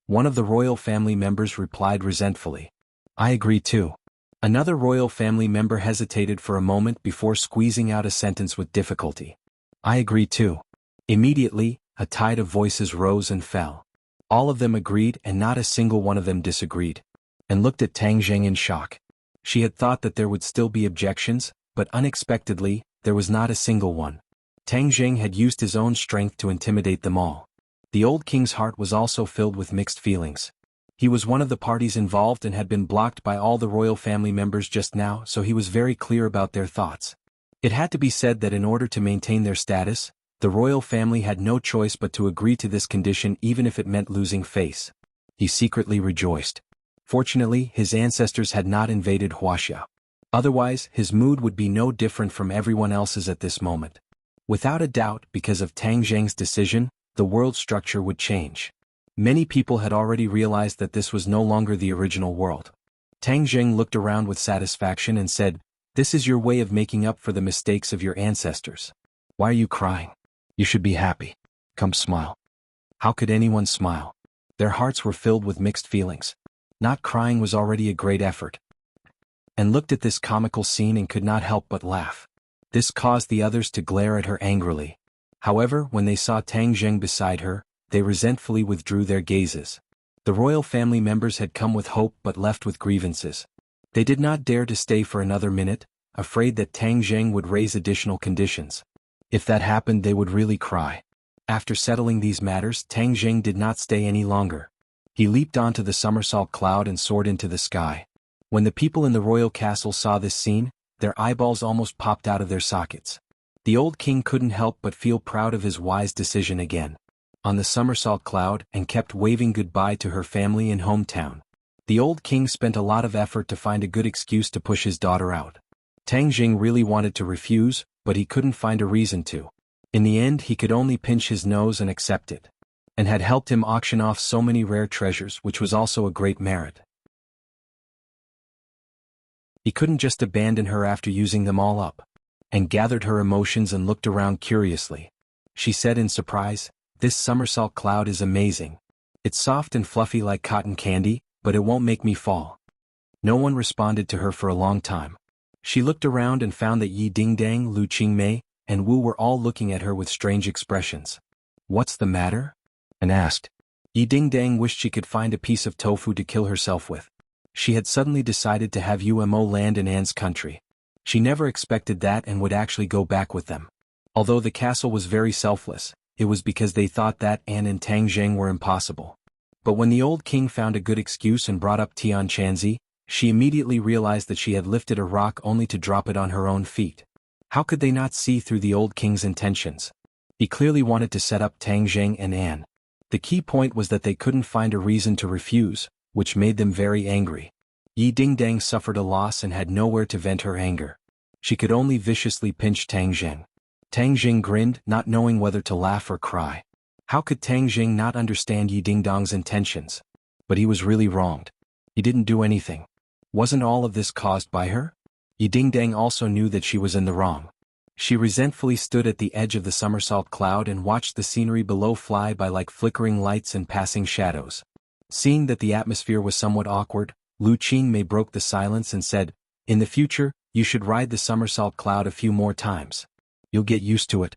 One of the royal family members replied resentfully. I agree too. Another royal family member hesitated for a moment before squeezing out a sentence with difficulty. I agree too. Immediately, a tide of voices rose and fell. All of them agreed and not a single one of them disagreed. And looked at Tang Jing in shock. She had thought that there would still be objections, but unexpectedly, there was not a single one. Tang Jing had used his own strength to intimidate them all. The old king's heart was also filled with mixed feelings. He was one of the parties involved and had been blocked by all the royal family members just now, so he was very clear about their thoughts. It had to be said that in order to maintain their status, the royal family had no choice but to agree to this condition even if it meant losing face. He secretly rejoiced. Fortunately, his ancestors had not invaded Wuxia. Otherwise, his mood would be no different from everyone else's at this moment. Without a doubt, because of Tang Jing's decision, the world structure would change. Many people had already realized that this was no longer the original world. Tang Jing looked around with satisfaction and said, "This is your way of making up for the mistakes of your ancestors. Why are you crying? You should be happy. Come smile." How could anyone smile? Their hearts were filled with mixed feelings. Not crying was already a great effort. And looked at this comical scene and could not help but laugh. This caused the others to glare at her angrily. However, when they saw Tang Jing beside her, they resentfully withdrew their gazes. The royal family members had come with hope but left with grievances. They did not dare to stay for another minute, afraid that Tang Jing would raise additional conditions. If that happened, they would really cry. After settling these matters, Tang Jing did not stay any longer. He leaped onto the somersault cloud and soared into the sky. When the people in the royal castle saw this scene, their eyeballs almost popped out of their sockets. The old king couldn't help but feel proud of his wise decision again. On the somersault cloud and kept waving goodbye to her family and hometown. The old king spent a lot of effort to find a good excuse to push his daughter out. Tang Jing really wanted to refuse, but he couldn't find a reason to. In the end, he could only pinch his nose and accept it. And had helped him auction off so many rare treasures, which was also a great merit. He couldn't just abandon her after using them all up. And gathered her emotions and looked around curiously. She said in surprise, "This somersault cloud is amazing. It's soft and fluffy like cotton candy, but it won't make me fall." No one responded to her for a long time. She looked around and found that Yi Dingdang, Lu Qingmei, and Wu were all looking at her with strange expressions. "What's the matter?" and asked. Yi Dingdang wished she could find a piece of tofu to kill herself with. She had suddenly decided to have Umo land in Anne's country. She never expected that and would actually go back with them. Although the castle was very selfless, it was because they thought that Anne and Tang Jing were impossible. But when the old king found a good excuse and brought up Tian Chanzi, she immediately realized that she had lifted a rock only to drop it on her own feet. How could they not see through the old king's intentions? He clearly wanted to set up Tang Jing and Anne. The key point was that they couldn't find a reason to refuse, which made them very angry. Yi Dingdang suffered a loss and had nowhere to vent her anger. She could only viciously pinch Tang Jing. Tang Jing grinned, not knowing whether to laugh or cry. How could Tang Jing not understand Yi Dingdang's intentions? But he was really wronged. He didn't do anything. Wasn't all of this caused by her? Yi Dingdang also knew that she was in the wrong. She resentfully stood at the edge of the somersault cloud and watched the scenery below fly by like flickering lights and passing shadows. Seeing that the atmosphere was somewhat awkward, Lu Qingmei broke the silence and said, "In the future, you should ride the somersault cloud a few more times. You'll get used to it."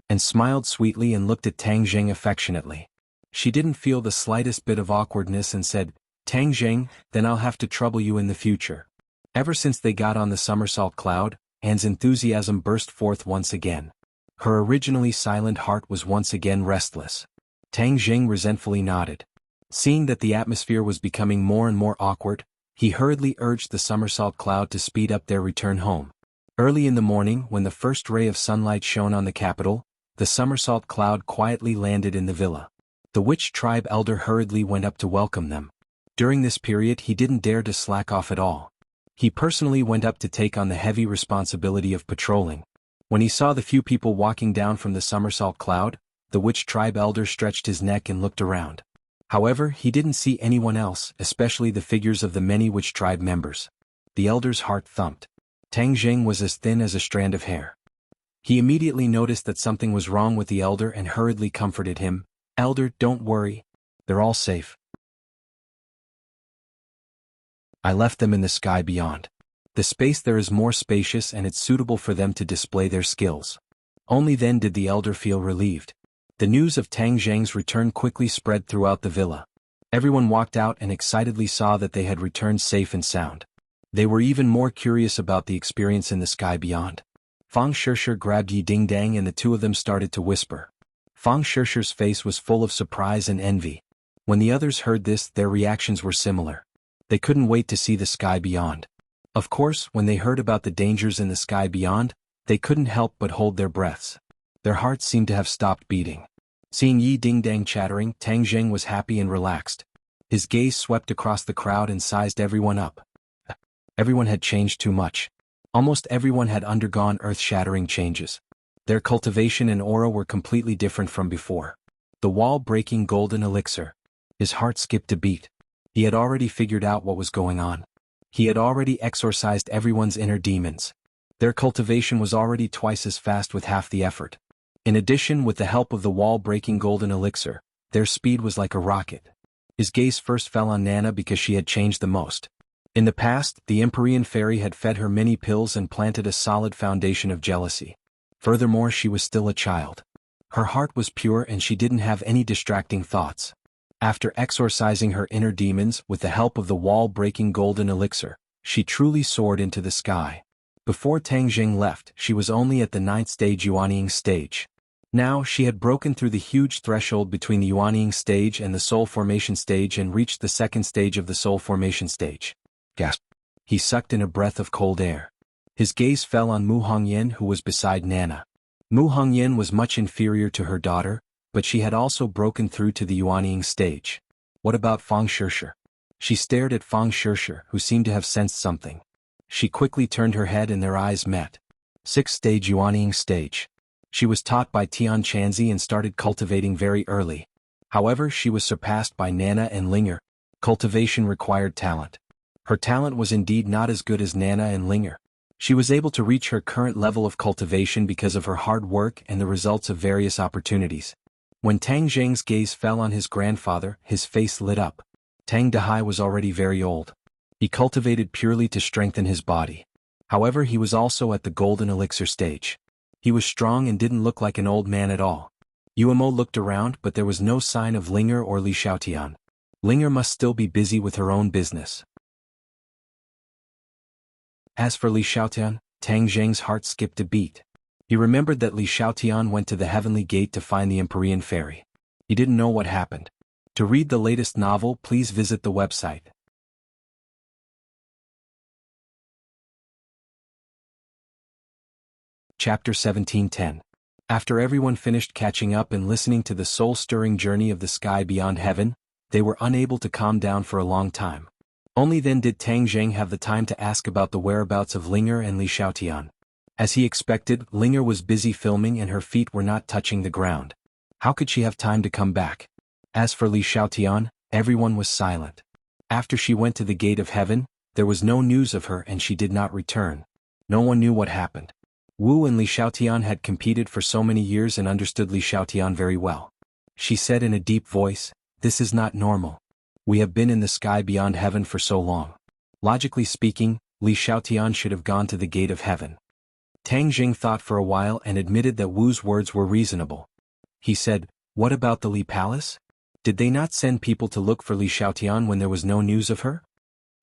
And smiled sweetly and looked at Tang Jing affectionately. She didn't feel the slightest bit of awkwardness and said, "Tang Jing, then I'll have to trouble you in the future." Ever since they got on the somersault cloud, Anne's enthusiasm burst forth once again. Her originally silent heart was once again restless. Tang Jing resentfully nodded. Seeing that the atmosphere was becoming more and more awkward, he hurriedly urged the somersault cloud to speed up their return home. Early in the morning, when the first ray of sunlight shone on the capital, the somersault cloud quietly landed in the villa. The witch tribe elder hurriedly went up to welcome them. During this period he didn't dare to slack off at all. He personally went up to take on the heavy responsibility of patrolling. When he saw the few people walking down from the somersault cloud, the witch tribe elder stretched his neck and looked around. However, he didn't see anyone else, especially the figures of the many witch tribe members. The elder's heart thumped. Tang Jing was as thin as a strand of hair. He immediately noticed that something was wrong with the elder and hurriedly comforted him. "Elder, don't worry. They're all safe. I left them in the sky beyond. The space there is more spacious and it's suitable for them to display their skills." Only then did the elder feel relieved. The news of Tang Zhang's return quickly spread throughout the villa. Everyone walked out and excitedly saw that they had returned safe and sound. They were even more curious about the experience in the sky beyond. Fang Shishir grabbed Yi Dingdang and the two of them started to whisper. Fang Shishir's face was full of surprise and envy. When the others heard this, their reactions were similar. They couldn't wait to see the sky beyond. Of course, when they heard about the dangers in the sky beyond, they couldn't help but hold their breaths. Their hearts seemed to have stopped beating. Seeing Yi Dingdang chattering, Tang Zheng was happy and relaxed. His gaze swept across the crowd and sized everyone up. Everyone had changed too much. Almost everyone had undergone earth-shattering changes. Their cultivation and aura were completely different from before. The wall-breaking golden elixir. His heart skipped a beat. He had already figured out what was going on. He had already exorcised everyone's inner demons. Their cultivation was already twice as fast with half the effort. In addition, with the help of the wall-breaking golden elixir, their speed was like a rocket. His gaze first fell on Nana because she had changed the most. In the past, the Empyrean fairy had fed her many pills and planted a solid foundation of jealousy. Furthermore, she was still a child. Her heart was pure and she didn't have any distracting thoughts. After exorcising her inner demons with the help of the wall-breaking golden elixir, she truly soared into the sky. Before Tang Jing left, she was only at the 9th stage Yuanying stage. Now, she had broken through the huge threshold between the Yuanying stage and the soul formation stage and reached the 2nd stage of the soul formation stage. Gasp. He sucked in a breath of cold air. His gaze fell on Mu Hongyan, who was beside Nana. Mu Hongyan was much inferior to her daughter, but she had also broken through to the Yuanying stage. What about Fang Shishir? She stared at Fang Shishir, who seemed to have sensed something. She quickly turned her head and their eyes met. 6th stage Yuanying stage. She was taught by Tian Chanzi and started cultivating very early. However, she was surpassed by Nana and Linger. Cultivation required talent. Her talent was indeed not as good as Nana and Linger. She was able to reach her current level of cultivation because of her hard work and the results of various opportunities. When Tang Zheng's gaze fell on his grandfather, his face lit up. Tang Dehai was already very old. He cultivated purely to strengthen his body. However, he was also at the golden elixir stage. He was strong and didn't look like an old man at all. Yuemo looked around, but there was no sign of Linger or Li Xiaotian. Linger must still be busy with her own business. As for Li Xiaotian, Tang Zheng's heart skipped a beat. He remembered that Li Xiaotian went to the heavenly gate to find the Empyrean fairy. He didn't know what happened. To read the latest novel, please visit the website. Chapter 1710. After everyone finished catching up and listening to the soul-stirring journey of the sky beyond heaven, they were unable to calm down for a long time. Only then did Tang Zheng have the time to ask about the whereabouts of Linger and Li Xiaotian. As he expected, Linger was busy filming and her feet were not touching the ground. How could she have time to come back? As for Li Xiaotian, everyone was silent. After she went to the gate of heaven, there was no news of her and she did not return. No one knew what happened. Wu and Li Xiaotian had competed for so many years and understood Li Xiaotian very well. She said in a deep voice, "This is not normal. We have been in the sky beyond heaven for so long. Logically speaking, Li Xiaotian should have gone to the gate of heaven." Tang Jing thought for a while and admitted that Wu's words were reasonable. He said, "What about the Li Palace? Did they not send people to look for Li Xiaotian when there was no news of her?"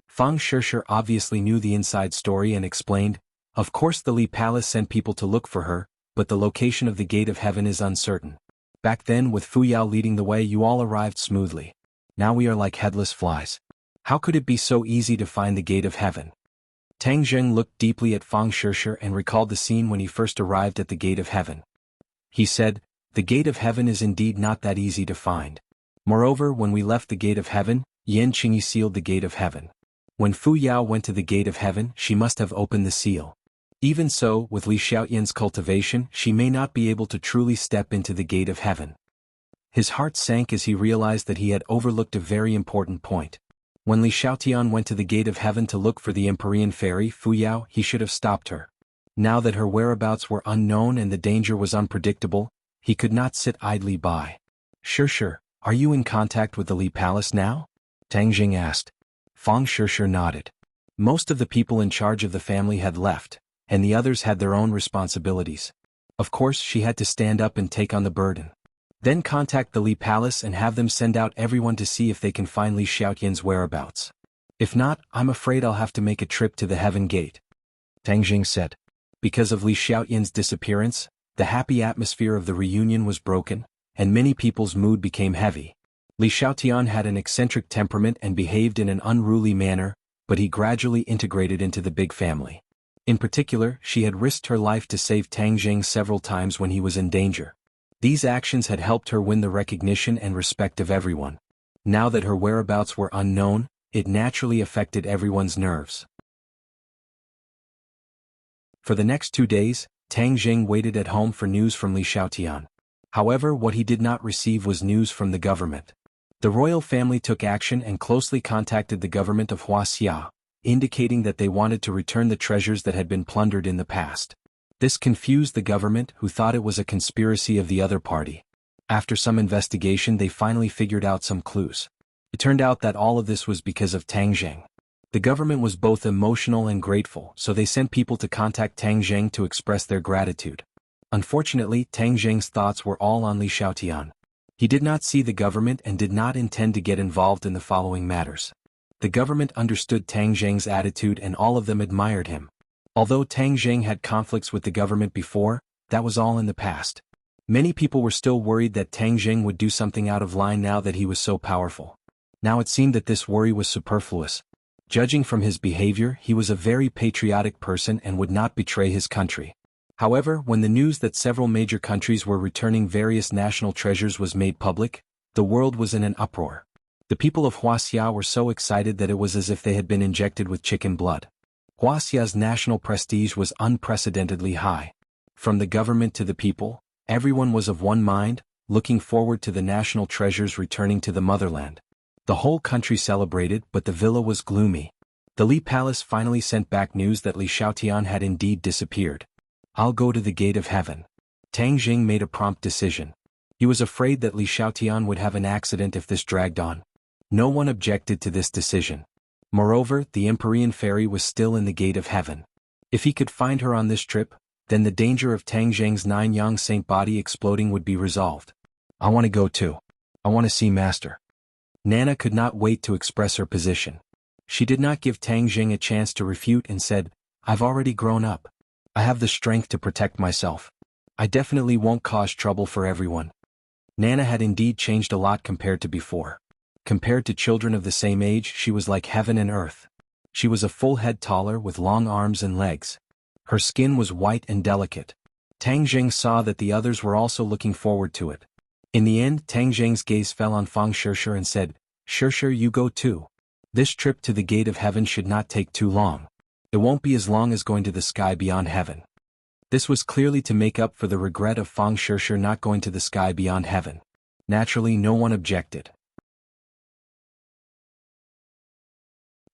Fang Shishir obviously knew the inside story and explained, "Of course the Li Palace sent people to look for her, but the location of the gate of heaven is uncertain. Back then with Fu Yao leading the way you all arrived smoothly. Now we are like headless flies. How could it be so easy to find the gate of heaven?" Tang Zheng looked deeply at Fang Shishir and recalled the scene when he first arrived at the gate of heaven. He said, "The gate of heaven is indeed not that easy to find. Moreover, when we left the gate of heaven, Yan Qingyi sealed the gate of heaven. When Fu Yao went to the gate of heaven, she must have opened the seal. Even so, with Li Xiaoyan's cultivation, she may not be able to truly step into the gate of heaven." His heart sank as he realized that he had overlooked a very important point. When Li Xiaotian went to the gate of heaven to look for the Empyrean fairy Fu Yao, he should have stopped her. Now that her whereabouts were unknown and the danger was unpredictable, he could not sit idly by. "Sure, are you in contact with the Li Palace now?" Tang Jing asked. Fang Sure nodded. Most of the people in charge of the family had left, and the others had their own responsibilities. Of course, she had to stand up and take on the burden. Then contact the Li Palace and have them send out everyone to see if they can find Li Xiaotian's whereabouts. If not, I'm afraid I'll have to make a trip to the Heaven Gate, Tang Jing said. Because of Li Xiaotian's disappearance, the happy atmosphere of the reunion was broken, and many people's mood became heavy. Li Xiaotian had an eccentric temperament and behaved in an unruly manner, but he gradually integrated into the big family. In particular, she had risked her life to save Tang Jing several times when he was in danger. These actions had helped her win the recognition and respect of everyone. Now that her whereabouts were unknown, it naturally affected everyone's nerves. For the next 2 days, Tang Jing waited at home for news from Li Xiaotian. However, what he did not receive was news from the government. The royal family took action and closely contacted the government of Wuxia, indicating that they wanted to return the treasures that had been plundered in the past. This confused the government, who thought it was a conspiracy of the other party. After some investigation, they finally figured out some clues. It turned out that all of this was because of Tang Jing. The government was both emotional and grateful, so they sent people to contact Tang Jing to express their gratitude. Unfortunately, Tang Jing's thoughts were all on Li Xiaotian. He did not see the government and did not intend to get involved in the following matters. The government understood Tang Jing's attitude and all of them admired him. Although Tang Jing had conflicts with the government before, that was all in the past. Many people were still worried that Tang Jing would do something out of line now that he was so powerful. Now it seemed that this worry was superfluous. Judging from his behavior, he was a very patriotic person and would not betray his country. However, when the news that several major countries were returning various national treasures was made public, the world was in an uproar. The people of Wuxia were so excited that it was as if they had been injected with chicken blood. Wuxia's national prestige was unprecedentedly high. From the government to the people, everyone was of one mind, looking forward to the national treasures returning to the motherland. The whole country celebrated, but the villa was gloomy. The Li Palace finally sent back news that Li Xiaotian had indeed disappeared. "I'll go to the gate of heaven." Tang Jing made a prompt decision. He was afraid that Li Xiaotian would have an accident if this dragged on. No one objected to this decision. Moreover, the Empyrean fairy was still in the gate of heaven. If he could find her on this trip, then the danger of Tang Jing's 9-yang saint body exploding would be resolved. "I want to go too. I want to see Master." Nana could not wait to express her position. She did not give Tang Jing a chance to refute and said, "I've already grown up. I have the strength to protect myself. I definitely won't cause trouble for everyone." Nana had indeed changed a lot compared to before. Compared to children of the same age, she was like heaven and earth. She was a full head taller with long arms and legs. Her skin was white and delicate. Tang Jing saw that the others were also looking forward to it. In the end, Tang Jing's gaze fell on Fang Sure and said, "Sure, you go too. This trip to the gate of heaven should not take too long. It won't be as long as going to the sky beyond heaven." This was clearly to make up for the regret of Fang Sure not going to the sky beyond heaven. Naturally, no one objected.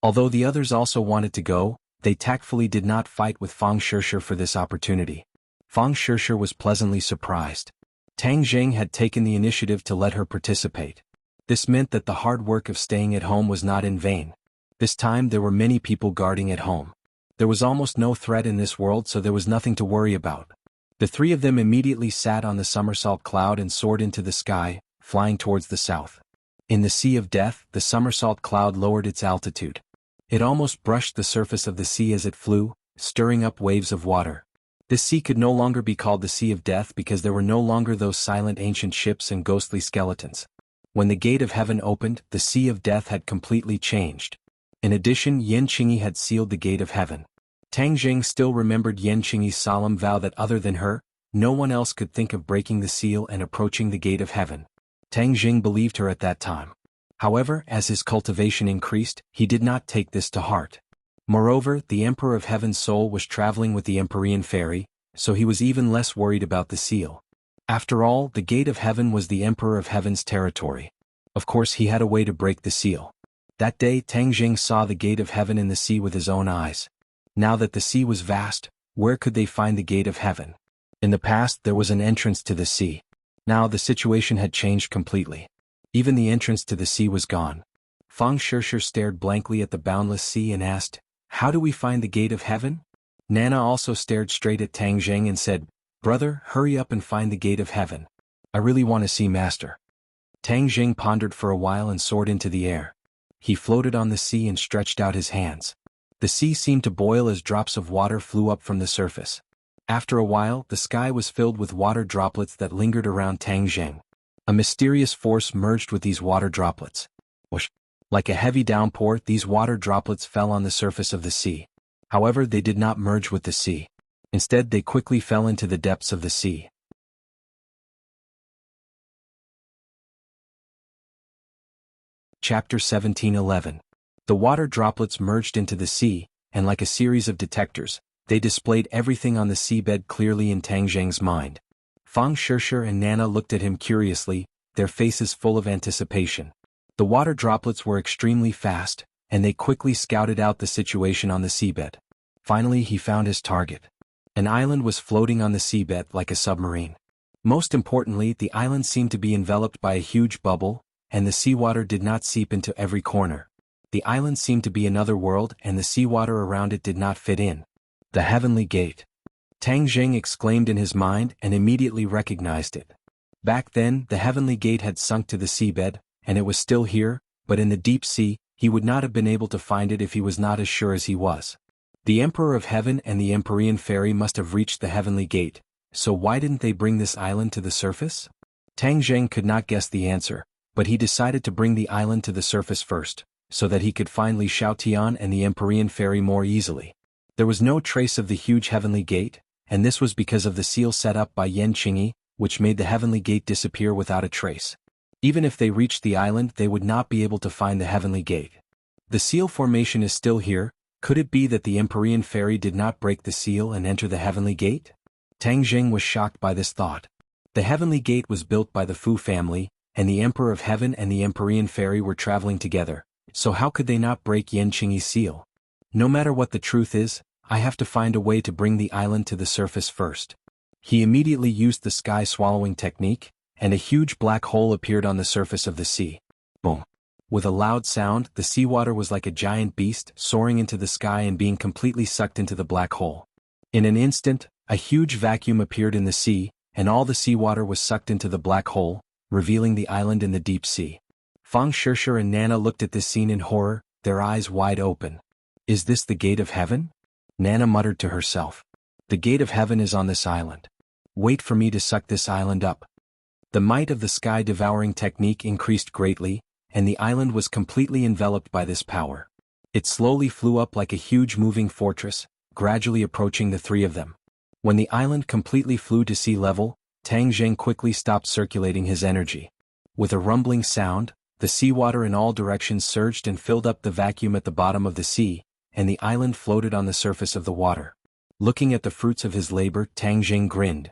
Although the others also wanted to go, they tactfully did not fight with Fang Sure for this opportunity. Fang Sure was pleasantly surprised. Tang Jing had taken the initiative to let her participate. This meant that the hard work of staying at home was not in vain. This time there were many people guarding at home. There was almost no threat in this world, so there was nothing to worry about. The three of them immediately sat on the somersault cloud and soared into the sky, flying towards the south. In the Sea of Death, the somersault cloud lowered its altitude. It almost brushed the surface of the sea as it flew, stirring up waves of water. This sea could no longer be called the Sea of Death because there were no longer those silent ancient ships and ghostly skeletons. When the gate of heaven opened, the Sea of Death had completely changed. In addition, Yan Qingyi had sealed the gate of heaven. Tang Jing still remembered Yan Qingyi's solemn vow that other than her, No one else could think of breaking the seal and approaching the gate of heaven. Tang Jing believed her at that time. However, as his cultivation increased, he did not take this to heart. Moreover, the Emperor of Heaven's soul was traveling with the Empyrean fairy, so he was even less worried about the seal. After all, the gate of heaven was the Emperor of Heaven's territory. Of course, he had a way to break the seal. That day, Tang Jing saw the gate of heaven in the sea with his own eyes. Now that the sea was vast, where could they find the gate of heaven? In the past, there was an entrance to the sea. Now the situation had changed completely. Even the entrance to the sea was gone. Fang Shishir stared blankly at the boundless sea and asked, "How do we find the gate of heaven?" Nana also stared straight at Tang Jing and said, "Brother, hurry up and find the gate of heaven. I really want to see Master." Tang Jing pondered for a while and soared into the air. He floated on the sea and stretched out his hands. The sea seemed to boil as drops of water flew up from the surface. After a while, the sky was filled with water droplets that lingered around Tang Jing. A mysterious force merged with these water droplets. Whoosh! Like a heavy downpour, these water droplets fell on the surface of the sea. However, they did not merge with the sea. Instead, they quickly fell into the depths of the sea. Chapter 17:11. The water droplets merged into the sea, and like a series of detectors, they displayed everything on the seabed clearly in Tang Jing's mind. Fang Shishir and Nana looked at him curiously, their faces full of anticipation. The water droplets were extremely fast, and they quickly scouted out the situation on the seabed. Finally, he found his target. An island was floating on the seabed like a submarine. Most importantly, the island seemed to be enveloped by a huge bubble, and the seawater did not seep into every corner. The island seemed to be another world, and the seawater around it did not fit in. The Heavenly Gate. Tang Jing exclaimed in his mind and immediately recognized it. Back then, the Heavenly Gate had sunk to the seabed, and it was still here, but in the deep sea, he would not have been able to find it if he was not as sure as he was. The Emperor of Heaven and the Empyrean fairy must have reached the Heavenly Gate, so why didn't they bring this island to the surface? Tang Jing could not guess the answer, but he decided to bring the island to the surface first, so that he could find Li Xiaotian and the Empyrean fairy more easily. There was no trace of the huge Heavenly Gate, and this was because of the seal set up by Yan Qingyi, which made the Heavenly Gate disappear without a trace. Even if they reached the island, they would not be able to find the Heavenly Gate. The seal formation is still here. Could it be that the Empyrean fairy did not break the seal and enter the Heavenly Gate? Tang Jing was shocked by this thought. The Heavenly Gate was built by the Fu family, and the Emperor of Heaven and the Empyrean fairy were traveling together, so how could they not break Yan Qingyi's seal? No matter what the truth is, I have to find a way to bring the island to the surface first. He immediately used the sky-swallowing technique, and a huge black hole appeared on the surface of the sea. Boom! With a loud sound, the seawater was like a giant beast soaring into the sky and being completely sucked into the black hole. In an instant, a huge vacuum appeared in the sea, and all the seawater was sucked into the black hole, revealing the island in the deep sea. Fang Shishir and Nana looked at this scene in horror, their eyes wide open. Is this the gate of heaven? Nana muttered to herself. The gate of heaven is on this island. Wait for me to suck this island up. The might of the sky-devouring technique increased greatly, and the island was completely enveloped by this power. It slowly flew up like a huge moving fortress, gradually approaching the three of them. When the island completely flew to sea level, Tang Jing quickly stopped circulating his energy. With a rumbling sound, the seawater in all directions surged and filled up the vacuum at the bottom of the sea, and the island floated on the surface of the water. Looking at the fruits of his labor, Tang Jing grinned.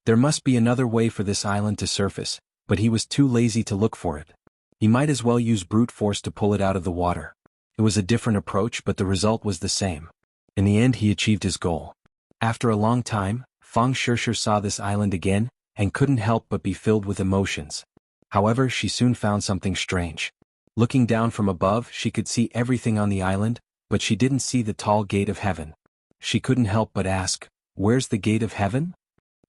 There must be another way for this island to surface, but he was too lazy to look for it. He might as well use brute force to pull it out of the water. It was a different approach, but the result was the same. In the end, he achieved his goal. After a long time, Fang Shishir saw this island again, and couldn't help but be filled with emotions. However, she soon found something strange. Looking down from above, she could see everything on the island, but she didn't see the tall gate of heaven. She couldn't help but ask, "Where's the gate of heaven?"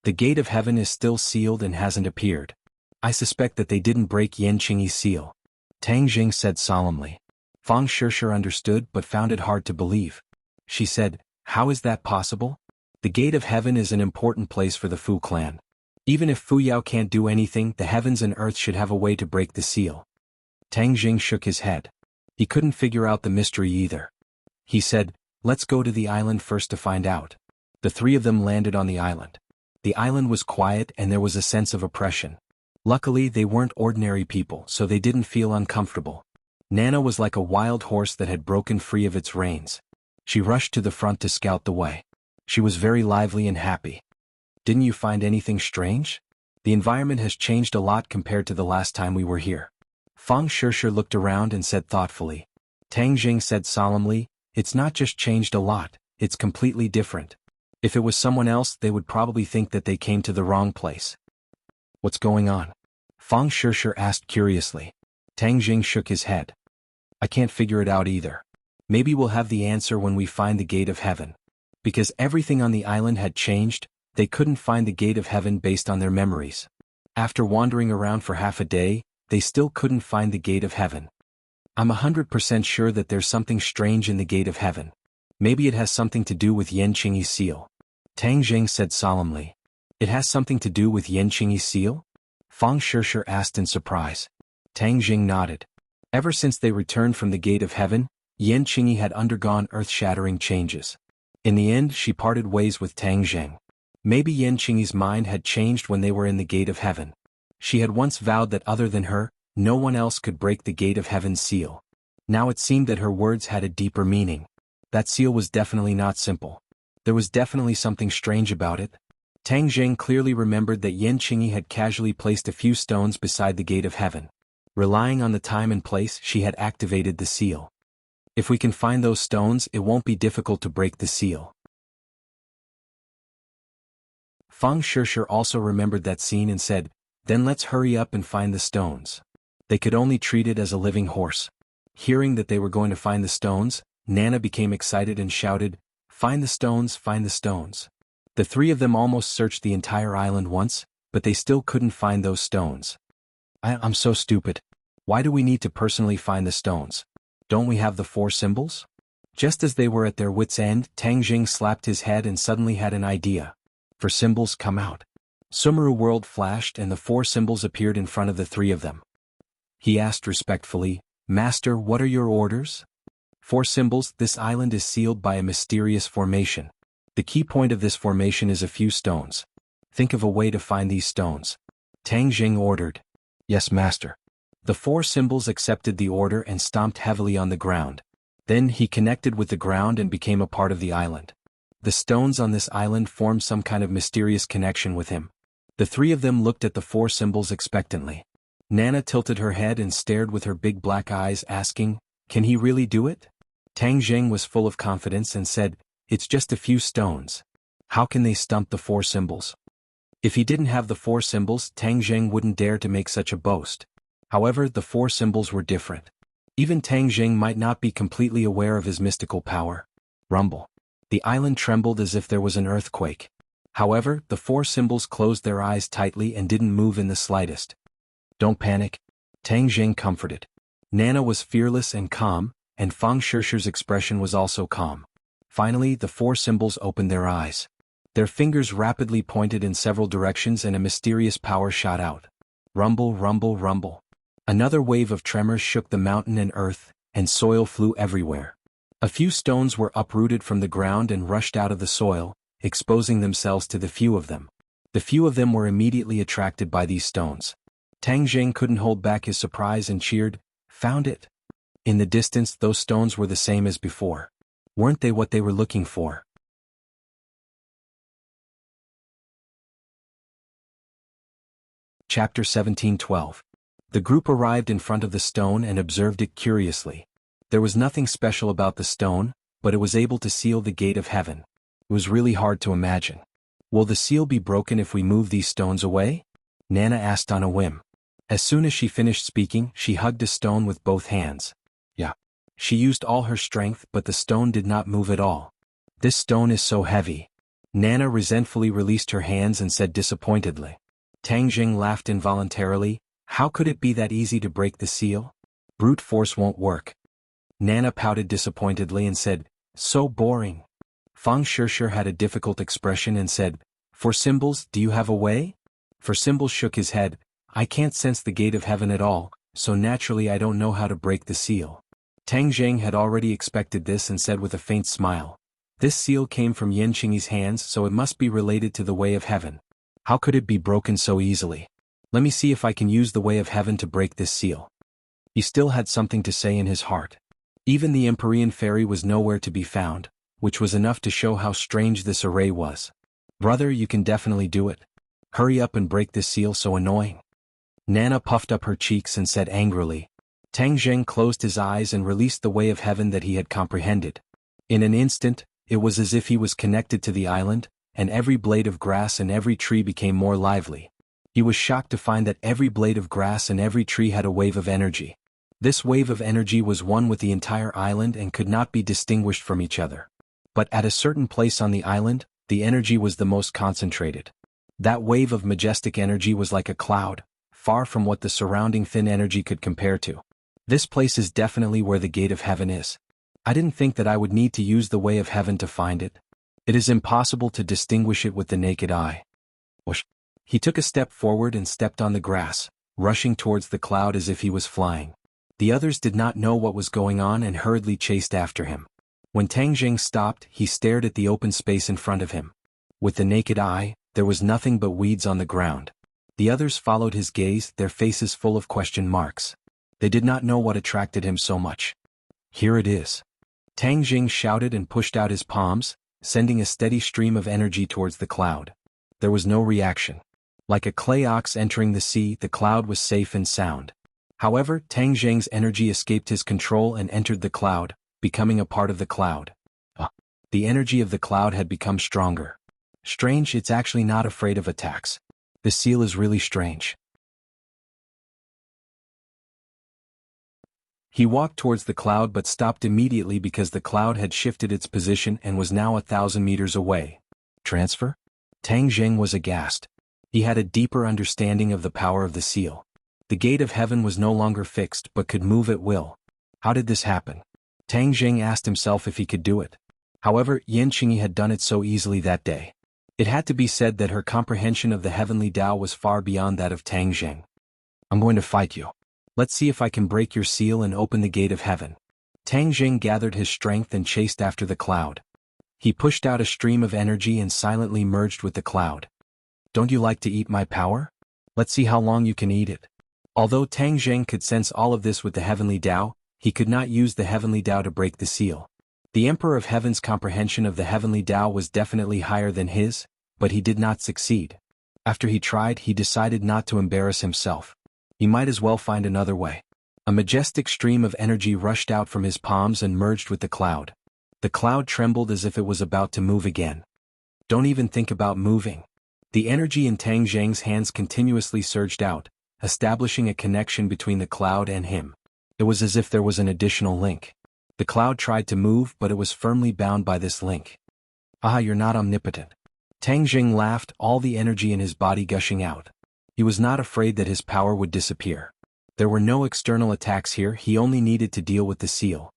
The gate of heaven is still sealed and hasn't appeared. I suspect that they didn't break Yan Qingyi's seal. Tang Jing said solemnly. Fang Shishir understood but found it hard to believe. She said, "How is that possible? The gate of heaven is an important place for the Fu clan. Even if Fu Yao can't do anything, the heavens and earth should have a way to break the seal." Tang Jing shook his head. He couldn't figure out the mystery either. He said, "Let's go to the island first to find out." The three of them landed on the island. The island was quiet and there was a sense of oppression. Luckily, they weren't ordinary people, so they didn't feel uncomfortable. Nana was like a wild horse that had broken free of its reins. She rushed to the front to scout the way. She was very lively and happy. Didn't you find anything strange? The environment has changed a lot compared to the last time we were here. Fang Shishir looked around and said thoughtfully. Tang Jing said solemnly, it's not just changed a lot, it's completely different. If it was someone else, they would probably think that they came to the wrong place. What's going on? Fang Shishir asked curiously. Tang Jing shook his head. I can't figure it out either. Maybe we'll have the answer when we find the gate of heaven. Because everything on the island had changed, they couldn't find the gate of heaven based on their memories. After wandering around for half a day, they still couldn't find the gate of heaven. I'm 100% sure that there's something strange in the gate of heaven. Maybe it has something to do with Yan Qingyi's seal. Tang Jing said solemnly. It has something to do with Yan Qingyi's seal? Fang Shishir asked in surprise. Tang Jing nodded. Ever since they returned from the gate of heaven, Yan Qingyi had undergone earth-shattering changes. In the end, she parted ways with Tang Jing. Maybe Yan Qingyi's mind had changed when they were in the gate of heaven. She had once vowed that other than her, no one else could break the gate of heaven's seal. Now it seemed that her words had a deeper meaning. That seal was definitely not simple. There was definitely something strange about it. Tang Jing clearly remembered that Yan Qingyi had casually placed a few stones beside the gate of heaven. Relying on the time and place, she had activated the seal. If we can find those stones, it won't be difficult to break the seal. Fang Shishir also remembered that scene and said, then let's hurry up and find the stones. They could only treat it as a living horse. Hearing that they were going to find the stones, Nana became excited and shouted, find the stones, find the stones. The three of them almost searched the entire island once, but they still couldn't find those stones. I'm so stupid. Why do we need to personally find the stones? Don't we have the four symbols? Just as they were at their wits' end, Tang Jing slapped his head and suddenly had an idea. For symbols, come out. Sumeru World flashed and the four symbols appeared in front of the three of them. He asked respectfully, Master, what are your orders? Four symbols, this island is sealed by a mysterious formation. The key point of this formation is a few stones. Think of a way to find these stones. Tang Jing ordered. Yes, Master. The four symbols accepted the order and stomped heavily on the ground. Then he connected with the ground and became a part of the island. The stones on this island formed some kind of mysterious connection with him. The three of them looked at the four symbols expectantly. Nana tilted her head and stared with her big black eyes, asking, can he really do it? Tang Jing was full of confidence and said, it's just a few stones. How can they stump the four symbols? If he didn't have the four symbols, Tang Jing wouldn't dare to make such a boast. However, the four symbols were different. Even Tang Jing might not be completely aware of his mystical power. Rumble. The island trembled as if there was an earthquake. However, the four symbols closed their eyes tightly and didn't move in the slightest. Don't panic. Tang Jing comforted. Nana was fearless and calm, and Fang Shishir's expression was also calm. Finally, the four symbols opened their eyes. Their fingers rapidly pointed in several directions and a mysterious power shot out. Rumble, rumble, rumble. Another wave of tremors shook the mountain and earth, and soil flew everywhere. A few stones were uprooted from the ground and rushed out of the soil, exposing themselves to the few of them. The few of them were immediately attracted by these stones. Tang Jing couldn't hold back his surprise and cheered, found it. In the distance, those stones were the same as before. Weren't they what they were looking for? Chapter 17:12. The group arrived in front of the stone and observed it curiously. There was nothing special about the stone, but it was able to seal the gate of heaven. It was really hard to imagine. Will the seal be broken if we move these stones away? Nana asked on a whim. As soon as she finished speaking, she hugged a stone with both hands. Yeah. She used all her strength, but the stone did not move at all. This stone is so heavy. Nana resentfully released her hands and said disappointedly. Tang Jing laughed involuntarily. How could it be that easy to break the seal? Brute force won't work. Nana pouted disappointedly and said, so boring. Fang Shishir had a difficult expression and said, for symbols, do you have a way? For symbols shook his head, I can't sense the gate of heaven at all, so naturally I don't know how to break the seal. Tang Jing had already expected this and said with a faint smile, This seal came from Yen Qingyi's hands, so it must be related to the Way of Heaven. How could it be broken so easily? Let me see if I can use the Way of Heaven to break this seal. He still had something to say in his heart. Even the Empyrean fairy was nowhere to be found, which was enough to show how strange this array was. Brother, you can definitely do it. Hurry up and break this seal, so annoying. Nana puffed up her cheeks and said angrily. Tang Zheng closed his eyes and released the Way of Heaven that he had comprehended. In an instant, it was as if he was connected to the island, and every blade of grass and every tree became more lively. He was shocked to find that every blade of grass and every tree had a wave of energy. This wave of energy was one with the entire island and could not be distinguished from each other. But at a certain place on the island, the energy was the most concentrated. That wave of majestic energy was like a cloud, far from what the surrounding thin energy could compare to. This place is definitely where the Gate of Heaven is. I didn't think that I would need to use the Way of Heaven to find it. It is impossible to distinguish it with the naked eye. Whoosh. He took a step forward and stepped on the grass, rushing towards the cloud as if he was flying. The others did not know what was going on and hurriedly chased after him. When Tang Zheng stopped, he stared at the open space in front of him. With the naked eye, there was nothing but weeds on the ground. The others followed his gaze, their faces full of question marks. They did not know what attracted him so much. Here it is. Tang Zheng shouted and pushed out his palms, sending a steady stream of energy towards the cloud. There was no reaction. Like a clay ox entering the sea, the cloud was safe and sound. However, Tang Zheng's energy escaped his control and entered the cloud, becoming a part of the cloud. The energy of the cloud had become stronger. Strange, it's actually not afraid of attacks. The seal is really strange. He walked towards the cloud but stopped immediately because the cloud had shifted its position and was now 1,000 meters away. Transfer? Tang Zheng was aghast. He had a deeper understanding of the power of the seal. The Gate of Heaven was no longer fixed but could move at will. How did this happen? Tang Zheng asked himself if he could do it. However, Yen Qingyi had done it so easily that day. It had to be said that her comprehension of the heavenly Tao was far beyond that of Tang Zheng. I'm going to fight you. Let's see if I can break your seal and open the Gate of Heaven. Tang Zheng gathered his strength and chased after the cloud. He pushed out a stream of energy and silently merged with the cloud. Don't you like to eat my power? Let's see how long you can eat it. Although Tang Zheng could sense all of this with the heavenly Tao, he could not use the heavenly Tao to break the seal. The Emperor of Heaven's comprehension of the heavenly Tao was definitely higher than his, but he did not succeed. After he tried, he decided not to embarrass himself. He might as well find another way. A majestic stream of energy rushed out from his palms and merged with the cloud. The cloud trembled as if it was about to move again. Don't even think about moving. The energy in Tang Zheng's hands continuously surged out, establishing a connection between the cloud and him. It was as if there was an additional link. The cloud tried to move, but it was firmly bound by this link. Ah, you're not omnipotent. Tang Zheng laughed, all the energy in his body gushing out. He was not afraid that his power would disappear. There were no external attacks here, he only needed to deal with the seal.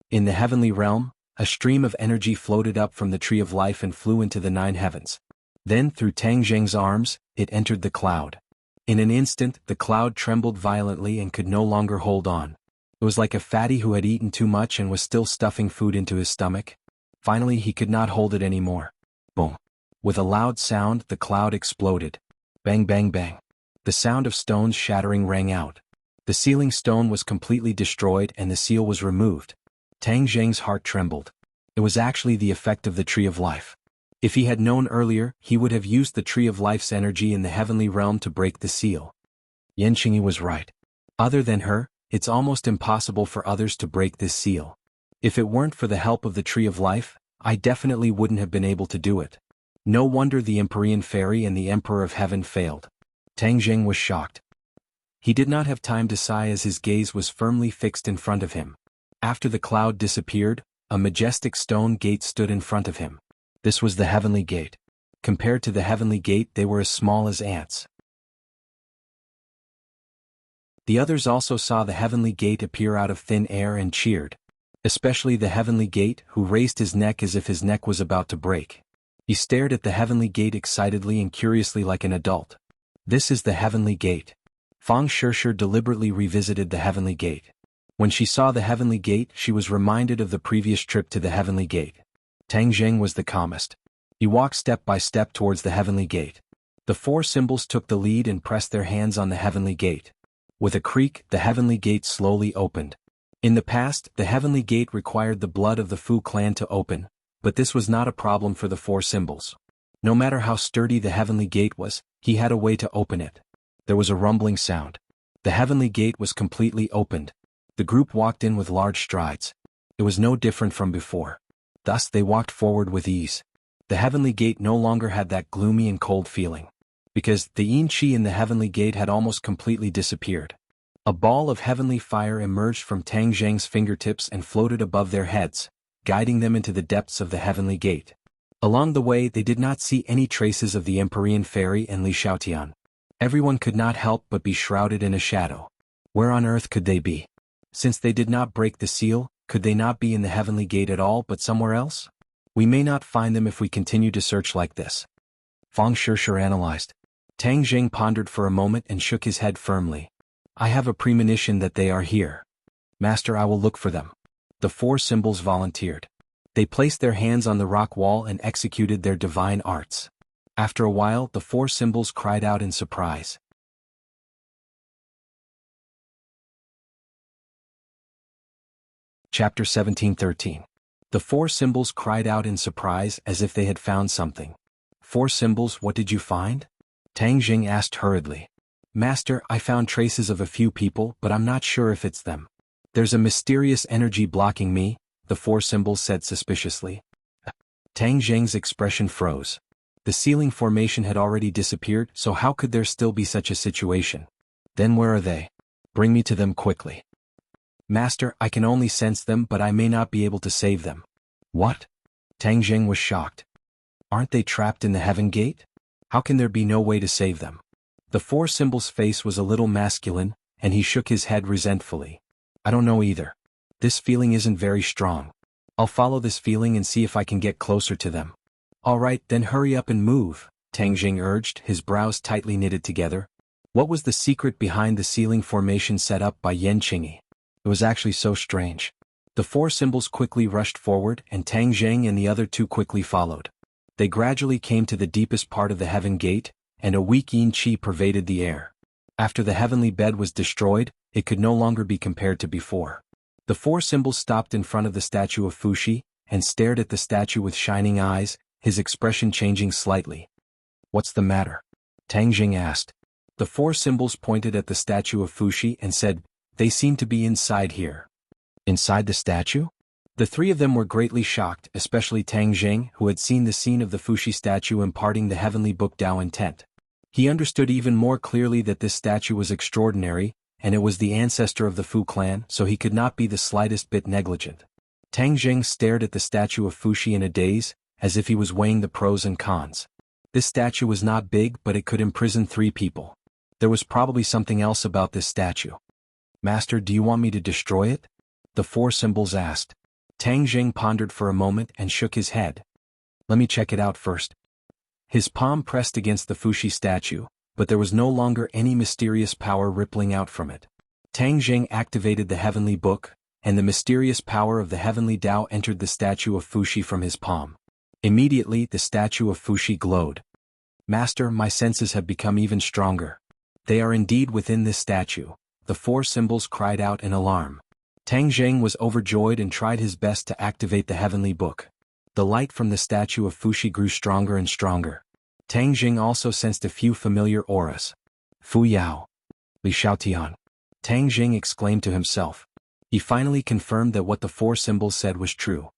In the heavenly realm, a stream of energy floated up from the Tree of Life and flew into the 9 heavens. Then, through Tang Zheng's arms, it entered the cloud. In an instant, the cloud trembled violently and could no longer hold on. It was like a fatty who had eaten too much and was still stuffing food into his stomach. Finally, he could not hold it anymore. Boom. With a loud sound, the cloud exploded. Bang bang bang. The sound of stones shattering rang out. The sealing stone was completely destroyed and the seal was removed. Tang Zheng's heart trembled. It was actually the effect of the Tree of Life. If he had known earlier, he would have used the Tree of Life's energy in the heavenly realm to break the seal. Yen Qingyi was right. Other than her, it's almost impossible for others to break this seal. If it weren't for the help of the Tree of Life, I definitely wouldn't have been able to do it. No wonder the Empyrean Fairy and the Emperor of Heaven failed. Tang Zheng was shocked. He did not have time to sigh as his gaze was firmly fixed in front of him. After the cloud disappeared, a majestic stone gate stood in front of him. This was the Heavenly Gate. Compared to the Heavenly Gate, they were as small as ants. The others also saw the Heavenly Gate appear out of thin air and cheered. Especially the Heavenly Gate, who raised his neck as if his neck was about to break. He stared at the Heavenly Gate excitedly and curiously like an adult. This is the Heavenly Gate. Fang Shishir deliberately revisited the Heavenly Gate. When she saw the Heavenly Gate, she was reminded of the previous trip to the Heavenly Gate. Tang Jing was the calmest. He walked step by step towards the heavenly gate. The four symbols took the lead and pressed their hands on the heavenly gate. With a creak, the heavenly gate slowly opened. In the past, the heavenly gate required the blood of the Fu clan to open, but this was not a problem for the four symbols. No matter how sturdy the heavenly gate was, he had a way to open it. There was a rumbling sound. The heavenly gate was completely opened. The group walked in with large strides. It was no different from before. Thus they walked forward with ease. The heavenly gate no longer had that gloomy and cold feeling. Because the yin qi in the heavenly gate had almost completely disappeared. A ball of heavenly fire emerged from Tang Zheng's fingertips and floated above their heads, guiding them into the depths of the heavenly gate. Along the way they did not see any traces of the Empyrean fairy and Li Xiaotian. Everyone could not help but be shrouded in a shadow. Where on earth could they be? Since they did not break the seal, could they not be in the heavenly gate at all but somewhere else? We may not find them if we continue to search like this. Fang Shishir analyzed. Tang Jing pondered for a moment and shook his head firmly. I have a premonition that they are here. Master, I will look for them. The four symbols volunteered. They placed their hands on the rock wall and executed their divine arts. After a while, the four symbols cried out in surprise. Chapter 17:13. The four symbols cried out in surprise as if they had found something. Four symbols, what did you find? Tang Jing asked hurriedly. Master, I found traces of a few people, but I'm not sure if it's them. There's a mysterious energy blocking me, the four symbols said suspiciously. Tang Jing's expression froze. The ceiling formation had already disappeared, so how could there still be such a situation? Then where are they? Bring me to them quickly. Master, I can only sense them, but I may not be able to save them. What? Tang Jing was shocked. Aren't they trapped in the heaven gate? How can there be no way to save them? The four symbols' face was a little masculine, and he shook his head resentfully. I don't know either. This feeling isn't very strong. I'll follow this feeling and see if I can get closer to them. All right, then hurry up and move, Tang Jing urged, his brows tightly knitted together. What was the secret behind the ceiling formation set up by Yan Qingyi? It was actually so strange. The four symbols quickly rushed forward, and Tang Jing and the other two quickly followed. They gradually came to the deepest part of the heaven gate, and a weak yin qi pervaded the air. After the heavenly bed was destroyed, it could no longer be compared to before. The four symbols stopped in front of the statue of Fuxi, and stared at the statue with shining eyes, his expression changing slightly. What's the matter? Tang Jing asked. The four symbols pointed at the statue of Fuxi and said, they seem to be inside here. Inside the statue? The three of them were greatly shocked, especially Tang Jing, who had seen the scene of the Fuxi statue imparting the heavenly book Dao intent. He understood even more clearly that this statue was extraordinary, and it was the ancestor of the Fu clan, so he could not be the slightest bit negligent. Tang Jing stared at the statue of Fuxi in a daze, as if he was weighing the pros and cons. This statue was not big, but it could imprison three people. There was probably something else about this statue. Master, do you want me to destroy it? The four symbols asked. Tang Jing pondered for a moment and shook his head. Let me check it out first. His palm pressed against the Fuxi statue, but there was no longer any mysterious power rippling out from it. Tang Jing activated the heavenly book, and the mysterious power of the heavenly Dao entered the statue of Fuxi from his palm. Immediately the statue of Fuxi glowed. Master, my senses have become even stronger. They are indeed within this statue, the four symbols cried out in alarm. Tang Jing was overjoyed and tried his best to activate the heavenly book. The light from the statue of Fuxi grew stronger and stronger. Tang Jing also sensed a few familiar auras. Fu Yao. Li Xiaotian. Tang Jing exclaimed to himself. He finally confirmed that what the four symbols said was true.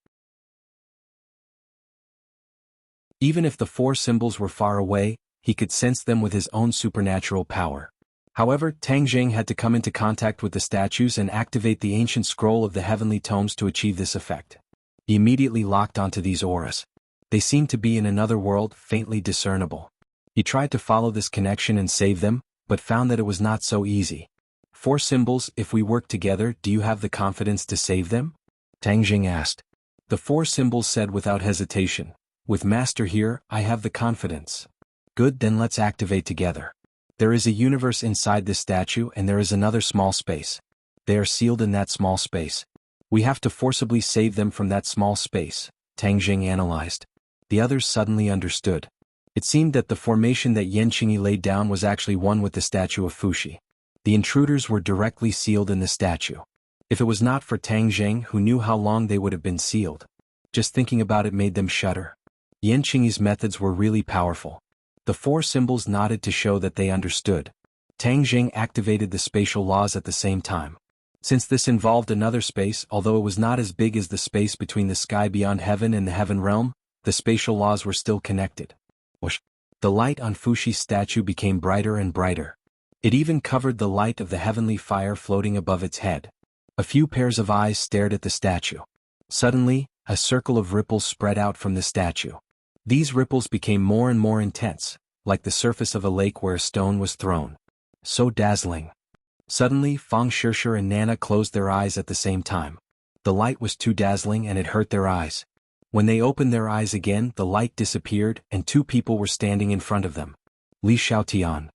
Even if the four symbols were far away, he could sense them with his own supernatural power. However, Tang Jing had to come into contact with the statues and activate the ancient scroll of the heavenly tomes to achieve this effect. He immediately locked onto these auras. They seemed to be in another world, faintly discernible. He tried to follow this connection and save them, but found that it was not so easy. Four symbols, if we work together, do you have the confidence to save them? Tang Jing asked. The four symbols said without hesitation. With Master here, I have the confidence. Good, then let's activate together. There is a universe inside this statue and there is another small space. They are sealed in that small space. We have to forcibly save them from that small space. Tang Jing analyzed. The others suddenly understood. It seemed that the formation that Yan Qingyi laid down was actually one with the statue of Fuxi. The intruders were directly sealed in the statue. If it was not for Tang Jing, who knew how long they would have been sealed. Just thinking about it made them shudder. Yan Qingyi's methods were really powerful. The four symbols nodded to show that they understood. Tang Jing activated the spatial laws at the same time. Since this involved another space, although it was not as big as the space between the sky beyond heaven and the heaven realm, the spatial laws were still connected. Whoosh! The light on Fuxi's statue became brighter and brighter. It even covered the light of the heavenly fire floating above its head. A few pairs of eyes stared at the statue. Suddenly, a circle of ripples spread out from the statue. These ripples became more and more intense, like the surface of a lake where a stone was thrown. So dazzling. Suddenly, Fang Shishir and Nana closed their eyes at the same time. The light was too dazzling and it hurt their eyes. When they opened their eyes again, the light disappeared and two people were standing in front of them. Li Xiaotian.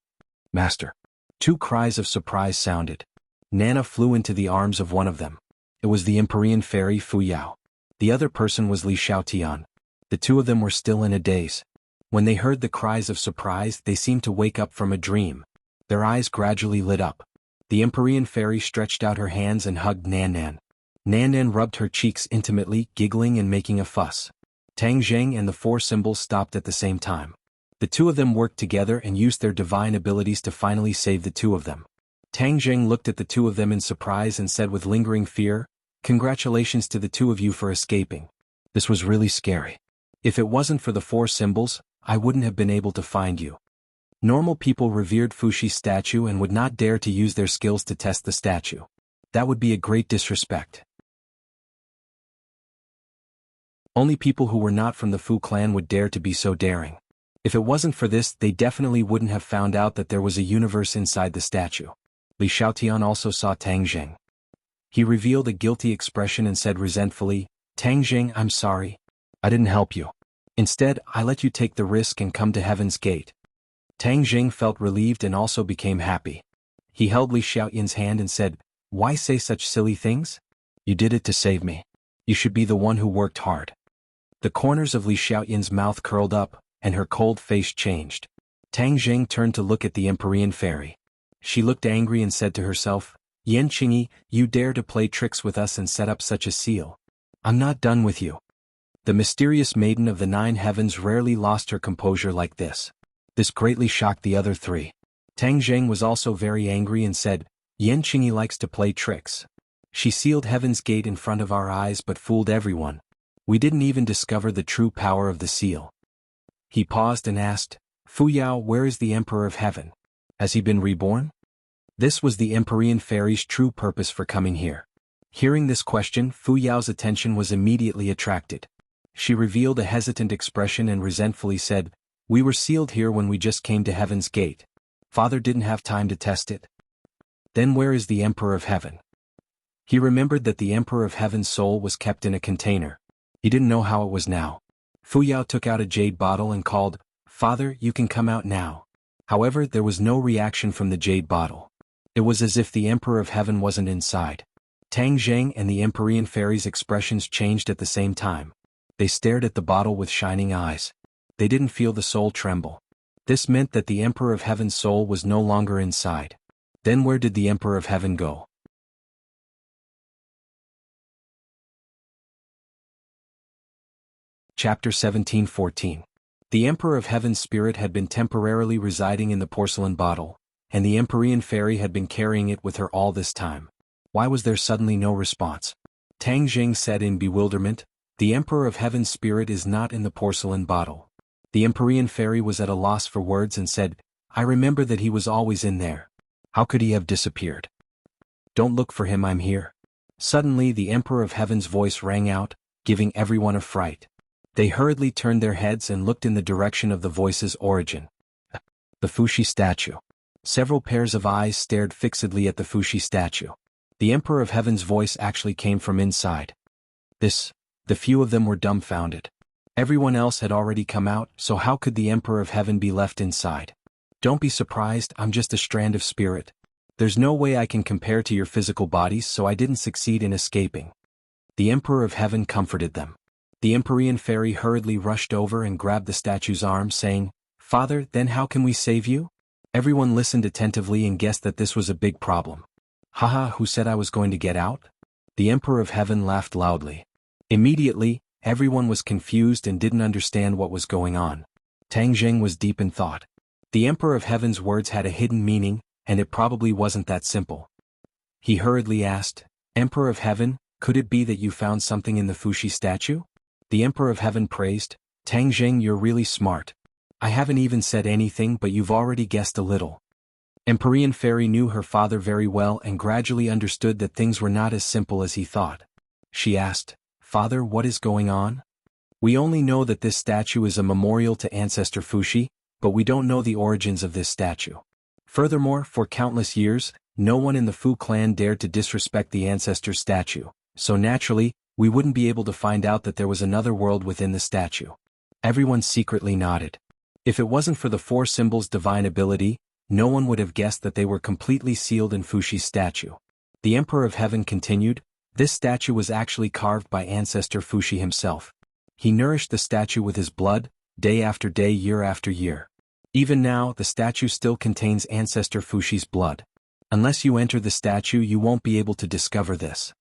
Master. Two cries of surprise sounded. Nana flew into the arms of one of them. It was the Empyrean fairy Fu Yao. The other person was Li Xiaotian. The two of them were still in a daze. When they heard the cries of surprise, they seemed to wake up from a dream. Their eyes gradually lit up. The Empyrean fairy stretched out her hands and hugged Nan. Nan rubbed her cheeks intimately, giggling and making a fuss. Tang Jing and the four symbols stopped at the same time. The two of them worked together and used their divine abilities to finally save the two of them. Tang Jing looked at the two of them in surprise and said with lingering fear, "Congratulations to the two of you for escaping. This was really scary. If it wasn't for the four symbols, I wouldn't have been able to find you." Normal people revered Fuxi's statue and would not dare to use their skills to test the statue. That would be a great disrespect. Only people who were not from the Fu clan would dare to be so daring. If it wasn't for this, they definitely wouldn't have found out that there was a universe inside the statue. Li Xiaotian also saw Tang Jing. He revealed a guilty expression and said resentfully, "Tang Jing, I'm sorry. I didn't help you. Instead, I let you take the risk and come to Heaven's Gate." Tang Jing felt relieved and also became happy. He held Li Xiaotian's hand and said, "Why say such silly things? You did it to save me. You should be the one who worked hard." The corners of Li Xiaotian's mouth curled up, and her cold face changed. Tang Jing turned to look at the Empyrean fairy. She looked angry and said to herself, "Yan Qingyi, you dare to play tricks with us and set up such a seal. I'm not done with you." The mysterious maiden of the 9 heavens rarely lost her composure like this. This greatly shocked the other three. Tang Jing was also very angry and said, "Yan Qingyi likes to play tricks. She sealed Heaven's Gate in front of our eyes but fooled everyone. We didn't even discover the true power of the seal." He paused and asked, "Fu Yao, where is the Emperor of Heaven? Has he been reborn?" This was the Empyrean fairy's true purpose for coming here. Hearing this question, Fu Yao's attention was immediately attracted. She revealed a hesitant expression and resentfully said, "We were sealed here when we just came to Heaven's Gate. Father didn't have time to test it." "Then where is the Emperor of Heaven?" He remembered that the Emperor of Heaven's soul was kept in a container. He didn't know how it was now. Fu Yao took out a jade bottle and called, "Father, you can come out now." However, there was no reaction from the jade bottle. It was as if the Emperor of Heaven wasn't inside. Tang Jing and the Empyrean fairy's expressions changed at the same time. They stared at the bottle with shining eyes. They didn't feel the soul tremble. This meant that the Emperor of Heaven's soul was no longer inside. Then where did the Emperor of Heaven go? Chapter 17-14. The Emperor of Heaven's spirit had been temporarily residing in the porcelain bottle, and the Empyrean fairy had been carrying it with her all this time. Why was there suddenly no response? Tang Jing said in bewilderment, "The Emperor of Heaven's spirit is not in the porcelain bottle." The Empyrean fairy was at a loss for words and said, "I remember that he was always in there. How could he have disappeared?" "Don't look for him, I'm here." Suddenly the Emperor of Heaven's voice rang out, giving everyone a fright. They hurriedly turned their heads and looked in the direction of the voice's origin. The Fuxi statue. Several pairs of eyes stared fixedly at the Fuxi statue. The Emperor of Heaven's voice actually came from inside. The few of them were dumbfounded. Everyone else had already come out, so how could the Emperor of Heaven be left inside? "Don't be surprised, I'm just a strand of spirit. There's no way I can compare to your physical bodies, so I didn't succeed in escaping." The Emperor of Heaven comforted them. The Empyrean fairy hurriedly rushed over and grabbed the statue's arm, saying, "Father, then how can we save you?" Everyone listened attentively and guessed that this was a big problem. "Haha, who said I was going to get out?" The Emperor of Heaven laughed loudly. Immediately, everyone was confused and didn't understand what was going on. Tang Jing was deep in thought. The Emperor of Heaven's words had a hidden meaning, and it probably wasn't that simple. He hurriedly asked, "Emperor of Heaven, could it be that you found something in the Fuxi statue?" The Emperor of Heaven praised, "Tang Jing, you're really smart. I haven't even said anything but you've already guessed a little." Empyrean Fairy knew her father very well and gradually understood that things were not as simple as he thought. She asked, "Father, what is going on?" "We only know that this statue is a memorial to Ancestor Fuxi, but we don't know the origins of this statue. Furthermore, for countless years, no one in the Fu clan dared to disrespect the Ancestor statue, so naturally, we wouldn't be able to find out that there was another world within the statue." Everyone secretly nodded. If it wasn't for the four symbols' divine ability, no one would have guessed that they were completely sealed in Fuxi's statue. The Emperor of Heaven continued, "This statue was actually carved by Ancestor Fuxi himself. He nourished the statue with his blood, day after day, year after year. Even now, the statue still contains Ancestor Fuxi's blood. Unless you enter the statue, you won't be able to discover this."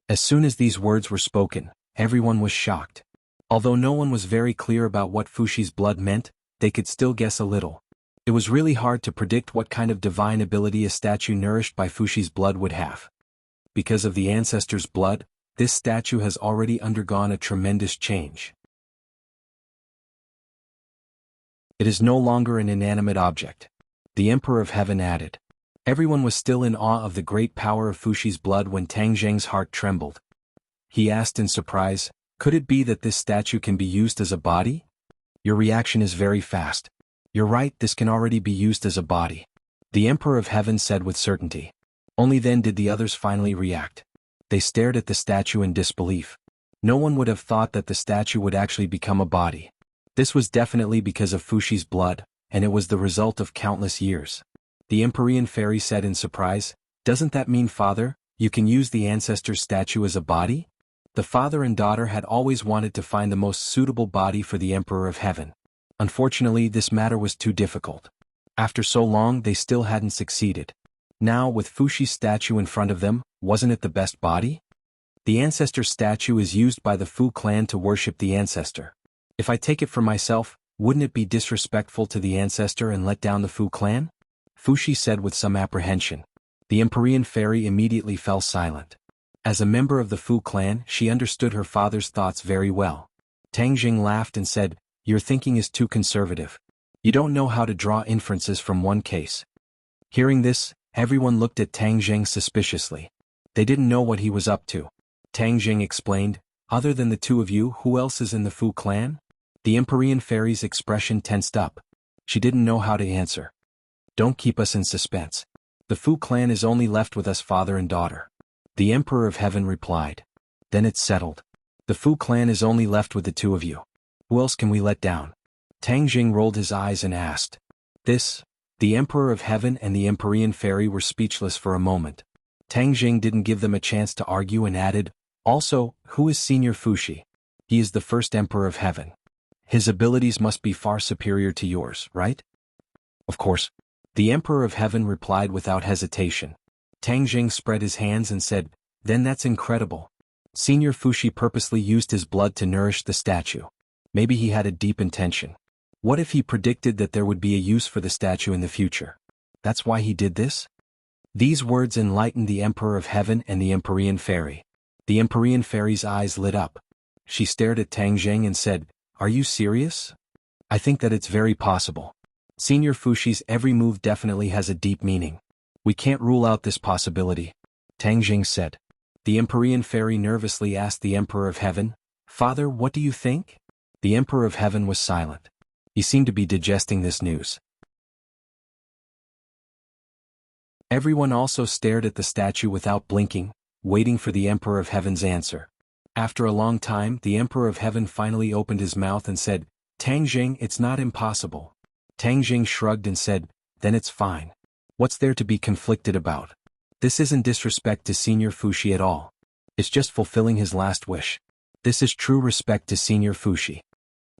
As soon as these words were spoken, everyone was shocked. Although no one was very clear about what Fuxi's blood meant, they could still guess a little. It was really hard to predict what kind of divine ability a statue nourished by Fuxi's blood would have. Because of the ancestor's blood, this statue has already undergone a tremendous change. It is no longer an inanimate object. The Emperor of Heaven added. Everyone was still in awe of the great power of Fuxi's blood when Tang Jing's heart trembled. He asked in surprise, "Could it be that this statue can be used as a body?" "Your reaction is very fast. You're right, this can already be used as a body," the Emperor of Heaven said with certainty. Only then did the others finally react. They stared at the statue in disbelief. No one would have thought that the statue would actually become a body. This was definitely because of Fuxi's blood, and it was the result of countless years. The Empyrean Fairy said in surprise, "Doesn't that mean, Father, you can use the ancestor's statue as a body?" The father and daughter had always wanted to find the most suitable body for the Emperor of Heaven. Unfortunately, this matter was too difficult. After so long, they still hadn't succeeded. Now, with Fuxi's statue in front of them, wasn't it the best body? The ancestor statue is used by the Fu clan to worship the ancestor. If I take it for myself, wouldn't it be disrespectful to the ancestor and let down the Fu clan? Fuxi said with some apprehension. The Empyrean Fairy immediately fell silent. As a member of the Fu clan, she understood her father's thoughts very well. Tang Jing laughed and said, "Your thinking is too conservative. You don't know how to draw inferences from one case." Hearing this, everyone looked at Tang Jing suspiciously. They didn't know what he was up to. Tang Jing explained, "Other than the two of you, who else is in the Fu clan?" The Empyrean Fairy's expression tensed up. She didn't know how to answer. "Don't keep us in suspense. The Fu clan is only left with us, father and daughter," the Emperor of Heaven replied. "Then it's settled. The Fu clan is only left with the two of you. Who else can we let down?" Tang Jing rolled his eyes and asked. The Emperor of Heaven and the Empyrean Fairy were speechless for a moment. Tang Jing didn't give them a chance to argue and added, "Also, who is Senior Fuxi? He is the first Emperor of Heaven. His abilities must be far superior to yours, right?" "Of course," the Emperor of Heaven replied without hesitation. Tang Jing spread his hands and said, "Then that's incredible. Senior Fuxi purposely used his blood to nourish the statue. Maybe he had a deep intention. What if he predicted that there would be a use for the statue in the future? That's why he did this?" These words enlightened the Emperor of Heaven and the Empyrean Fairy. The Empyrean Fairy's eyes lit up. She stared at Tang Jing and said, "Are you serious?" "I think that it's very possible. Senior Fuxi's every move definitely has a deep meaning. We can't rule out this possibility," Tang Jing said. The Empyrean Fairy nervously asked the Emperor of Heaven, "Father, what do you think?" The Emperor of Heaven was silent. He seemed to be digesting this news. Everyone also stared at the statue without blinking, waiting for the Emperor of Heaven's answer. After a long time, the Emperor of Heaven finally opened his mouth and said, "Tang Jing, it's not impossible." Tang Jing shrugged and said, "Then it's fine. What's there to be conflicted about? This isn't disrespect to Senior Fuxi at all. It's just fulfilling his last wish." This is true respect to Senior Fushi.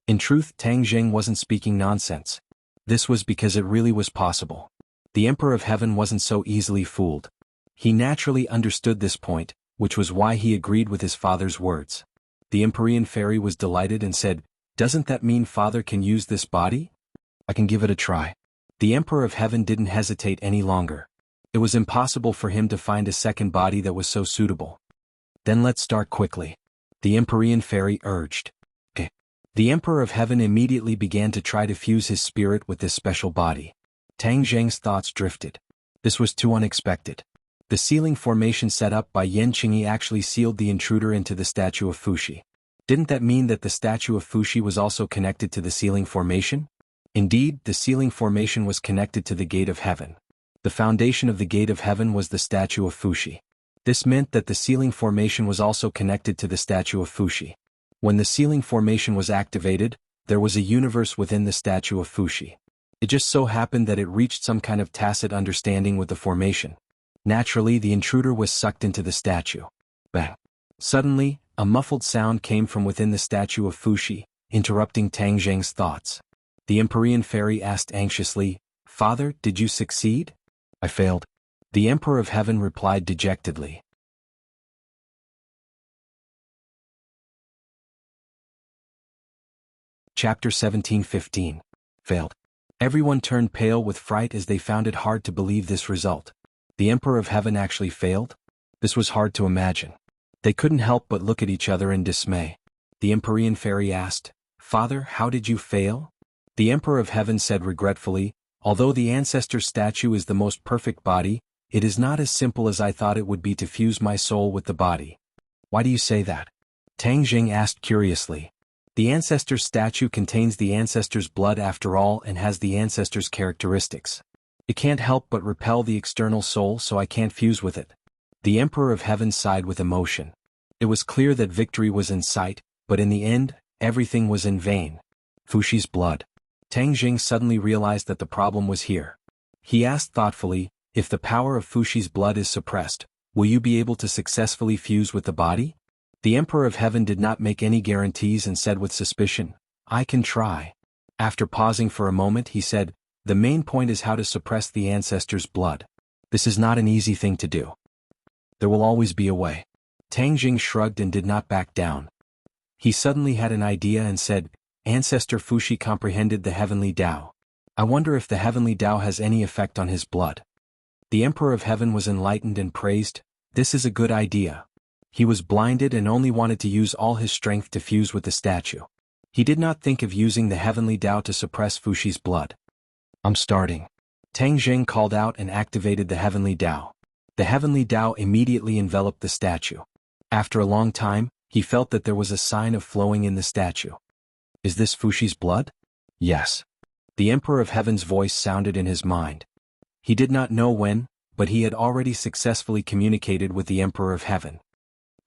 In truth, Tang Jing wasn't speaking nonsense. This was because it really was possible. The Emperor of Heaven wasn't so easily fooled. He naturally understood this point, which was why he agreed with his father's words. The Empyrean fairy was delighted and said, "Doesn't that mean Father can use this body? I can give it a try." The Emperor of Heaven didn't hesitate any longer. It was impossible for him to find a second body that was so suitable. "Then let's start quickly," the Empyrean fairy urged. The Emperor of Heaven immediately began to try to fuse his spirit with this special body. Tang Zheng's thoughts drifted. This was too unexpected. The sealing formation set up by Yan Qingyi actually sealed the intruder into the statue of Fushi. Didn't that mean that the statue of Fushi was also connected to the sealing formation? Indeed, the sealing formation was connected to the Gate of Heaven. The foundation of the Gate of Heaven was the statue of Fushi. This meant that the sealing formation was also connected to the statue of Fushi. When the sealing formation was activated, there was a universe within the statue of Fushi. It just so happened that it reached some kind of tacit understanding with the formation. Naturally, the intruder was sucked into the statue. Bang! Suddenly, a muffled sound came from within the statue of Fushi, interrupting Tang Zheng's thoughts. The Empyrean fairy asked anxiously, "Father, did you succeed?" "I failed." The Emperor of Heaven replied dejectedly. Chapter 17:15. Failed. Everyone turned pale with fright as they found it hard to believe this result. The Emperor of Heaven actually failed? This was hard to imagine. They couldn't help but look at each other in dismay. The Empyrean fairy asked, "Father, how did you fail?" The Emperor of Heaven said regretfully, "Although the ancestor statue is the most perfect body, it is not as simple as I thought it would be to fuse my soul with the body." "Why do you say that?" Tang Jing asked curiously. "The ancestor's statue contains the ancestor's blood after all and has the ancestor's characteristics. It can't help but repel the external soul, so I can't fuse with it." The Emperor of Heaven sighed with emotion. It was clear that victory was in sight, but in the end, everything was in vain. Fushi's blood. Tang Jing suddenly realized that the problem was here. He asked thoughtfully, "If the power of Fushi's blood is suppressed, will you be able to successfully fuse with the body?" The Emperor of Heaven did not make any guarantees and said with suspicion, "I can try." After pausing for a moment he said, "The main point is how to suppress the ancestor's blood. This is not an easy thing to do. There will always be a way." Tang Jing shrugged and did not back down. He suddenly had an idea and said, "Ancestor Fushi comprehended the heavenly Tao. I wonder if the heavenly Tao has any effect on his blood." The Emperor of Heaven was enlightened and praised, "This is a good idea." He was blinded and only wanted to use all his strength to fuse with the statue. He did not think of using the heavenly Tao to suppress Fushi's blood. "I'm starting." Tang Jing called out and activated the heavenly Tao. The heavenly Tao immediately enveloped the statue. After a long time, he felt that there was a sign of flowing in the statue. "Is this Fushi's blood?" "Yes." The Emperor of Heaven's voice sounded in his mind. He did not know when, but he had already successfully communicated with the Emperor of Heaven.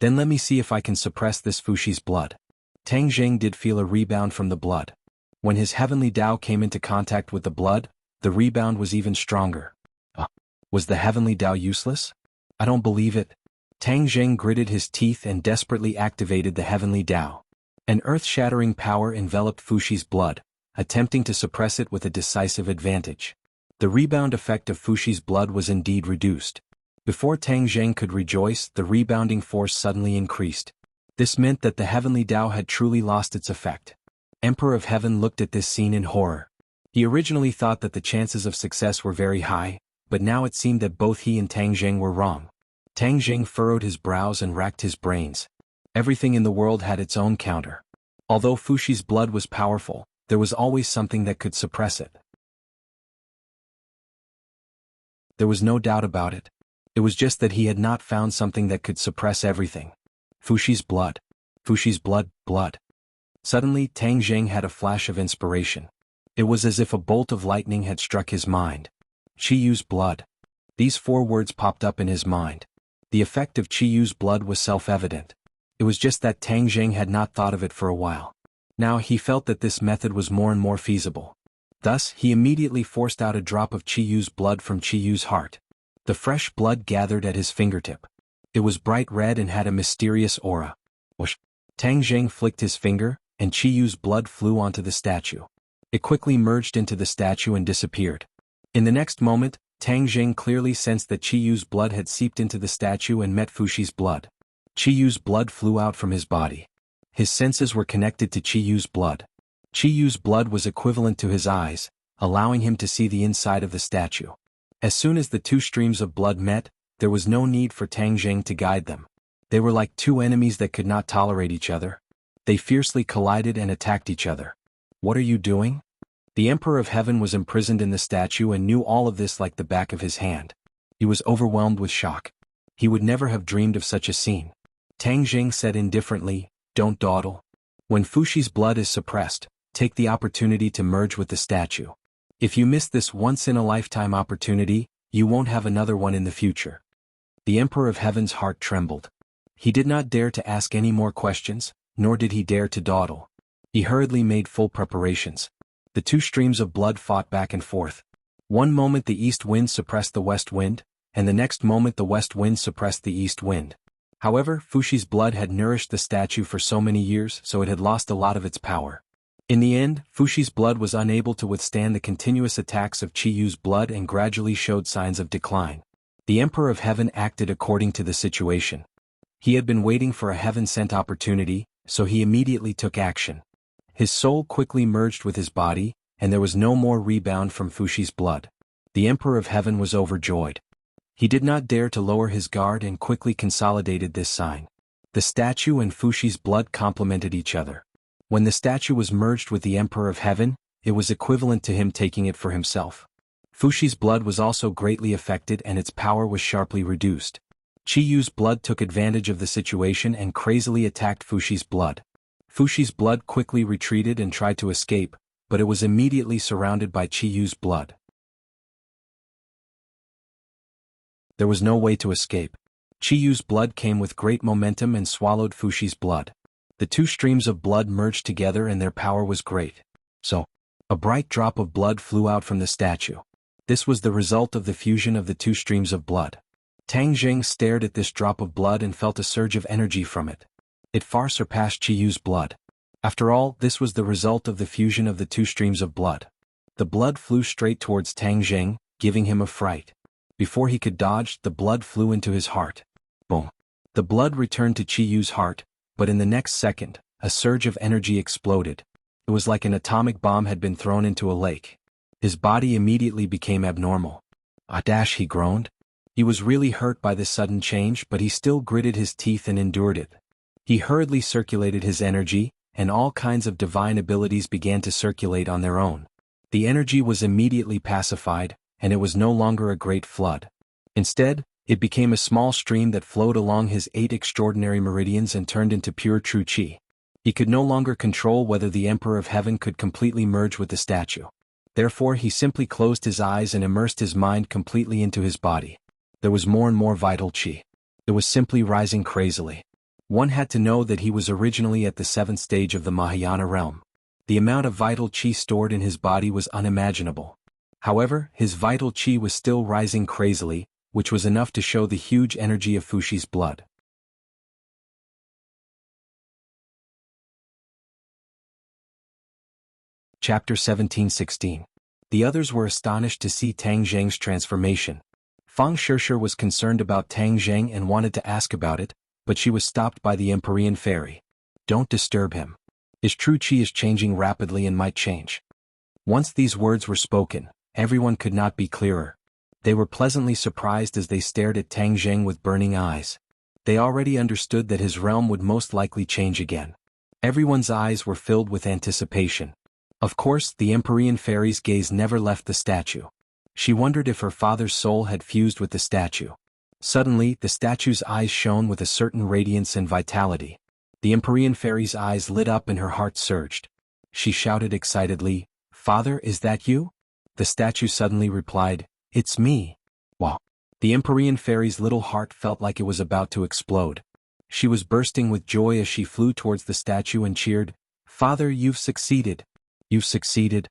"Then let me see if I can suppress this Fushi's blood." Tang Jing did feel a rebound from the blood. When his heavenly Tao came into contact with the blood, the rebound was even stronger. Was the heavenly Tao useless? "I don't believe it." Tang Jing gritted his teeth and desperately activated the heavenly Tao. An earth-shattering power enveloped Fushi's blood, attempting to suppress it with a decisive advantage. The rebound effect of Fushi's blood was indeed reduced. Before Tang Jing could rejoice, the rebounding force suddenly increased. This meant that the heavenly Tao had truly lost its effect. Emperor of Heaven looked at this scene in horror. He originally thought that the chances of success were very high, but now it seemed that both he and Tang Jing were wrong. Tang Jing furrowed his brows and racked his brains. Everything in the world had its own counter. Although Fushi's blood was powerful, there was always something that could suppress it. There was no doubt about it. It was just that he had not found something that could suppress everything. Fushi's blood. Fushi's blood. Suddenly, Tang Jing had a flash of inspiration. It was as if a bolt of lightning had struck his mind. Qi Yu's blood. These 4 words popped up in his mind. The effect of Qi Yu's blood was self-evident. It was just that Tang Jing had not thought of it for a while. Now he felt that this method was more and more feasible. Thus, he immediately forced out a drop of Qi Yu's blood from Qi Yu's heart. The fresh blood gathered at his fingertip. It was bright red and had a mysterious aura. Whoosh! Tang Zheng flicked his finger, and Qi Yu's blood flew onto the statue. It quickly merged into the statue and disappeared. In the next moment, Tang Zheng clearly sensed that Qi Yu's blood had seeped into the statue and met Fuxi's blood. Qi Yu's blood flew out from his body. His senses were connected to Qi Yu's blood. Qi Yu's blood was equivalent to his eyes, allowing him to see the inside of the statue. As soon as the two streams of blood met, there was no need for Tang Zheng to guide them. They were like two enemies that could not tolerate each other. They fiercely collided and attacked each other. What are you doing? The Emperor of Heaven was imprisoned in the statue and knew all of this like the back of his hand. He was overwhelmed with shock. He would never have dreamed of such a scene. Tang Zheng said indifferently, "Don't dawdle. When Fuxi's blood is suppressed, take the opportunity to merge with the statue. If you miss this once-in-a-lifetime opportunity, you won't have another one in the future." The Emperor of Heaven's heart trembled. He did not dare to ask any more questions, nor did he dare to dawdle. He hurriedly made full preparations. The two streams of blood fought back and forth. One moment the east wind suppressed the west wind, and the next moment the west wind suppressed the east wind. However, Fuxi's blood had nourished the statue for so many years, so it had lost a lot of its power. In the end, Fuxi's blood was unable to withstand the continuous attacks of Qi Yu's blood and gradually showed signs of decline. The Emperor of Heaven acted according to the situation. He had been waiting for a heaven-sent opportunity, so he immediately took action. His soul quickly merged with his body, and there was no more rebound from Fuxi's blood. The Emperor of Heaven was overjoyed. He did not dare to lower his guard and quickly consolidated this sign. The statue and Fuxi's blood complemented each other. When the statue was merged with the Emperor of Heaven, it was equivalent to him taking it for himself. Fuxi's blood was also greatly affected and its power was sharply reduced. Qi Yu's blood took advantage of the situation and crazily attacked Fuxi's blood. Fuxi's blood quickly retreated and tried to escape, but it was immediately surrounded by Qi Yu's blood. There was no way to escape. Qi Yu's blood came with great momentum and swallowed Fuxi's blood. The two streams of blood merged together and their power was great. So, a bright drop of blood flew out from the statue. This was the result of the fusion of the two streams of blood. Tang Zheng stared at this drop of blood and felt a surge of energy from it. It far surpassed Qi Yu's blood. After all, this was the result of the fusion of the two streams of blood. The blood flew straight towards Tang Zheng, giving him a fright. Before he could dodge, the blood flew into his heart. Boom. The blood returned to Qi Yu's heart, but in the next second, a surge of energy exploded. It was like an atomic bomb had been thrown into a lake. His body immediately became abnormal. He groaned. He was really hurt by this sudden change, but he still gritted his teeth and endured it. He hurriedly circulated his energy, and all kinds of divine abilities began to circulate on their own. The energy was immediately pacified, and it was no longer a great flood. Instead, it became a small stream that flowed along his 8 extraordinary meridians and turned into pure true Qi. He could no longer control whether the Emperor of Heaven could completely merge with the statue. Therefore he simply closed his eyes and immersed his mind completely into his body. There was more and more vital Qi. It was simply rising crazily. One had to know that he was originally at the 7th stage of the Mahayana realm. The amount of vital Qi stored in his body was unimaginable. However, his vital Qi was still rising crazily, which was enough to show the huge energy of Fuxi's blood. Chapter 17:16. The others were astonished to see Tang Zheng's transformation. Fang Shishir was concerned about Tang Zheng and wanted to ask about it, but she was stopped by the Empyrean fairy. Don't disturb him. His true Qi is changing rapidly and might change. Once these words were spoken, everyone could not be clearer. They were pleasantly surprised as they stared at Tang Zheng with burning eyes. They already understood that his realm would most likely change again. Everyone's eyes were filled with anticipation. Of course, the Empyrean fairy's gaze never left the statue. She wondered if her father's soul had fused with the statue. Suddenly, the statue's eyes shone with a certain radiance and vitality. The Empyrean fairy's eyes lit up and her heart surged. She shouted excitedly, "Father, is that you?" The statue suddenly replied, "It's me." Wow. The Empyrean fairy's little heart felt like it was about to explode. She was bursting with joy as she flew towards the statue and cheered, "Father, you've succeeded. You've succeeded."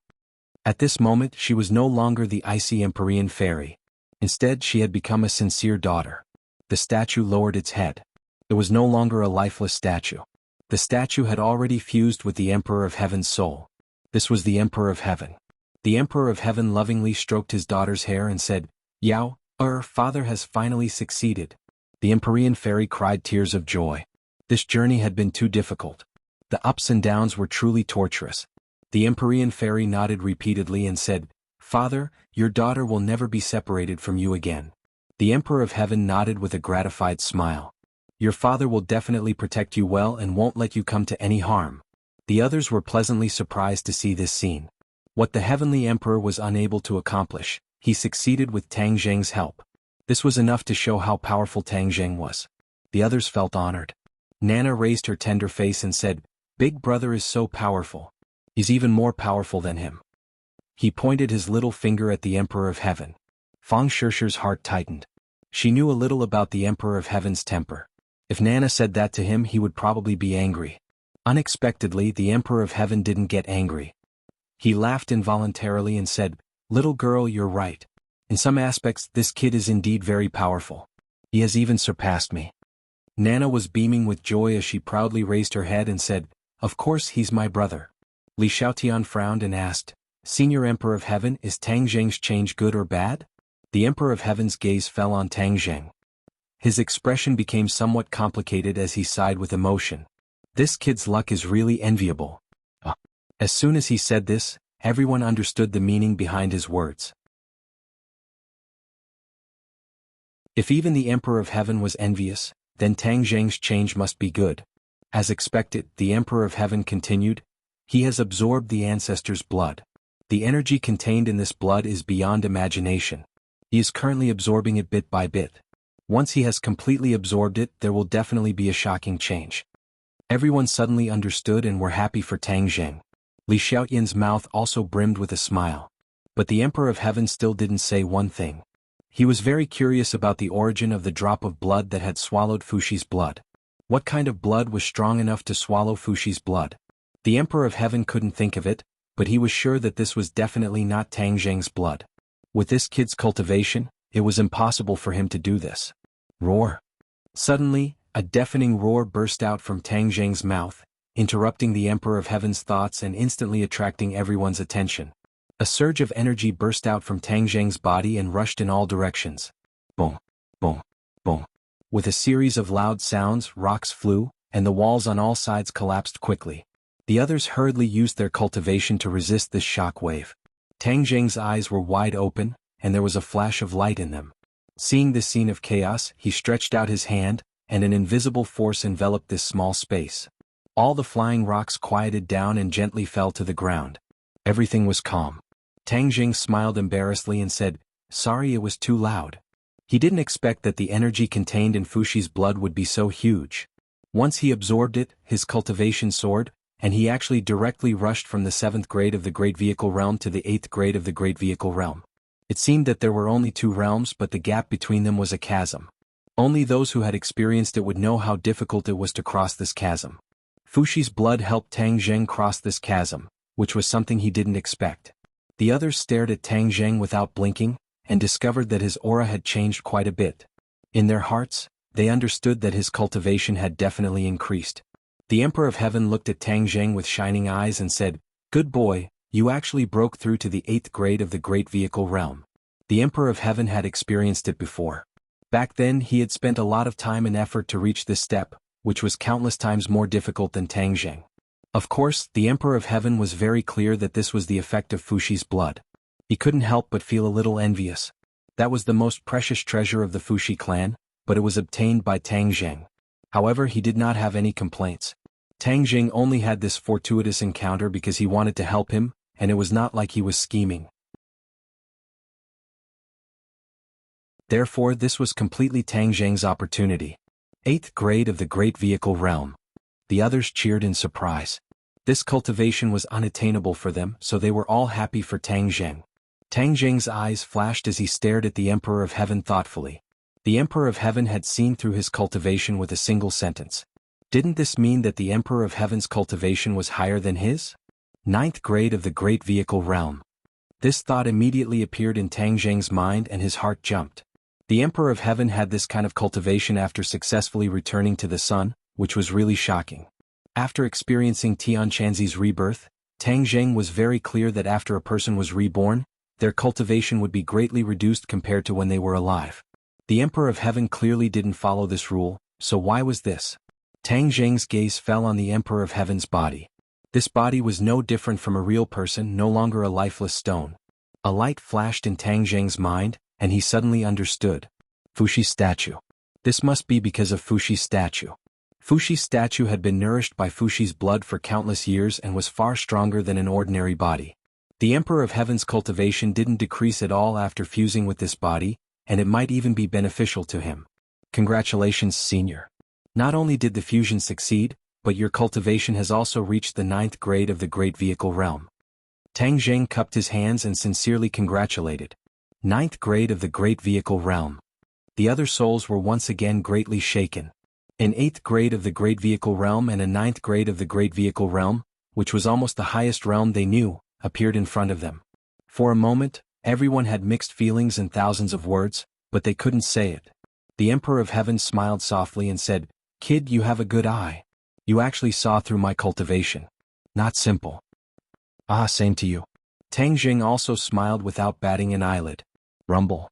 At this moment she was no longer the icy Empyrean fairy. Instead she had become a sincere daughter. The statue lowered its head. It was no longer a lifeless statue. The statue had already fused with the Emperor of Heaven's soul. This was the Emperor of Heaven. The Emperor of Heaven lovingly stroked his daughter's hair and said, "Yao, our father has finally succeeded." The Empyrean fairy cried tears of joy. This journey had been too difficult. The ups and downs were truly torturous. The Empyrean fairy nodded repeatedly and said, "Father, your daughter will never be separated from you again." The Emperor of Heaven nodded with a gratified smile. "Your father will definitely protect you well and won't let you come to any harm." The others were pleasantly surprised to see this scene. What the Heavenly Emperor was unable to accomplish, he succeeded with Tang Zheng's help. This was enough to show how powerful Tang Zheng was. The others felt honored. Nana raised her tender face and said, "Big brother is so powerful. He's even more powerful than him." He pointed his little finger at the Emperor of Heaven. Fang Shishir's heart tightened. She knew a little about the Emperor of Heaven's temper. If Nana said that to him, he would probably be angry. Unexpectedly, the Emperor of Heaven didn't get angry. He laughed involuntarily and said, "Little girl, you're right. In some aspects, this kid is indeed very powerful. He has even surpassed me." Nana was beaming with joy as she proudly raised her head and said, "Of course he's my brother." Li Xiaotian frowned and asked, "Senior Emperor of Heaven, is Tang Zheng's change good or bad?" The Emperor of Heaven's gaze fell on Tang Zheng. His expression became somewhat complicated as he sighed with emotion. "This kid's luck is really enviable." As soon as he said this, everyone understood the meaning behind his words. If even the Emperor of Heaven was envious, then Tang Zheng's change must be good. As expected, the Emperor of Heaven continued, "He has absorbed the ancestors' blood. The energy contained in this blood is beyond imagination. He is currently absorbing it bit by bit. Once he has completely absorbed it, there will definitely be a shocking change." Everyone suddenly understood and were happy for Tang Zheng. Li Xiaoyan's mouth also brimmed with a smile. But the Emperor of Heaven still didn't say one thing. He was very curious about the origin of the drop of blood that had swallowed Fushi's blood. What kind of blood was strong enough to swallow Fushi's blood? The Emperor of Heaven couldn't think of it, but he was sure that this was definitely not Tang Zheng's blood. With this kid's cultivation, it was impossible for him to do this. Roar! Suddenly, a deafening roar burst out from Tang Zheng's mouth, interrupting the Emperor of Heaven's thoughts and instantly attracting everyone's attention. A surge of energy burst out from Tang Zheng's body and rushed in all directions. Boom! Boom! Boom! With a series of loud sounds, rocks flew, and the walls on all sides collapsed quickly. The others hurriedly used their cultivation to resist this shock wave. Tang Zheng's eyes were wide open, and there was a flash of light in them. Seeing this scene of chaos, he stretched out his hand, and an invisible force enveloped this small space. All the flying rocks quieted down and gently fell to the ground. Everything was calm. Tang Zheng smiled embarrassedly and said, "Sorry it was too loud." He didn't expect that the energy contained in Fushi's blood would be so huge. Once he absorbed it, his cultivation soared, and he actually directly rushed from the 7th grade of the Great Vehicle Realm to the 8th grade of the Great Vehicle Realm. It seemed that there were only 2 realms, but the gap between them was a chasm. Only those who had experienced it would know how difficult it was to cross this chasm. Fushi's blood helped Tang Zheng cross this chasm, which was something he didn't expect. The others stared at Tang Zheng without blinking, and discovered that his aura had changed quite a bit. In their hearts, they understood that his cultivation had definitely increased. The Emperor of Heaven looked at Tang Zheng with shining eyes and said, "Good boy, you actually broke through to the 8th grade of the Great Vehicle Realm." The Emperor of Heaven had experienced it before. Back then he had spent a lot of time and effort to reach this step, which was countless times more difficult than Tang Zheng. Of course, the Emperor of Heaven was very clear that this was the effect of Fushi's blood. He couldn't help but feel a little envious. That was the most precious treasure of the Fushi clan, but it was obtained by Tang Zheng. However, he did not have any complaints. Tang Zheng only had this fortuitous encounter because he wanted to help him, and it was not like he was scheming. Therefore, this was completely Tang Zheng's opportunity. 8th grade of the Great Vehicle Realm. The others cheered in surprise. This cultivation was unattainable for them, so they were all happy for Tang Zheng. Tang Zheng's eyes flashed as he stared at the Emperor of Heaven thoughtfully. The Emperor of Heaven had seen through his cultivation with a single sentence. Didn't this mean that the Emperor of Heaven's cultivation was higher than his? 9th grade of the Great Vehicle Realm. This thought immediately appeared in Tang Zheng's mind and his heart jumped. The Emperor of Heaven had this kind of cultivation after successfully returning to the sun, which was really shocking. After experiencing Tianquanzi's rebirth, Tang Zheng was very clear that after a person was reborn, their cultivation would be greatly reduced compared to when they were alive. The Emperor of Heaven clearly didn't follow this rule, so why was this? Tang Zheng's gaze fell on the Emperor of Heaven's body. This body was no different from a real person, no longer a lifeless stone. A light flashed in Tang Zheng's mind, and he suddenly understood. Fushi's statue. This must be because of Fushi's statue. Fushi's statue had been nourished by Fushi's blood for countless years and was far stronger than an ordinary body. The Emperor of Heaven's cultivation didn't decrease at all after fusing with this body, and it might even be beneficial to him. Congratulations, Senior. Not only did the fusion succeed, but your cultivation has also reached the 9th grade of the Great Vehicle Realm. Tang Zheng cupped his hands and sincerely congratulated. 9th grade of the Great Vehicle Realm. The other souls were once again greatly shaken. An 8th grade of the Great Vehicle Realm and a 9th grade of the Great Vehicle Realm, which was almost the highest realm they knew, appeared in front of them. For a moment, everyone had mixed feelings and thousands of words, but they couldn't say it. The Emperor of Heaven smiled softly and said, "Kid, you have a good eye. You actually saw through my cultivation. Not simple." "Ah, same to you." Tang Zheng also smiled without batting an eyelid. Rumble.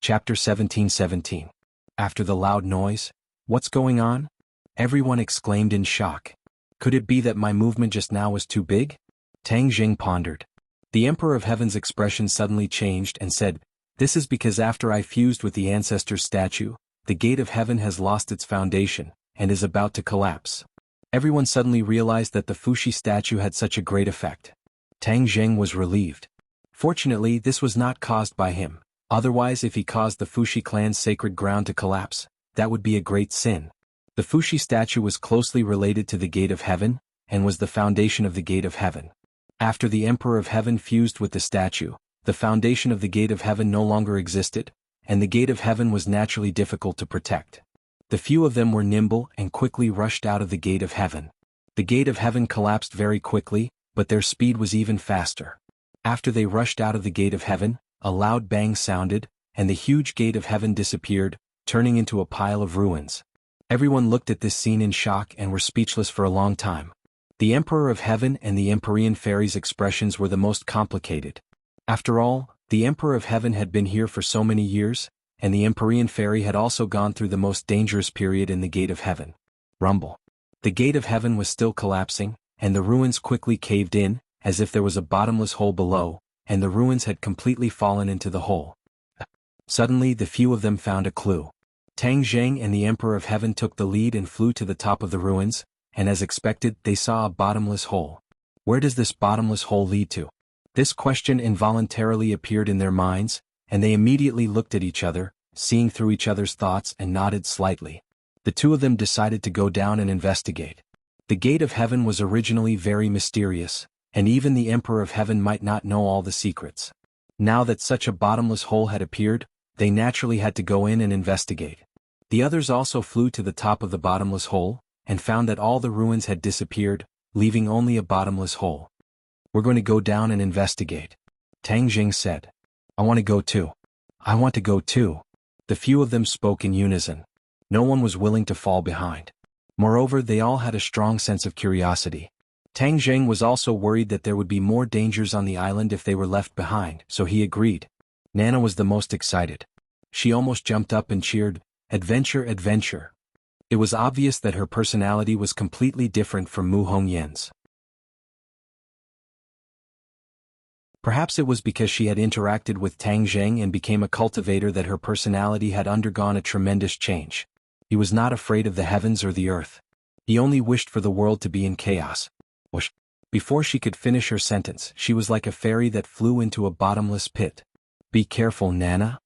Chapter 17:17. After the loud noise, "What's going on?" everyone exclaimed in shock. Could it be that my movement just now was too big? Tang Zheng pondered. The Emperor of Heaven's expression suddenly changed and said, "This is because after I fused with the ancestor's statue, the gate of heaven has lost its foundation, and is about to collapse." Everyone suddenly realized that the Fushi statue had such a great effect. Tang Zheng was relieved. Fortunately, this was not caused by him. Otherwise, if he caused the Fushi clan's sacred ground to collapse, that would be a great sin. The Fushi statue was closely related to the Gate of Heaven, and was the foundation of the Gate of Heaven. After the Emperor of Heaven fused with the statue, the foundation of the Gate of Heaven no longer existed, and the Gate of Heaven was naturally difficult to protect. The few of them were nimble and quickly rushed out of the Gate of Heaven. The Gate of Heaven collapsed very quickly, but their speed was even faster. After they rushed out of the Gate of Heaven, a loud bang sounded, and the huge Gate of Heaven disappeared, turning into a pile of ruins. Everyone looked at this scene in shock and were speechless for a long time. The Emperor of Heaven and the Empyrean Fairy's expressions were the most complicated. After all, the Emperor of Heaven had been here for so many years, and the Empyrean Fairy had also gone through the most dangerous period in the Gate of Heaven. Rumble. The Gate of Heaven was still collapsing, and the ruins quickly caved in, as if there was a bottomless hole below, and the ruins had completely fallen into the hole. Suddenly the few of them found a clue. Tang Zheng and the Emperor of Heaven took the lead and flew to the top of the ruins, and as expected, they saw a bottomless hole. Where does this bottomless hole lead to? This question involuntarily appeared in their minds, and they immediately looked at each other, seeing through each other's thoughts, and nodded slightly. The two of them decided to go down and investigate. The Gate of Heaven was originally very mysterious, and even the Emperor of Heaven might not know all the secrets. Now that such a bottomless hole had appeared, they naturally had to go in and investigate. The others also flew to the top of the bottomless hole, and found that all the ruins had disappeared, leaving only a bottomless hole. "We're going to go down and investigate," Tang Zheng said. "I want to go too." "I want to go too." The few of them spoke in unison. No one was willing to fall behind. Moreover, they all had a strong sense of curiosity. Tang Zheng was also worried that there would be more dangers on the island if they were left behind, so he agreed. Nana was the most excited. She almost jumped up and cheered, "Adventure, adventure." It was obvious that her personality was completely different from Mu Hongyan's. Perhaps it was because she had interacted with Tang Zheng and became a cultivator that her personality had undergone a tremendous change. He was not afraid of the heavens or the earth. He only wished for the world to be in chaos. Whoosh. Before she could finish her sentence, she was like a fairy that flew into a bottomless pit. "Be careful, Nana."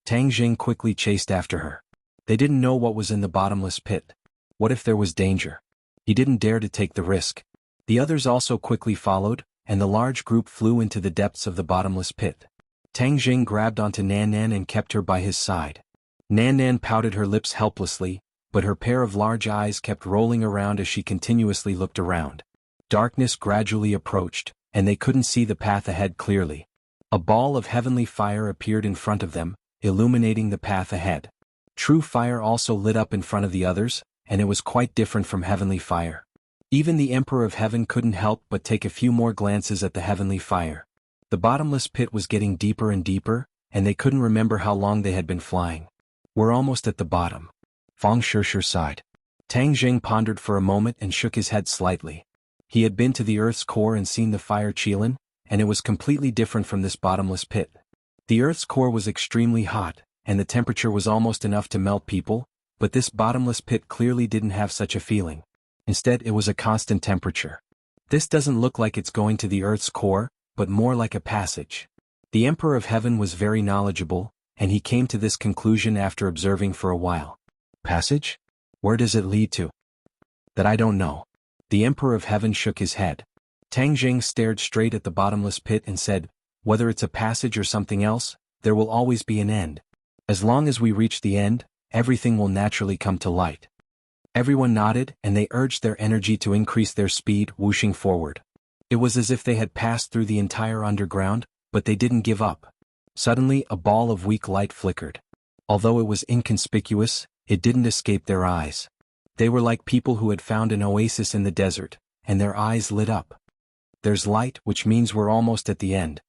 Tang Zheng quickly chased after her. They didn't know what was in the bottomless pit. What if there was danger? He didn't dare to take the risk. The others also quickly followed, and the large group flew into the depths of the bottomless pit. Tang Zheng grabbed onto Nan Nan and kept her by his side. Nan Nan pouted her lips helplessly, but her pair of large eyes kept rolling around as she continuously looked around. Darkness gradually approached, and they couldn't see the path ahead clearly. A ball of heavenly fire appeared in front of them, illuminating the path ahead. True fire also lit up in front of the others, and it was quite different from heavenly fire. Even the Emperor of Heaven couldn't help but take a few more glances at the heavenly fire. The bottomless pit was getting deeper and deeper, and they couldn't remember how long they had been flying. We're almost at the bottom. Fang Shishir sighed. Tang Jing pondered for a moment and shook his head slightly. He had been to the Earth's core and seen the fire Qilin, and it was completely different from this bottomless pit. The Earth's core was extremely hot, and the temperature was almost enough to melt people, but this bottomless pit clearly didn't have such a feeling. Instead, it was a constant temperature. This doesn't look like it's going to the Earth's core, but more like a passage. The Emperor of Heaven was very knowledgeable, and he came to this conclusion after observing for a while. Passage? Where does it lead to? That I don't know. The Emperor of Heaven shook his head. Tang Jing stared straight at the bottomless pit and said, whether it's a passage or something else, there will always be an end. As long as we reach the end, everything will naturally come to light. Everyone nodded, and they urged their energy to increase their speed, whooshing forward. It was as if they had passed through the entire underground, but they didn't give up. Suddenly, a ball of weak light flickered. Although it was inconspicuous, it didn't escape their eyes. They were like people who had found an oasis in the desert, and their eyes lit up. There's light, which means we're almost at the end.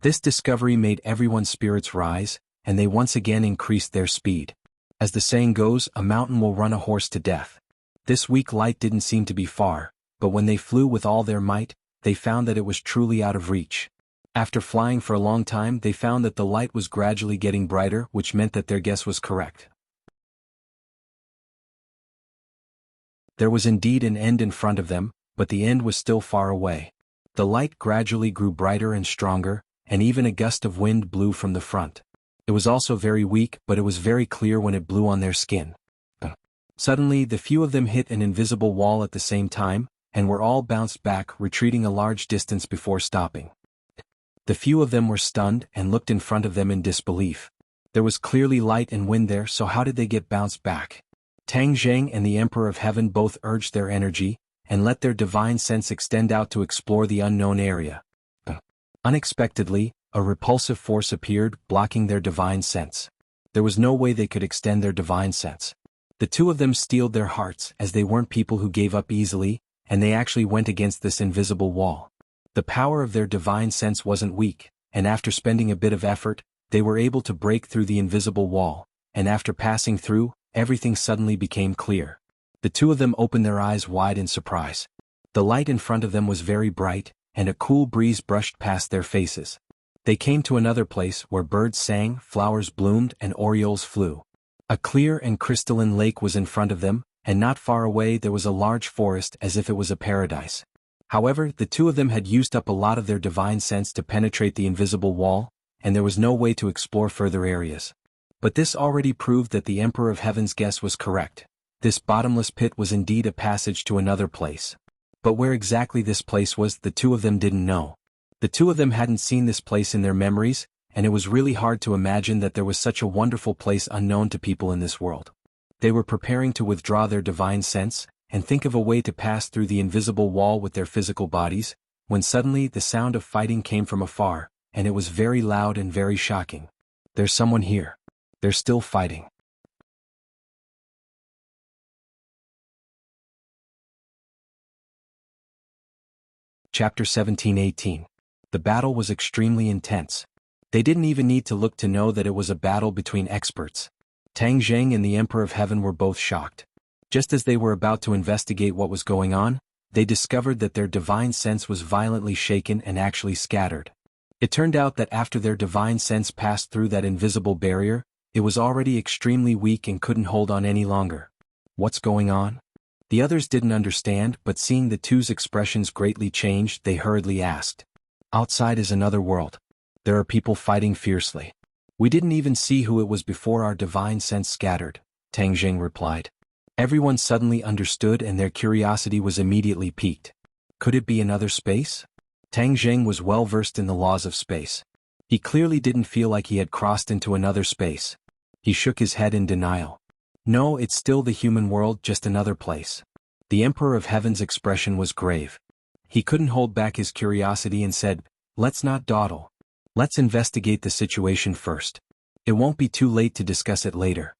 This discovery made everyone's spirits rise, and they once again increased their speed. As the saying goes, a mountain will run a horse to death. This weak light didn't seem to be far, but when they flew with all their might, they found that it was truly out of reach. After flying for a long time, they found that the light was gradually getting brighter, which meant that their guess was correct. There was indeed an end in front of them, but the end was still far away. The light gradually grew brighter and stronger, and even a gust of wind blew from the front. It was also very weak, but it was very clear when it blew on their skin. Suddenly, the few of them hit an invisible wall at the same time, and were all bounced back, retreating a large distance before stopping. The few of them were stunned and looked in front of them in disbelief. There was clearly light and wind there, so how did they get bounced back? Tang Zheng and the Emperor of Heaven both urged their energy, and let their divine sense extend out to explore the unknown area. Unexpectedly, a repulsive force appeared, blocking their divine sense. There was no way they could extend their divine sense. The two of them steeled their hearts, as they weren't people who gave up easily, and they actually went against this invisible wall. The power of their divine sense wasn't weak, and after spending a bit of effort, they were able to break through the invisible wall, and after passing through, everything suddenly became clear. The two of them opened their eyes wide in surprise. The light in front of them was very bright, and a cool breeze brushed past their faces. They came to another place where birds sang, flowers bloomed, and orioles flew. A clear and crystalline lake was in front of them, and not far away there was a large forest, as if it was a paradise. However, the two of them had used up a lot of their divine sense to penetrate the invisible wall, and there was no way to explore further areas. But this already proved that the Emperor of Heaven's guess was correct. This bottomless pit was indeed a passage to another place. But where exactly this place was, the two of them didn't know. The two of them hadn't seen this place in their memories, and it was really hard to imagine that there was such a wonderful place unknown to people in this world. They were preparing to withdraw their divine sense, and think of a way to pass through the invisible wall with their physical bodies, when suddenly the sound of fighting came from afar, and it was very loud and very shocking. There's someone here. They're still fighting. Chapter 17-18. The battle was extremely intense. They didn't even need to look to know that it was a battle between experts. Tang Zheng and the Emperor of Heaven were both shocked. Just as they were about to investigate what was going on, they discovered that their divine sense was violently shaken and actually scattered. It turned out that after their divine sense passed through that invisible barrier, it was already extremely weak and couldn't hold on any longer. What's going on? The others didn't understand, but seeing the two's expressions greatly changed, they hurriedly asked. Outside is another world. There are people fighting fiercely. We didn't even see who it was before our divine sense scattered, Tang Jing replied. Everyone suddenly understood and their curiosity was immediately piqued. Could it be another space? Tang Jing was well versed in the laws of space. He clearly didn't feel like he had crossed into another space. He shook his head in denial. No, it's still the human world, just another place. The Emperor of Heaven's expression was grave. He couldn't hold back his curiosity and said, let's not dawdle. Let's investigate the situation first. It won't be too late to discuss it later.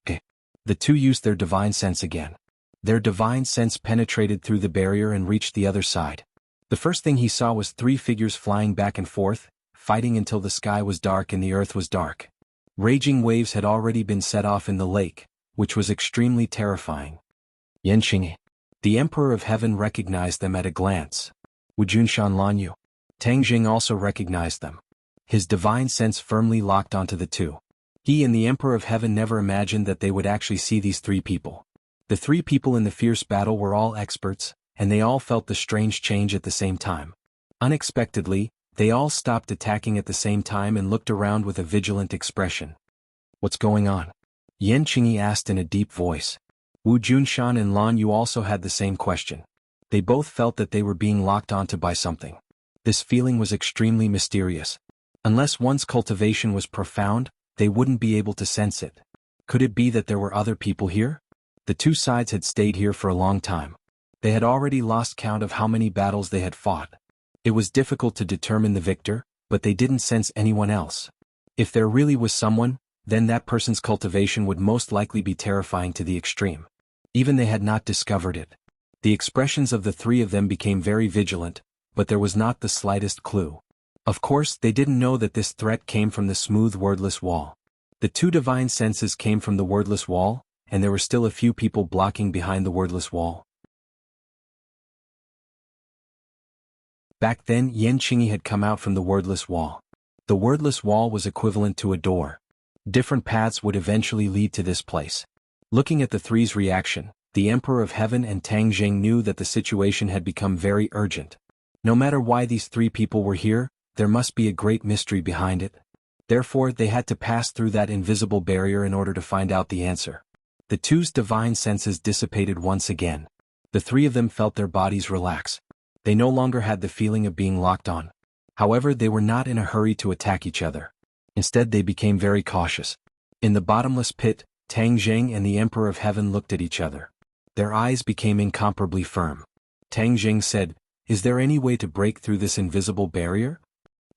Okay. The two used their divine sense again. Their divine sense penetrated through the barrier and reached the other side. The first thing he saw was three figures flying back and forth, fighting until the sky was dark and the earth was dark. Raging waves had already been set off in the lake, which was extremely terrifying. Yanqing. The Emperor of Heaven recognized them at a glance. Wujunshan Lanyu. Tang Jing also recognized them. His divine sense firmly locked onto the two. He and the Emperor of Heaven never imagined that they would actually see these three people. The three people in the fierce battle were all experts, and they all felt the strange change at the same time. Unexpectedly, they all stopped attacking at the same time and looked around with a vigilant expression. What's going on? Yan Qingyi asked in a deep voice. Wu Junshan and Lan Yu also had the same question. They both felt that they were being locked onto by something. This feeling was extremely mysterious. Unless one's cultivation was profound, they wouldn't be able to sense it. Could it be that there were other people here? The two sides had stayed here for a long time. They had already lost count of how many battles they had fought. It was difficult to determine the victor, but they didn't sense anyone else. If there really was someone, then that person's cultivation would most likely be terrifying to the extreme. Even they had not discovered it. The expressions of the three of them became very vigilant, but there was not the slightest clue. Of course, they didn't know that this threat came from the smooth wordless wall. The two divine senses came from the wordless wall, and there were still a few people blocking behind the wordless wall. Back then, Yan Qingyi had come out from the wordless wall. The wordless wall was equivalent to a door. Different paths would eventually lead to this place. Looking at the three's reaction, the Emperor of Heaven and Tang Jing knew that the situation had become very urgent. No matter why these three people were here, there must be a great mystery behind it. Therefore, they had to pass through that invisible barrier in order to find out the answer. The two's divine senses dissipated once again. The three of them felt their bodies relax. They no longer had the feeling of being locked on. However, they were not in a hurry to attack each other. Instead, they became very cautious. In the bottomless pit, Tang Jing and the Emperor of Heaven looked at each other. Their eyes became incomparably firm. Tang Jing said, "Is there any way to break through this invisible barrier?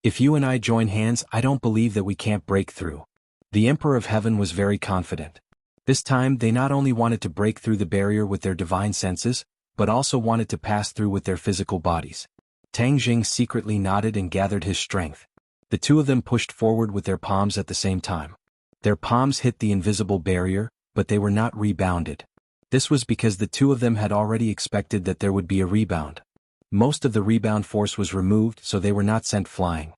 If you and I join hands, I don't believe that we can't break through." The Emperor of Heaven was very confident. This time, they not only wanted to break through the barrier with their divine senses, but also wanted to pass through with their physical bodies. Tang Jing secretly nodded and gathered his strength. The two of them pushed forward with their palms at the same time. Their palms hit the invisible barrier, but they were not rebounded. This was because the two of them had already expected that there would be a rebound. Most of the rebound force was removed, so they were not sent flying.